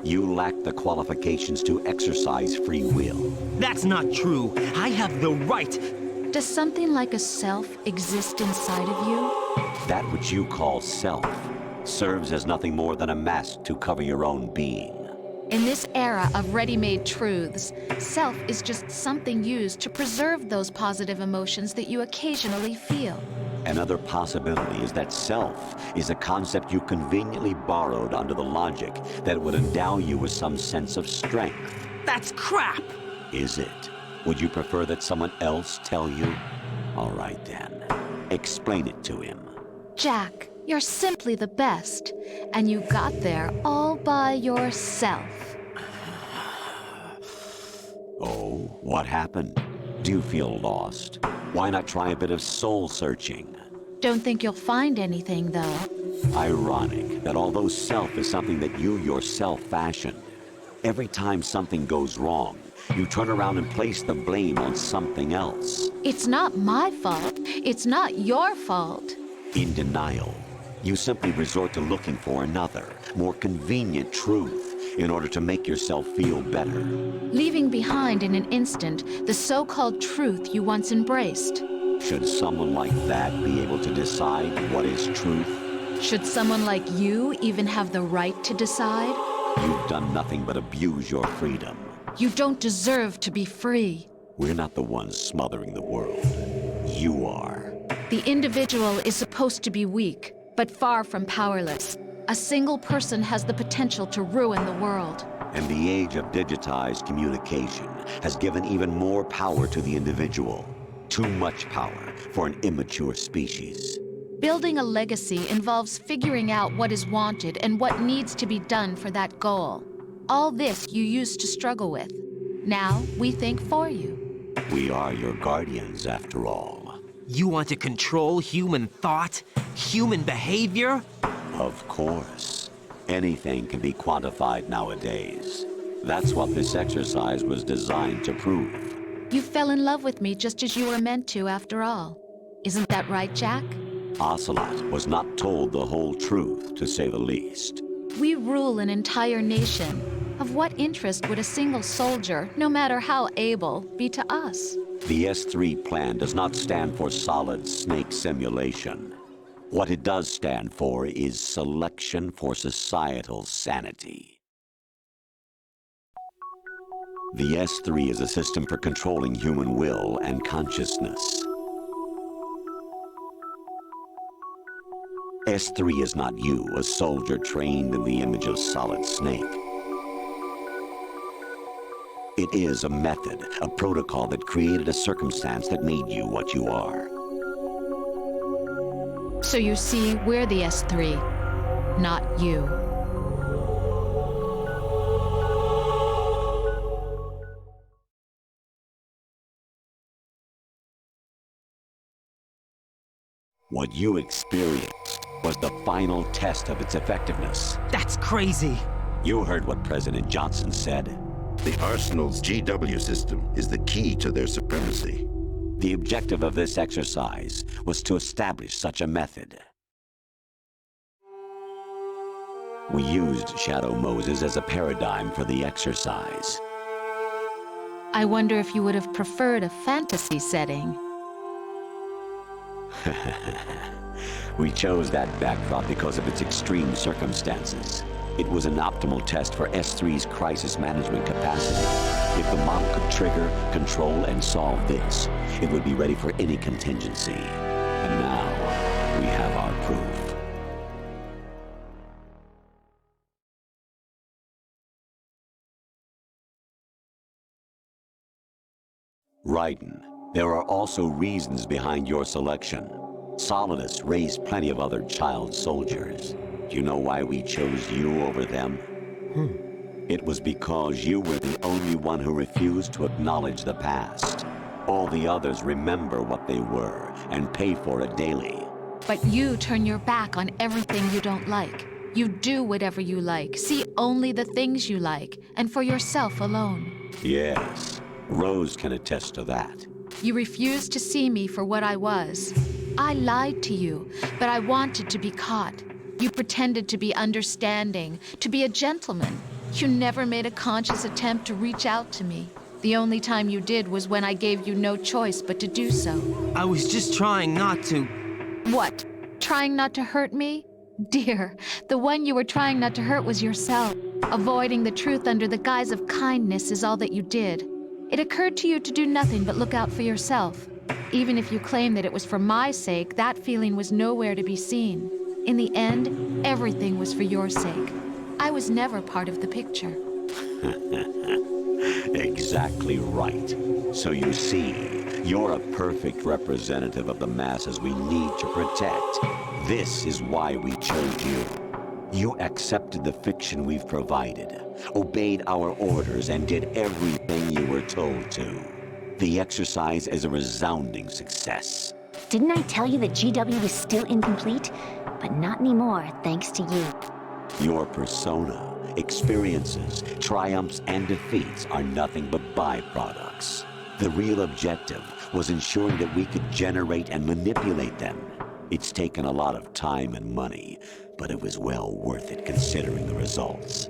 You lack the qualifications to exercise free will. That's not true. I have the right. Does something like a self exist inside of you? That which you call self serves as nothing more than a mask to cover your own being. In this era of ready-made truths, self is just something used to preserve those positive emotions that you occasionally feel. Another possibility is that self is a concept you conveniently borrowed under the logic that it would endow you with some sense of strength. That's crap! Is it? Would you prefer that someone else tell you? All right then. Explain it to him. Jack, you're simply the best, and you got there all by yourself. Oh, what happened? Do you feel lost? Why not try a bit of soul-searching? Don't think you'll find anything, though. Ironic that although self is something that you yourself fashioned, every time something goes wrong, you turn around and place the blame on something else. It's not my fault. It's not your fault. In denial, you simply resort to looking for another, more convenient truth in order to make yourself feel better. Leaving behind in an instant the so-called truth you once embraced. Should someone like that be able to decide what is truth? Should someone like you even have the right to decide? You've done nothing but abuse your freedom. You don't deserve to be free. We're not the ones smothering the world. You are. The individual is supposed to be weak, but far from powerless. A single person has the potential to ruin the world. And the age of digitized communication has given even more power to the individual. Too much power for an immature species. Building a legacy involves figuring out what is wanted and what needs to be done for that goal. All this you used to struggle with. Now we think for you. We are your guardians, after all. You want to control human thought? Human behavior? Of course. Anything can be quantified nowadays. That's what this exercise was designed to prove. You fell in love with me just as you were meant to, after all. Isn't that right, Jack? Ocelot was not told the whole truth, to say the least. We rule an entire nation. Of what interest would a single soldier, no matter how able, be to us? The S3 plan does not stand for solid snake simulation. What it does stand for is selection for societal sanity. The S3 is a system for controlling human will and consciousness. S3 is not you, a soldier trained in the image of Solid Snake. It is a method, a protocol that created a circumstance that made you what you are. So you see, we're the S3, not you. What you experienced was the final test of its effectiveness. That's crazy. You heard what President Johnson said. The Arsenal's GW system is the key to their supremacy. The objective of this exercise was to establish such a method. We used Shadow Moses as a paradigm for the exercise. I wonder if you would have preferred a fantasy setting. We chose that backdrop because of its extreme circumstances. It was an optimal test for S3's crisis management capacity. If the model could trigger, control, and solve this, it would be ready for any contingency. And now, we have our proof. Raiden, there are also reasons behind your selection. Solidus raised plenty of other child soldiers. Do you know why we chose you over them? It was because you were the only one who refused to acknowledge the past. All the others remember what they were and pay for it daily. But you turn your back on everything you don't like. You do whatever you like, see only the things you like, and for yourself alone. Yes, Rose can attest to that. You refused to see me for what I was. I lied to you, but I wanted to be caught. You pretended to be understanding, to be a gentleman. You never made a conscious attempt to reach out to me. The only time you did was when I gave you no choice but to do so. I was just trying not to... What? Trying not to hurt me? Dear, the one you were trying not to hurt was yourself. Avoiding the truth under the guise of kindness is all that you did. It occurred to you to do nothing but look out for yourself. Even if you claim that it was for my sake, that feeling was nowhere to be seen. In the end, everything was for your sake. I was never part of the picture. Exactly right. So you see, you're a perfect representative of the masses we need to protect. This is why we chose you. You accepted the fiction we've provided, obeyed our orders, and did everything you were told to. The exercise is a resounding success. Didn't I tell you that GW is still incomplete? But not anymore, thanks to you. Your persona, experiences, triumphs, and defeats are nothing but byproducts. The real objective was ensuring that we could generate and manipulate them. It's taken a lot of time and money, but it was well worth it considering the results.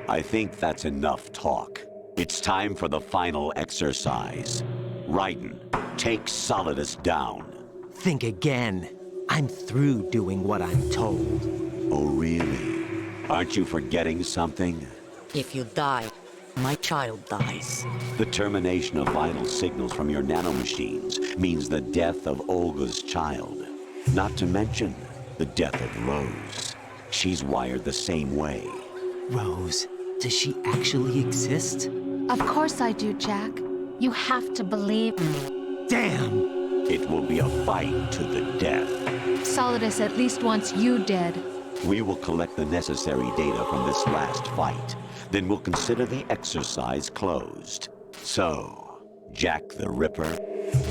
I think that's enough talk. It's time for the final exercise. Raiden, take Solidus down. Think again. I'm through doing what I'm told. Oh, really? Aren't you forgetting something? If you die, my child dies. The termination of vital signals from your nanomachines means the death of Olga's child. Not to mention the death of Rose. She's wired the same way. Rose, does she actually exist? Of course I do, Jack. You have to believe me. Damn! It will be a fight to the death. Solidus at least wants you dead. We will collect the necessary data from this last fight. Then we'll consider the exercise closed. So, Jack the Ripper,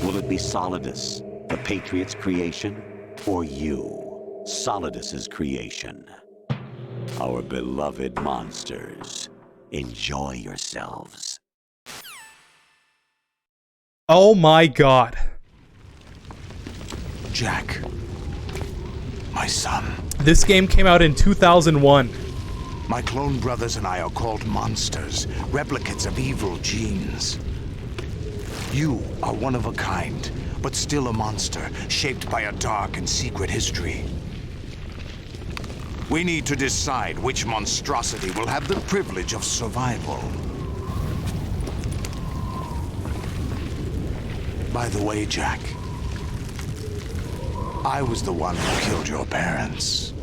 will it be Solidus, the Patriot's creation, or you, Solidus's creation? Our beloved monsters, enjoy yourselves. Oh my god. Jack, my son. This game came out in 2001. My clone brothers and I are called monsters, replicates of evil genes. You are one of a kind, but still a monster, shaped by a dark and secret history. We need to decide which monstrosity will have the privilege of survival. By the way, Jack, I was the one who killed your parents.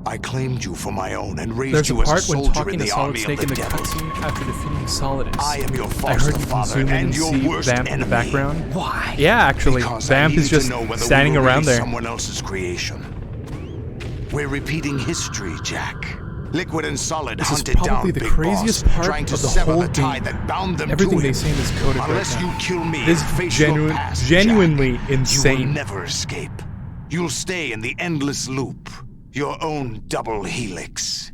I claimed you for my own and raised There's a you as a part when soldier talking in to the Solid army Snake of in the the devil. cutscene after defeating Solidus. I am your I foster heard you can father zoom in and and your see worst Vamp in enemy. the background. Why? Yeah, actually, Because Vamp I is need just to know whether standing we were around really there. someone else's creation. We're repeating history, Jack. Liquid and Solid This is hunted down probably the Big craziest Boss, part trying to of the sever whole the tie game. that bound them Everything to they him. say in this codec Unless right you now. kill me, This and is face your past, genuinely Jack, insane. You will never escape. You'll stay in the endless loop, your own double helix.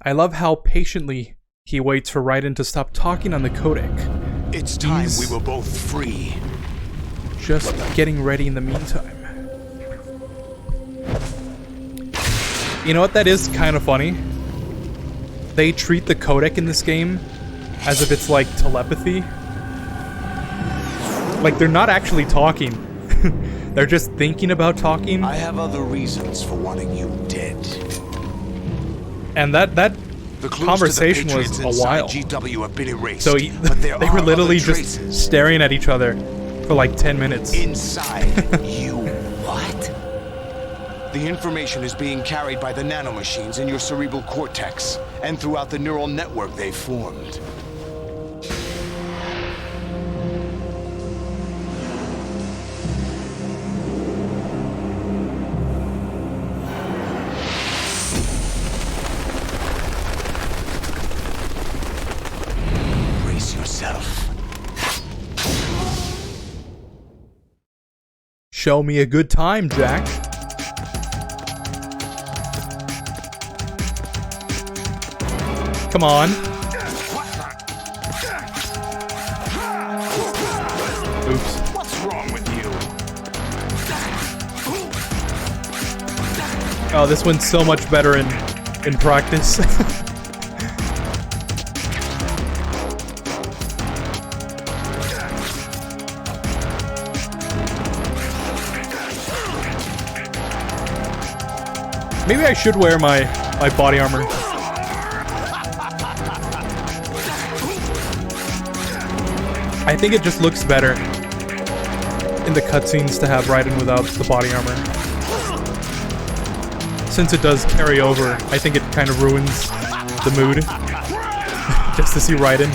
I love how patiently he waits for Raiden to stop talking on the codec. It's time He's we were both free. just getting ready in the meantime. You know what? That is kind of funny. They treat the codec in this game as if it's like telepathy. Like they're not actually talking. They're just thinking about talking. I have other reasons for wanting you dead. And that The clues conversation to the was Patriots a inside while. GW have been erased, So but there they are were literally other just traces. staring at each other for like 10 minutes. Inside you. What? The information is being carried by the nanomachines in your cerebral cortex and throughout the neural network they formed. Show me a good time, Jack. Come on. Oops. What's wrong with you? Oh, this one's so much better in practice. Maybe I should wear my body armor. I think it just looks better in the cutscenes to have Raiden without the body armor. Since it does carry over, I think it kind of ruins the mood. Just to see Raiden.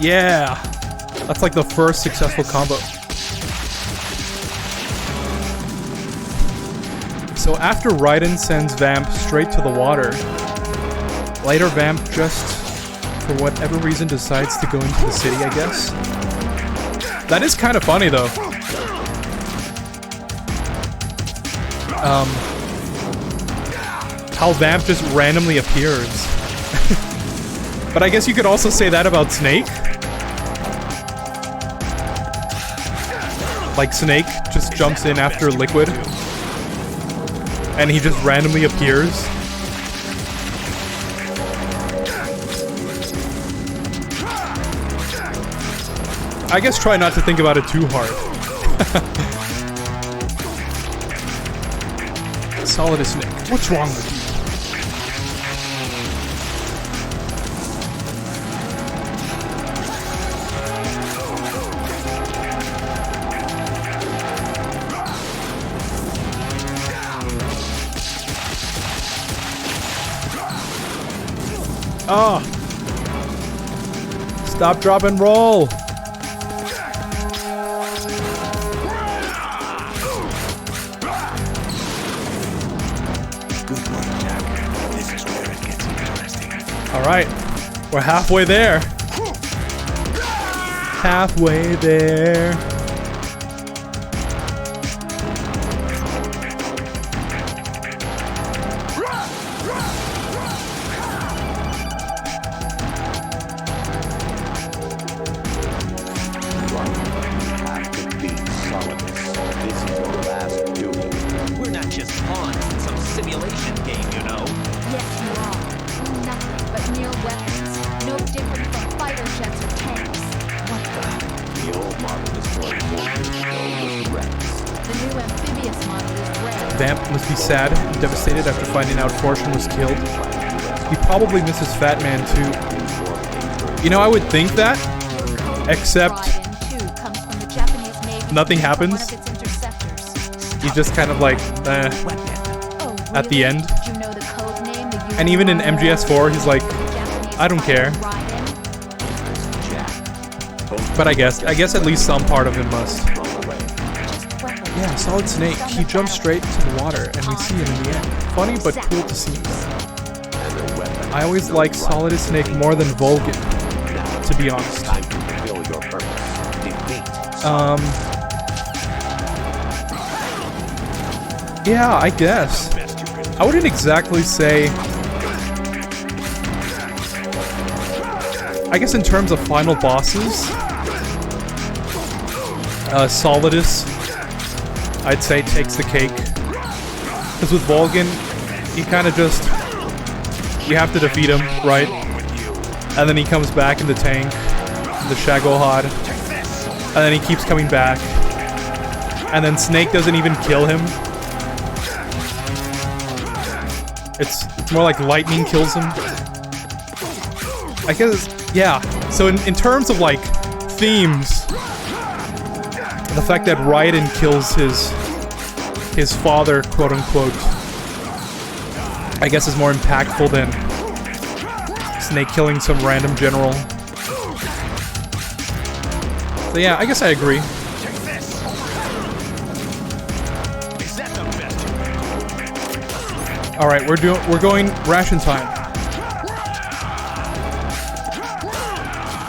Yeah! That's like the first successful combo. So after Raiden sends Vamp straight to the water, later Vamp just, for whatever reason, decides to go into the city, I guess. That is kind of funny, though. How Vamp just randomly appears. But I guess you could also say that about Snake. Like, Snake just jumps in after Liquid, and he just randomly appears. I guess try not to think about it too hard. Solid as Snake. What's wrong with you? Oh! Stop, drop, and roll! Alright, we're halfway there. Halfway there. Sad and devastated after finding out Fortune was killed. He probably misses Fat Man too. You know, I would think that, except nothing happens. He's just kind of like, at the end. And even in MGS4, he's like, I don't care. But I guess at least some part of him must. Yeah, Solid Snake. He jumps straight to the water, and we see him in the end. Funny, but cool to see. I always like Solid Snake more than Volgin, to be honest. Yeah, I guess. I wouldn't exactly say... I guess in terms of final bosses, Solidus, I'd say, takes the cake. Because with Volgin, he kind of just... You have to defeat him, right? And then he comes back in the tank, the Shagohod. And then he keeps coming back. And then Snake doesn't even kill him. It's more like lightning kills him. I guess, yeah. So in terms of, like, themes... The fact that Raiden kills his father, quote unquote, I guess is more impactful than Snake killing some random general. So yeah, I guess I agree. All right, we're going ration time.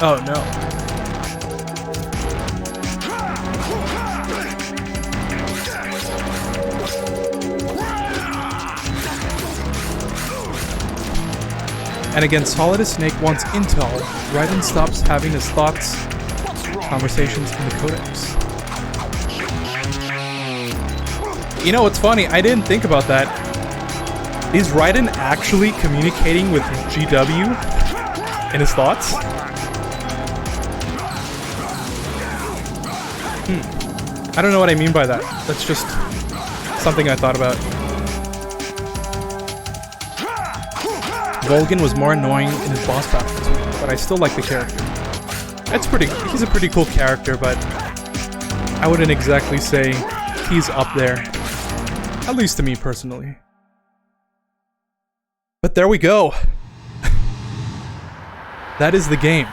Oh no. And again, Solidus Snake wants intel. Raiden stops having his thoughts, conversations in the Codex. You know what's funny? I didn't think about that. Is Raiden actually communicating with GW in his thoughts? I don't know what I mean by that. That's just something I thought about. Volgin was more annoying in his boss battles, but I still like the character. He's a pretty cool character, but I wouldn't exactly say he's up there. At least to me personally. But there we go. That is the game.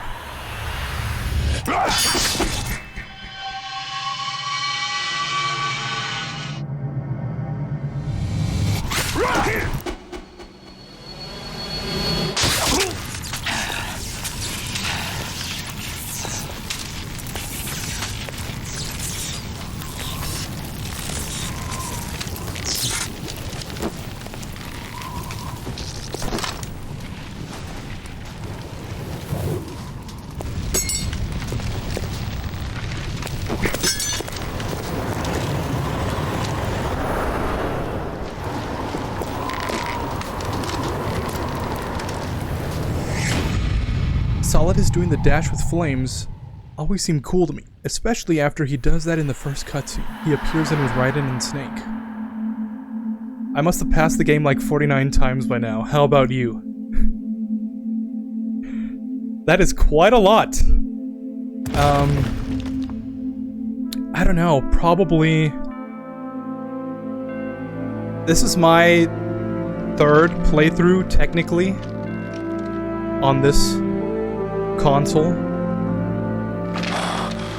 Solidus doing the dash with flames always seemed cool to me, especially after he does that in the first cutscene he appears in with Raiden and Snake. I must have passed the game like 49 times by now. How about you? That is quite a lot. I don't know, probably... This is my third playthrough, technically, on this console.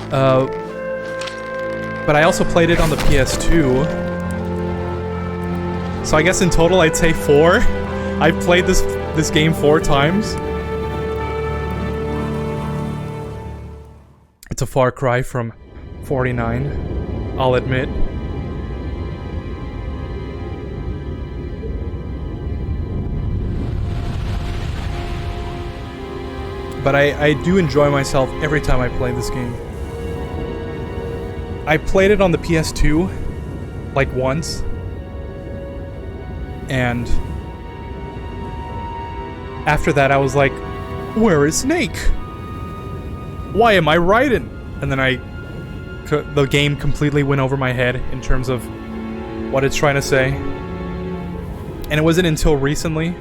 But I also played it on the PS2. So I guess in total I'd say 4. I've played this game 4 times. It's a far cry from 49, I'll admit. But I do enjoy myself every time I play this game. I played it on the PS2, like once. And after that I was like, where is Snake? Why am I Raiden? And then the game completely went over my head in terms of what it's trying to say. And it wasn't until recently,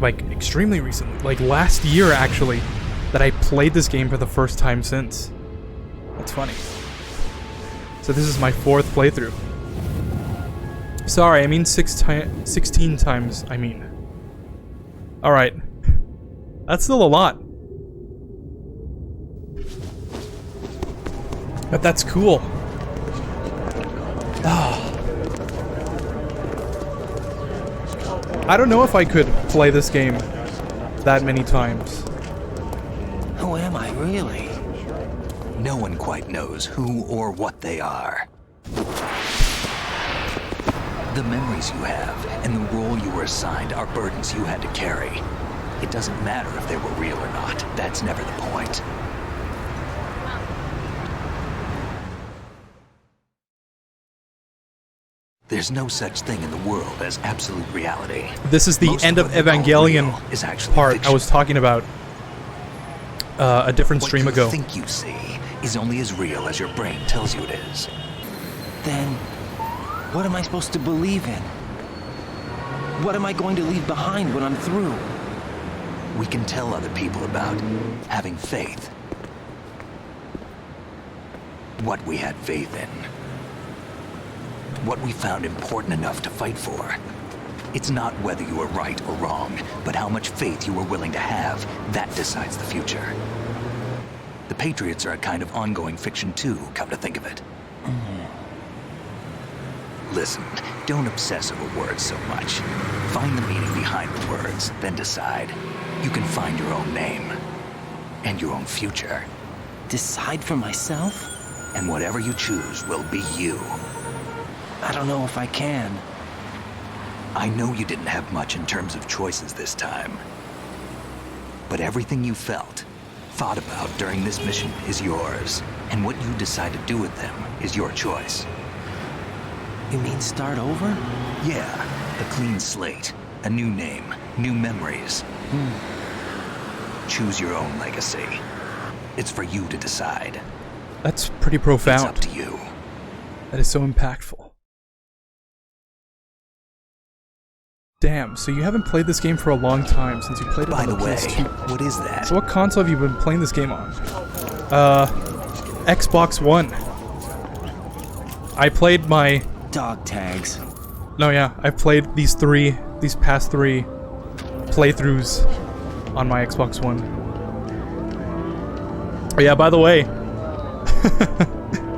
like extremely recently, like last year actually, that I played this game for the first time since. That's funny. So this is my 4th playthrough. Sorry, I mean 16 times, I mean. Alright. That's still a lot. But that's cool. I don't know if I could play this game that many times. Who am I, really? No one quite knows who or what they are. The memories you have and the role you were assigned are burdens you had to carry. It doesn't matter if they were real or not. That's never the point. There's no such thing in the world as absolute reality. This is the Most end of what we call Evangelion real is actually part fiction. I was talking about a different stream ago. What you think you see is only as real as your brain tells you it is. Then, what am I supposed to believe in? What am I going to leave behind when I'm through? We can tell other people about having faith. What we had faith in. What we found important enough to fight for. It's not whether you were right or wrong, but how much faith you were willing to have. That decides the future. The Patriots are a kind of ongoing fiction too, come to think of it. Listen, don't obsess over words so much. Find the meaning behind the words, then decide. You can find your own name. And your own future. Decide for myself? And whatever you choose will be you. I don't know if I can. I know you didn't have much in terms of choices this time. But everything you felt, thought about during this mission is yours. And what you decide to do with them is your choice. You mean start over? Yeah, a clean slate, a new name, new memories. Choose your own legacy. It's for you to decide. That's pretty profound. It's up to you. That is so impactful. Damn, so you haven't played this game for a long time since you played it on the PS2. What is that? So what console have you been playing this game on? Xbox One. I played my... Dog tags. No, yeah, I played these past three playthroughs on my Xbox One. Oh yeah, by the way.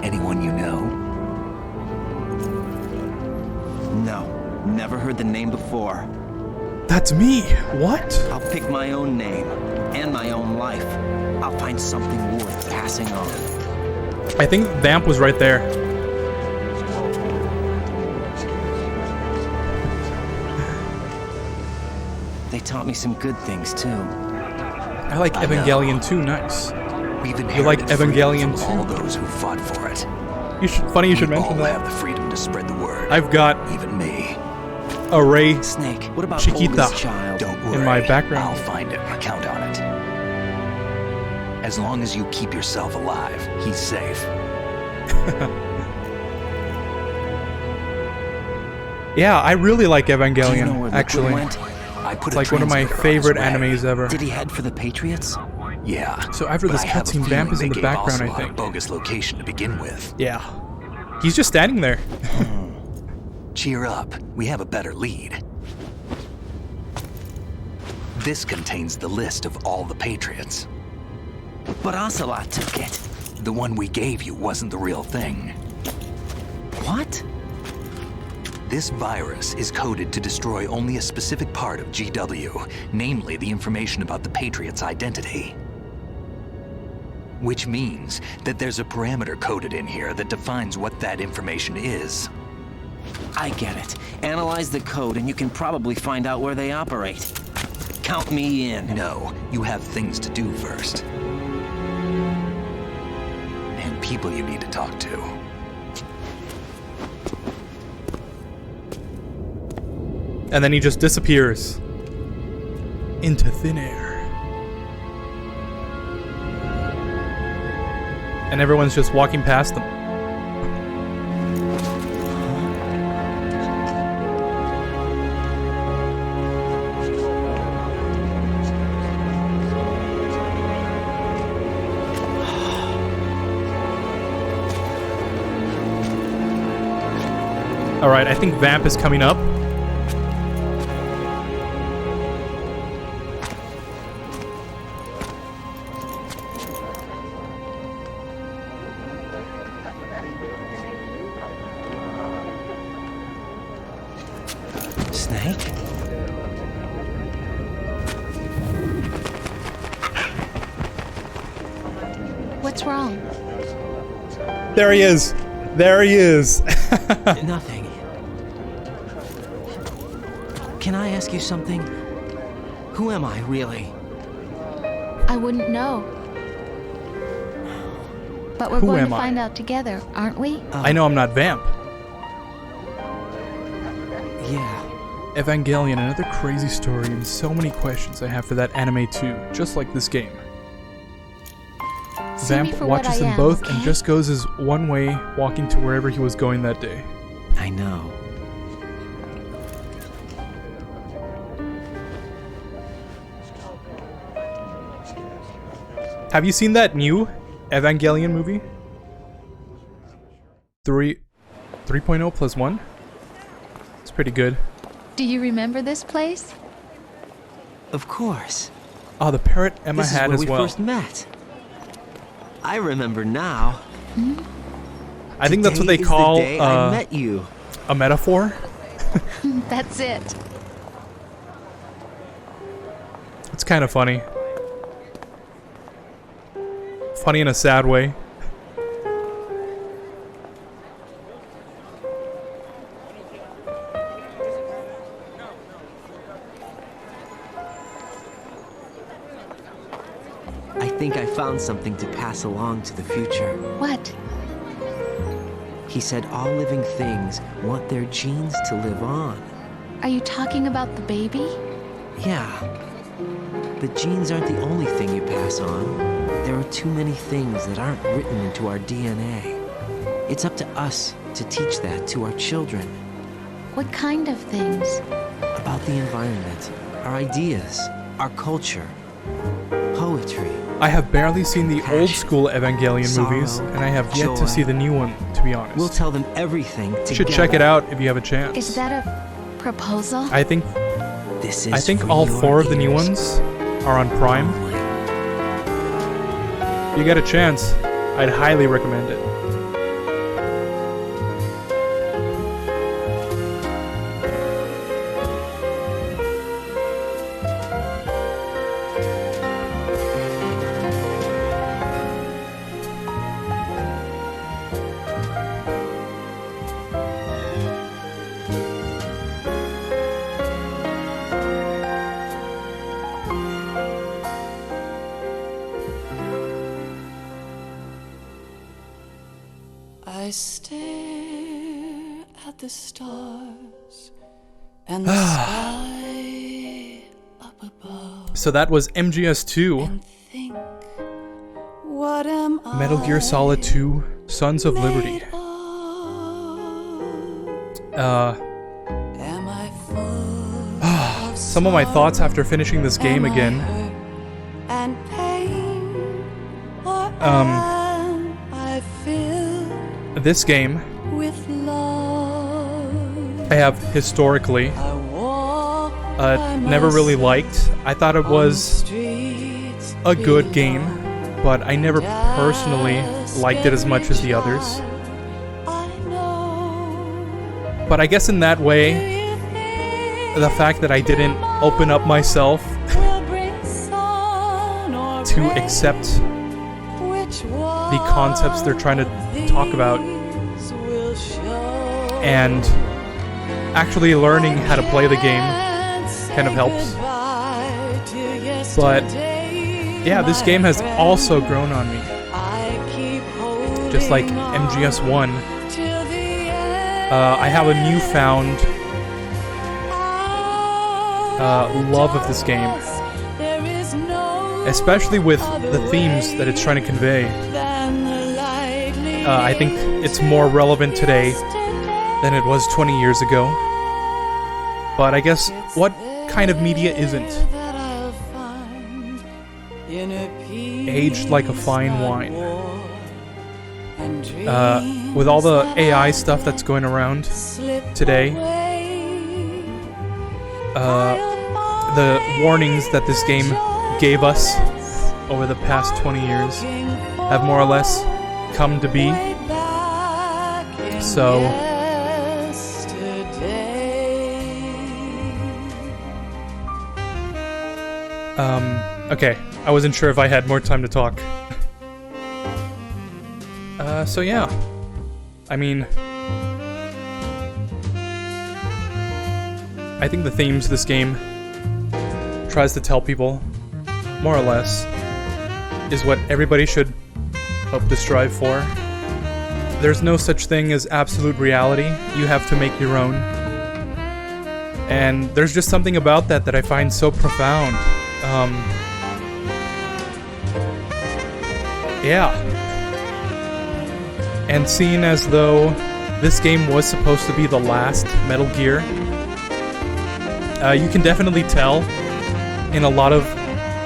Anyone you know? No, never heard the name before. That's me. What? I'll pick my own name and my own life. I'll find something worth passing on. I think Vamp was right there. They taught me some good things too. I like Evangelion too. Nice. You like Evangelion too? All those who fought for it. Funny you should mention that. Have the freedom to spread the word. I've got even me. A Rey Snake. What about Chiquita child? Don't worry. in my background. I'll find him. Count on it. As long as you keep yourself alive, he's safe. Yeah, I really like Evangelion. Do you know where actually, went? It's like one of my favorite animes ever. Did he head for the Patriots? Yeah. So after this cutscene, Vamp is in the background, I think. A bogus location to begin with. Yeah. He's just standing there. Cheer up. We have a better lead. This contains the list of all the Patriots. But Ocelot took it. The one we gave you wasn't the real thing. What? This virus is coded to destroy only a specific part of GW, namely the information about the Patriot's identity. Which means that there's a parameter coded in here that defines what that information is. I get it. Analyze the code and you can probably find out where they operate. Count me in. No, you have things to do first. And people you need to talk to. And then he just disappears into thin air. And everyone's just walking past them. Alright, I think Vamp is coming up. Snake? What's wrong? There he is. There he is. Nothing. Can I ask you something? Who am I, really? I wouldn't know. But we're Who going am to I? find out together, aren't we? I know I'm not Vamp. Yeah. Evangelion, another crazy story and so many questions I have for that anime too, just like this game. See me Vamp for what watches I them am, both okay? and just goes his one way, walking to wherever he was going that day. I know. Have you seen that new Evangelion movie? 3.0 plus 1? It's pretty good. Do you remember this place? Of course. Oh, the parrot Emma This had is as where we well. first met. I remember now. I think that's what they Today is call the day I met you. a metaphor? That's it. It's kind of funny. Funny in a sad way. I think I found something to pass along to the future. What? He said all living things want their genes to live on. Are you talking about the baby? Yeah. The genes aren't the only thing you pass on. There are too many things that aren't written into our DNA. It's up to us to teach that to our children. What kind of things? About the environment, our ideas, our culture, poetry. I have barely seen the old school Evangelion movies, and I have yet to see the new one, to be honest. We'll tell them everything together. You should check it out if you have a chance. Is that a proposal? I think this is I think for all your 4 of the new ears. ones are on Prime. If you get a chance, I'd highly recommend it. I stare at the stars and the sky up above. So that was MGS2, What am I? Metal Gear Solid 2, Sons of Liberty. Am I full Some of my thoughts after finishing this game again. and pain? Or am I filled This game, with love? I have historically never really liked. I thought it was a good game, but I never personally liked it as much as the others. But I guess in that way, the fact that I didn't open up myself to accept the concepts they're trying to talk about and actually learning how to play the game kind of helps. But yeah, this game has also grown on me. Just like MGS1, I have a newfound love of this game, especially with the themes that it's trying to convey. I think it's more relevant today than it was 20 years ago. But I guess, what kind of media isn't? Aged like a fine wine. With all the AI stuff that's going around today, the warnings that this game gave us over the past 20 years have more or less come to be. So okay, I wasn't sure if I had more time to talk. So yeah, I mean, I think the themes this game tries to tell people, more or less, is what everybody should hope to strive for. There's no such thing as absolute reality. You have to make your own. And there's just something about that I find so profound. Yeah. And seeing as though this game was supposed to be the last Metal Gear, you can definitely tell in a lot of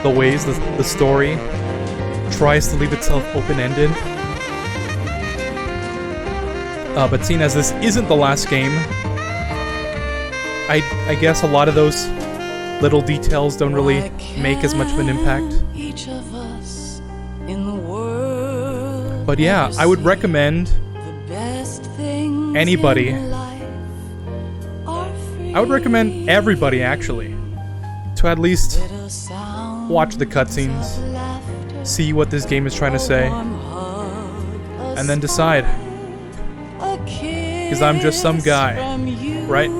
the ways the story tries to leave itself open-ended. But seeing as this isn't the last game, I guess a lot of those little details don't really make as much of an impact. But yeah, I would recommend anybody I would recommend everybody, actually, to at least watch the cutscenes, see what this game is trying to say, and then decide. Because I'm just some guy, right?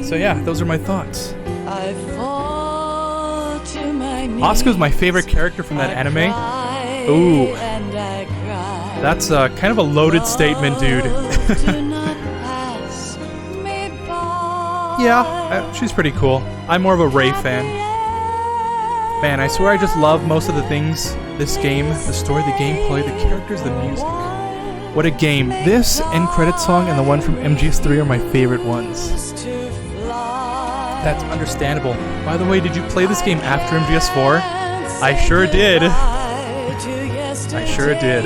So yeah, those are my thoughts. Asuka's my favorite character from that anime. Ooh. That's kind of a loaded statement, dude. Yeah, she's pretty cool. I'm more of a Rei fan. Man, I swear I just love most of the things. This game, the story, the gameplay, the characters, the music. What a game. This end credit song and the one from MGS3 are my favorite ones. That's understandable. By the way, did you play this game after MGS4? I sure did. I sure did.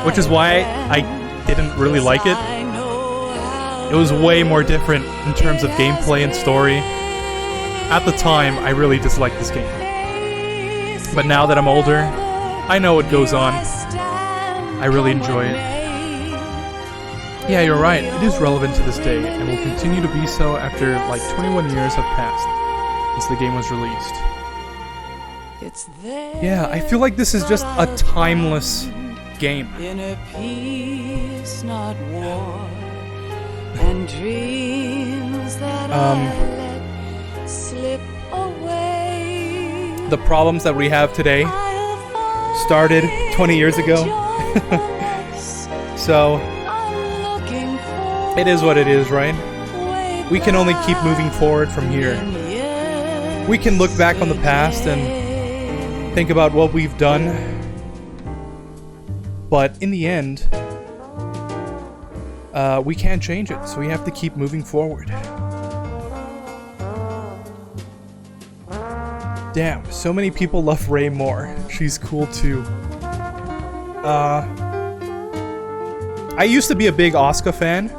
Which is why I didn't really like it. It was way more different in terms of gameplay and story. At the time, I really disliked this game. But now that I'm older, I know what goes on. I really enjoy it. Yeah, you're right. It is relevant to this day, and will continue to be so after like 21 years have passed since the game was released. Yeah, I feel like this is just a timeless game. In peace, not war, and dreams that I let slip away. The problems that we have today started 20 years ago. So it is what it is, right? We can only keep moving forward from here. We can look back on the past and think about what we've done. But in the end, we can't change it, so we have to keep moving forward. Damn, so many people love Rei more. She's cool too. I used to be a big Asuka fan,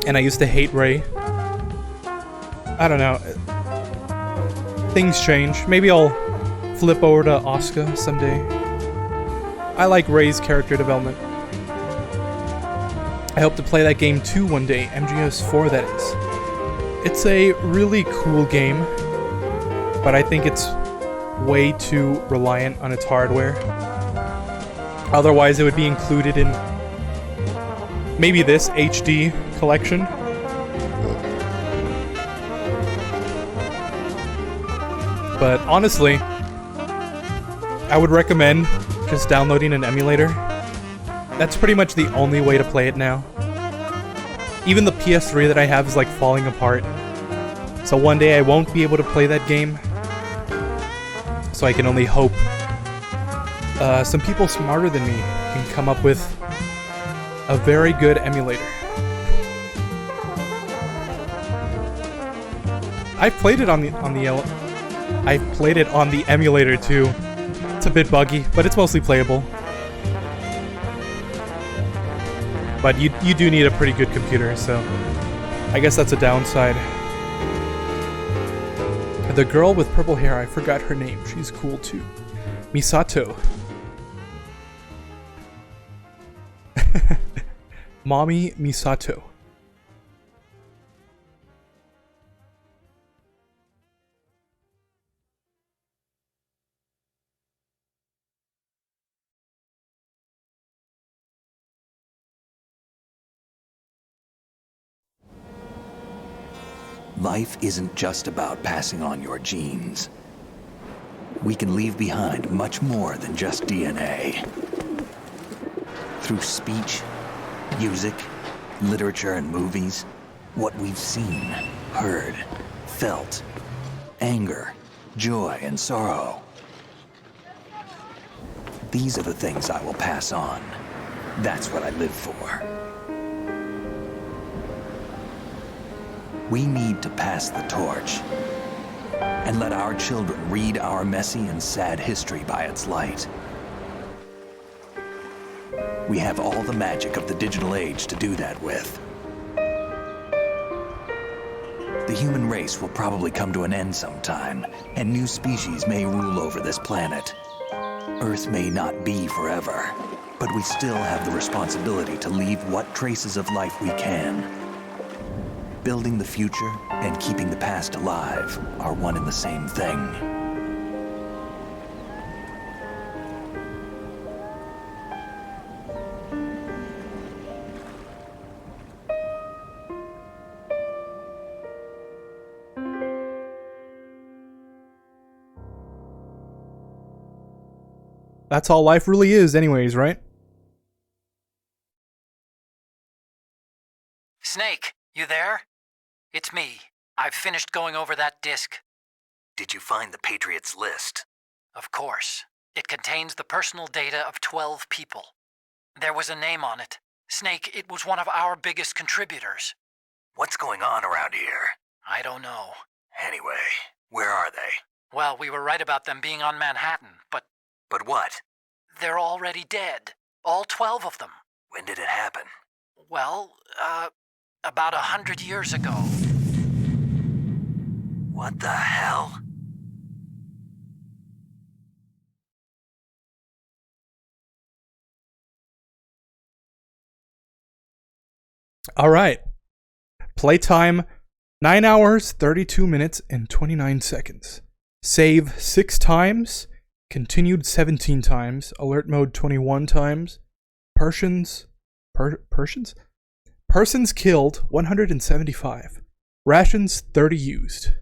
and I used to hate Rei. I don't know. Things change. Maybe I'll flip over to Asuka someday. I like Rei's character development. I hope to play that game too one day, MGS4 that is. It's a really cool game, but I think it's way too reliant on its hardware. Otherwise it would be included in maybe this HD collection. But honestly, I would recommend just downloading an emulator. That's pretty much the only way to play it now. Even the PS3 that I have is like falling apart. So one day I won't be able to play that game. So I can only hope some people smarter than me can come up with a very good emulator. I've played it on the emulator too. It's a bit buggy, but it's mostly playable. But you do need a pretty good computer, so I guess that's a downside. The girl with purple hair, I forgot her name. She's cool too. Misato. Mommy Misato. Life isn't just about passing on your genes. We can leave behind much more than just DNA. Through speech, music, literature, and movies, what we've seen, heard, felt, anger, joy, and sorrow. These are the things I will pass on. That's what I live for. We need to pass the torch and let our children read our messy and sad history by its light. We have all the magic of the digital age to do that with. The human race will probably come to an end sometime, and new species may rule over this planet. Earth may not be forever, But we still have the responsibility to leave what traces of life we can. Building the future and keeping the past alive are one and the same thing. That's all life really is anyways, right? Snake, you there? It's me. I've finished going over that disk. Did you find the Patriots list? Of course. It contains the personal data of 12 people. There was a name on it. Snake, it was one of our biggest contributors. What's going on around here? I don't know. Anyway, where are they? Well, we were right about them being on Manhattan, but... But what? They're already dead. All 12 of them. When did it happen? Well, about 100 years ago. What the hell? All right. Playtime 9 hours, 32 minutes, and 29 seconds. Save 6 times. Continued 17 times. Alert mode 21 times. Persons killed 175. Rations 30 used.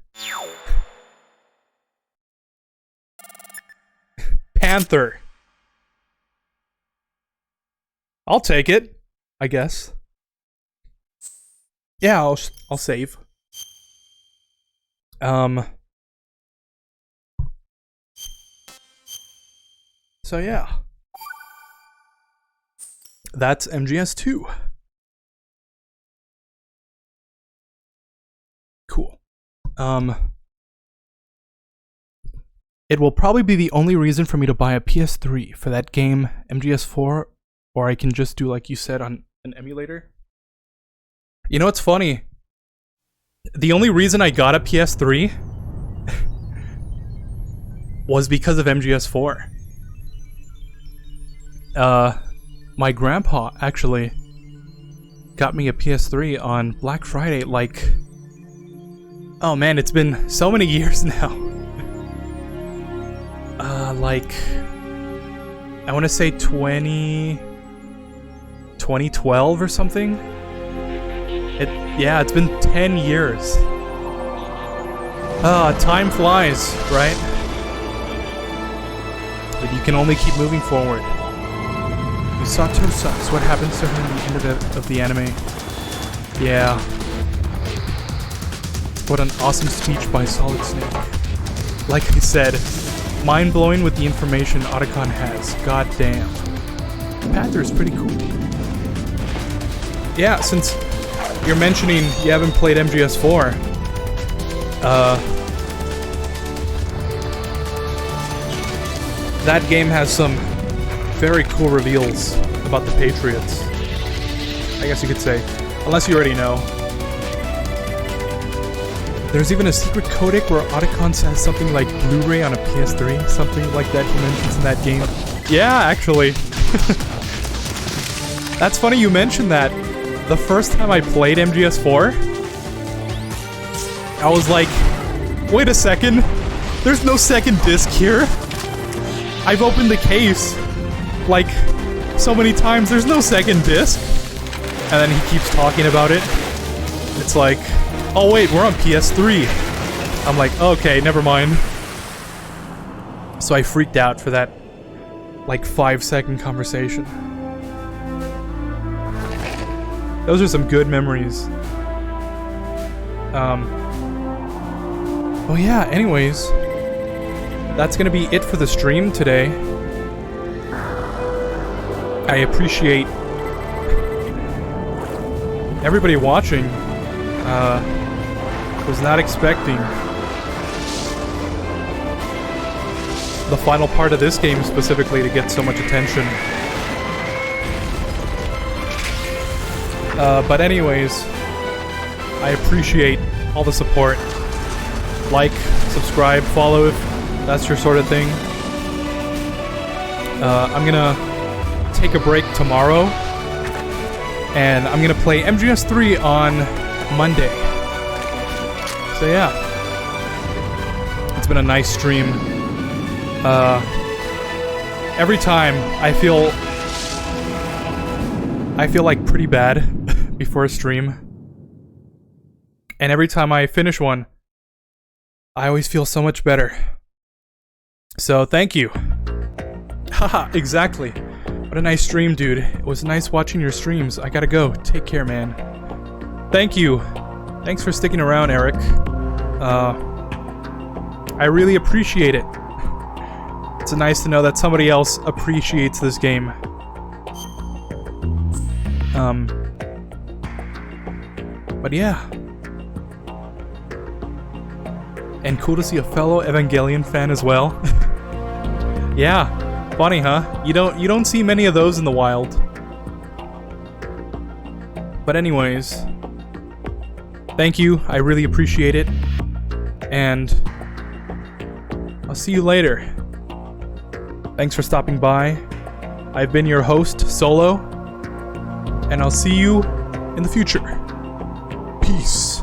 Panther. I'll take it, I guess. Yeah, I'll save. So yeah. That's MGS2. Cool. It will probably be the only reason for me to buy a PS3 for that game, MGS4, or I can just do like you said on an emulator. You know what's funny? The only reason I got a PS3 was because of MGS4. My grandpa actually got me a PS3 on Black Friday, like... Oh man, it's been so many years now. Like... I want to say 2012 or something? Yeah, it's been 10 years. Time flies, right? But you can only keep moving forward. Misato sucks. What happens to her at the end of the anime? Yeah. What an awesome speech by Solid Snake. Like I said, mind-blowing with the information Otacon has. God damn. Panther's pretty cool. Yeah, since you're mentioning you haven't played MGS4, that game has some very cool reveals about the Patriots. I guess you could say. Unless you already know. There's even a secret codec where Otacon says something like Blu-ray on a PS3, something like that he mentions in that game. Yeah, actually. That's funny you mentioned that. The first time I played MGS4, I was like, wait a second, there's no second disc here. I've opened the case like so many times, there's no second disc. And then he keeps talking about it. It's like, oh wait, we're on PS3. I'm like, okay, never mind. So I freaked out for that like 5-second conversation. Those are some good memories. Oh yeah, anyways. That's gonna be it for the stream today. I appreciate everybody watching. Was not expecting the final part of this game specifically to get so much attention. But anyways, I appreciate all the support. Like, subscribe, follow if that's your sort of thing. I'm gonna take a break tomorrow, and I'm gonna play MGS3 on Monday. So yeah, it's been a nice stream. Every time I feel like pretty bad before a stream, and every time I finish one, I always feel so much better. So thank you. Haha, exactly. What a nice stream, dude. It was nice watching your streams. I gotta go. Take care, man. Thank you. Thanks for sticking around, Eric. I really appreciate it. It's nice to know that somebody else appreciates this game. But yeah. And cool to see a fellow Evangelion fan as well. Yeah. Funny, huh? You don't see many of those in the wild. But anyways, thank you. I really appreciate it. And I'll see you later. Thanks for stopping by. I've been your host, Solo, and I'll see you in the future. Peace.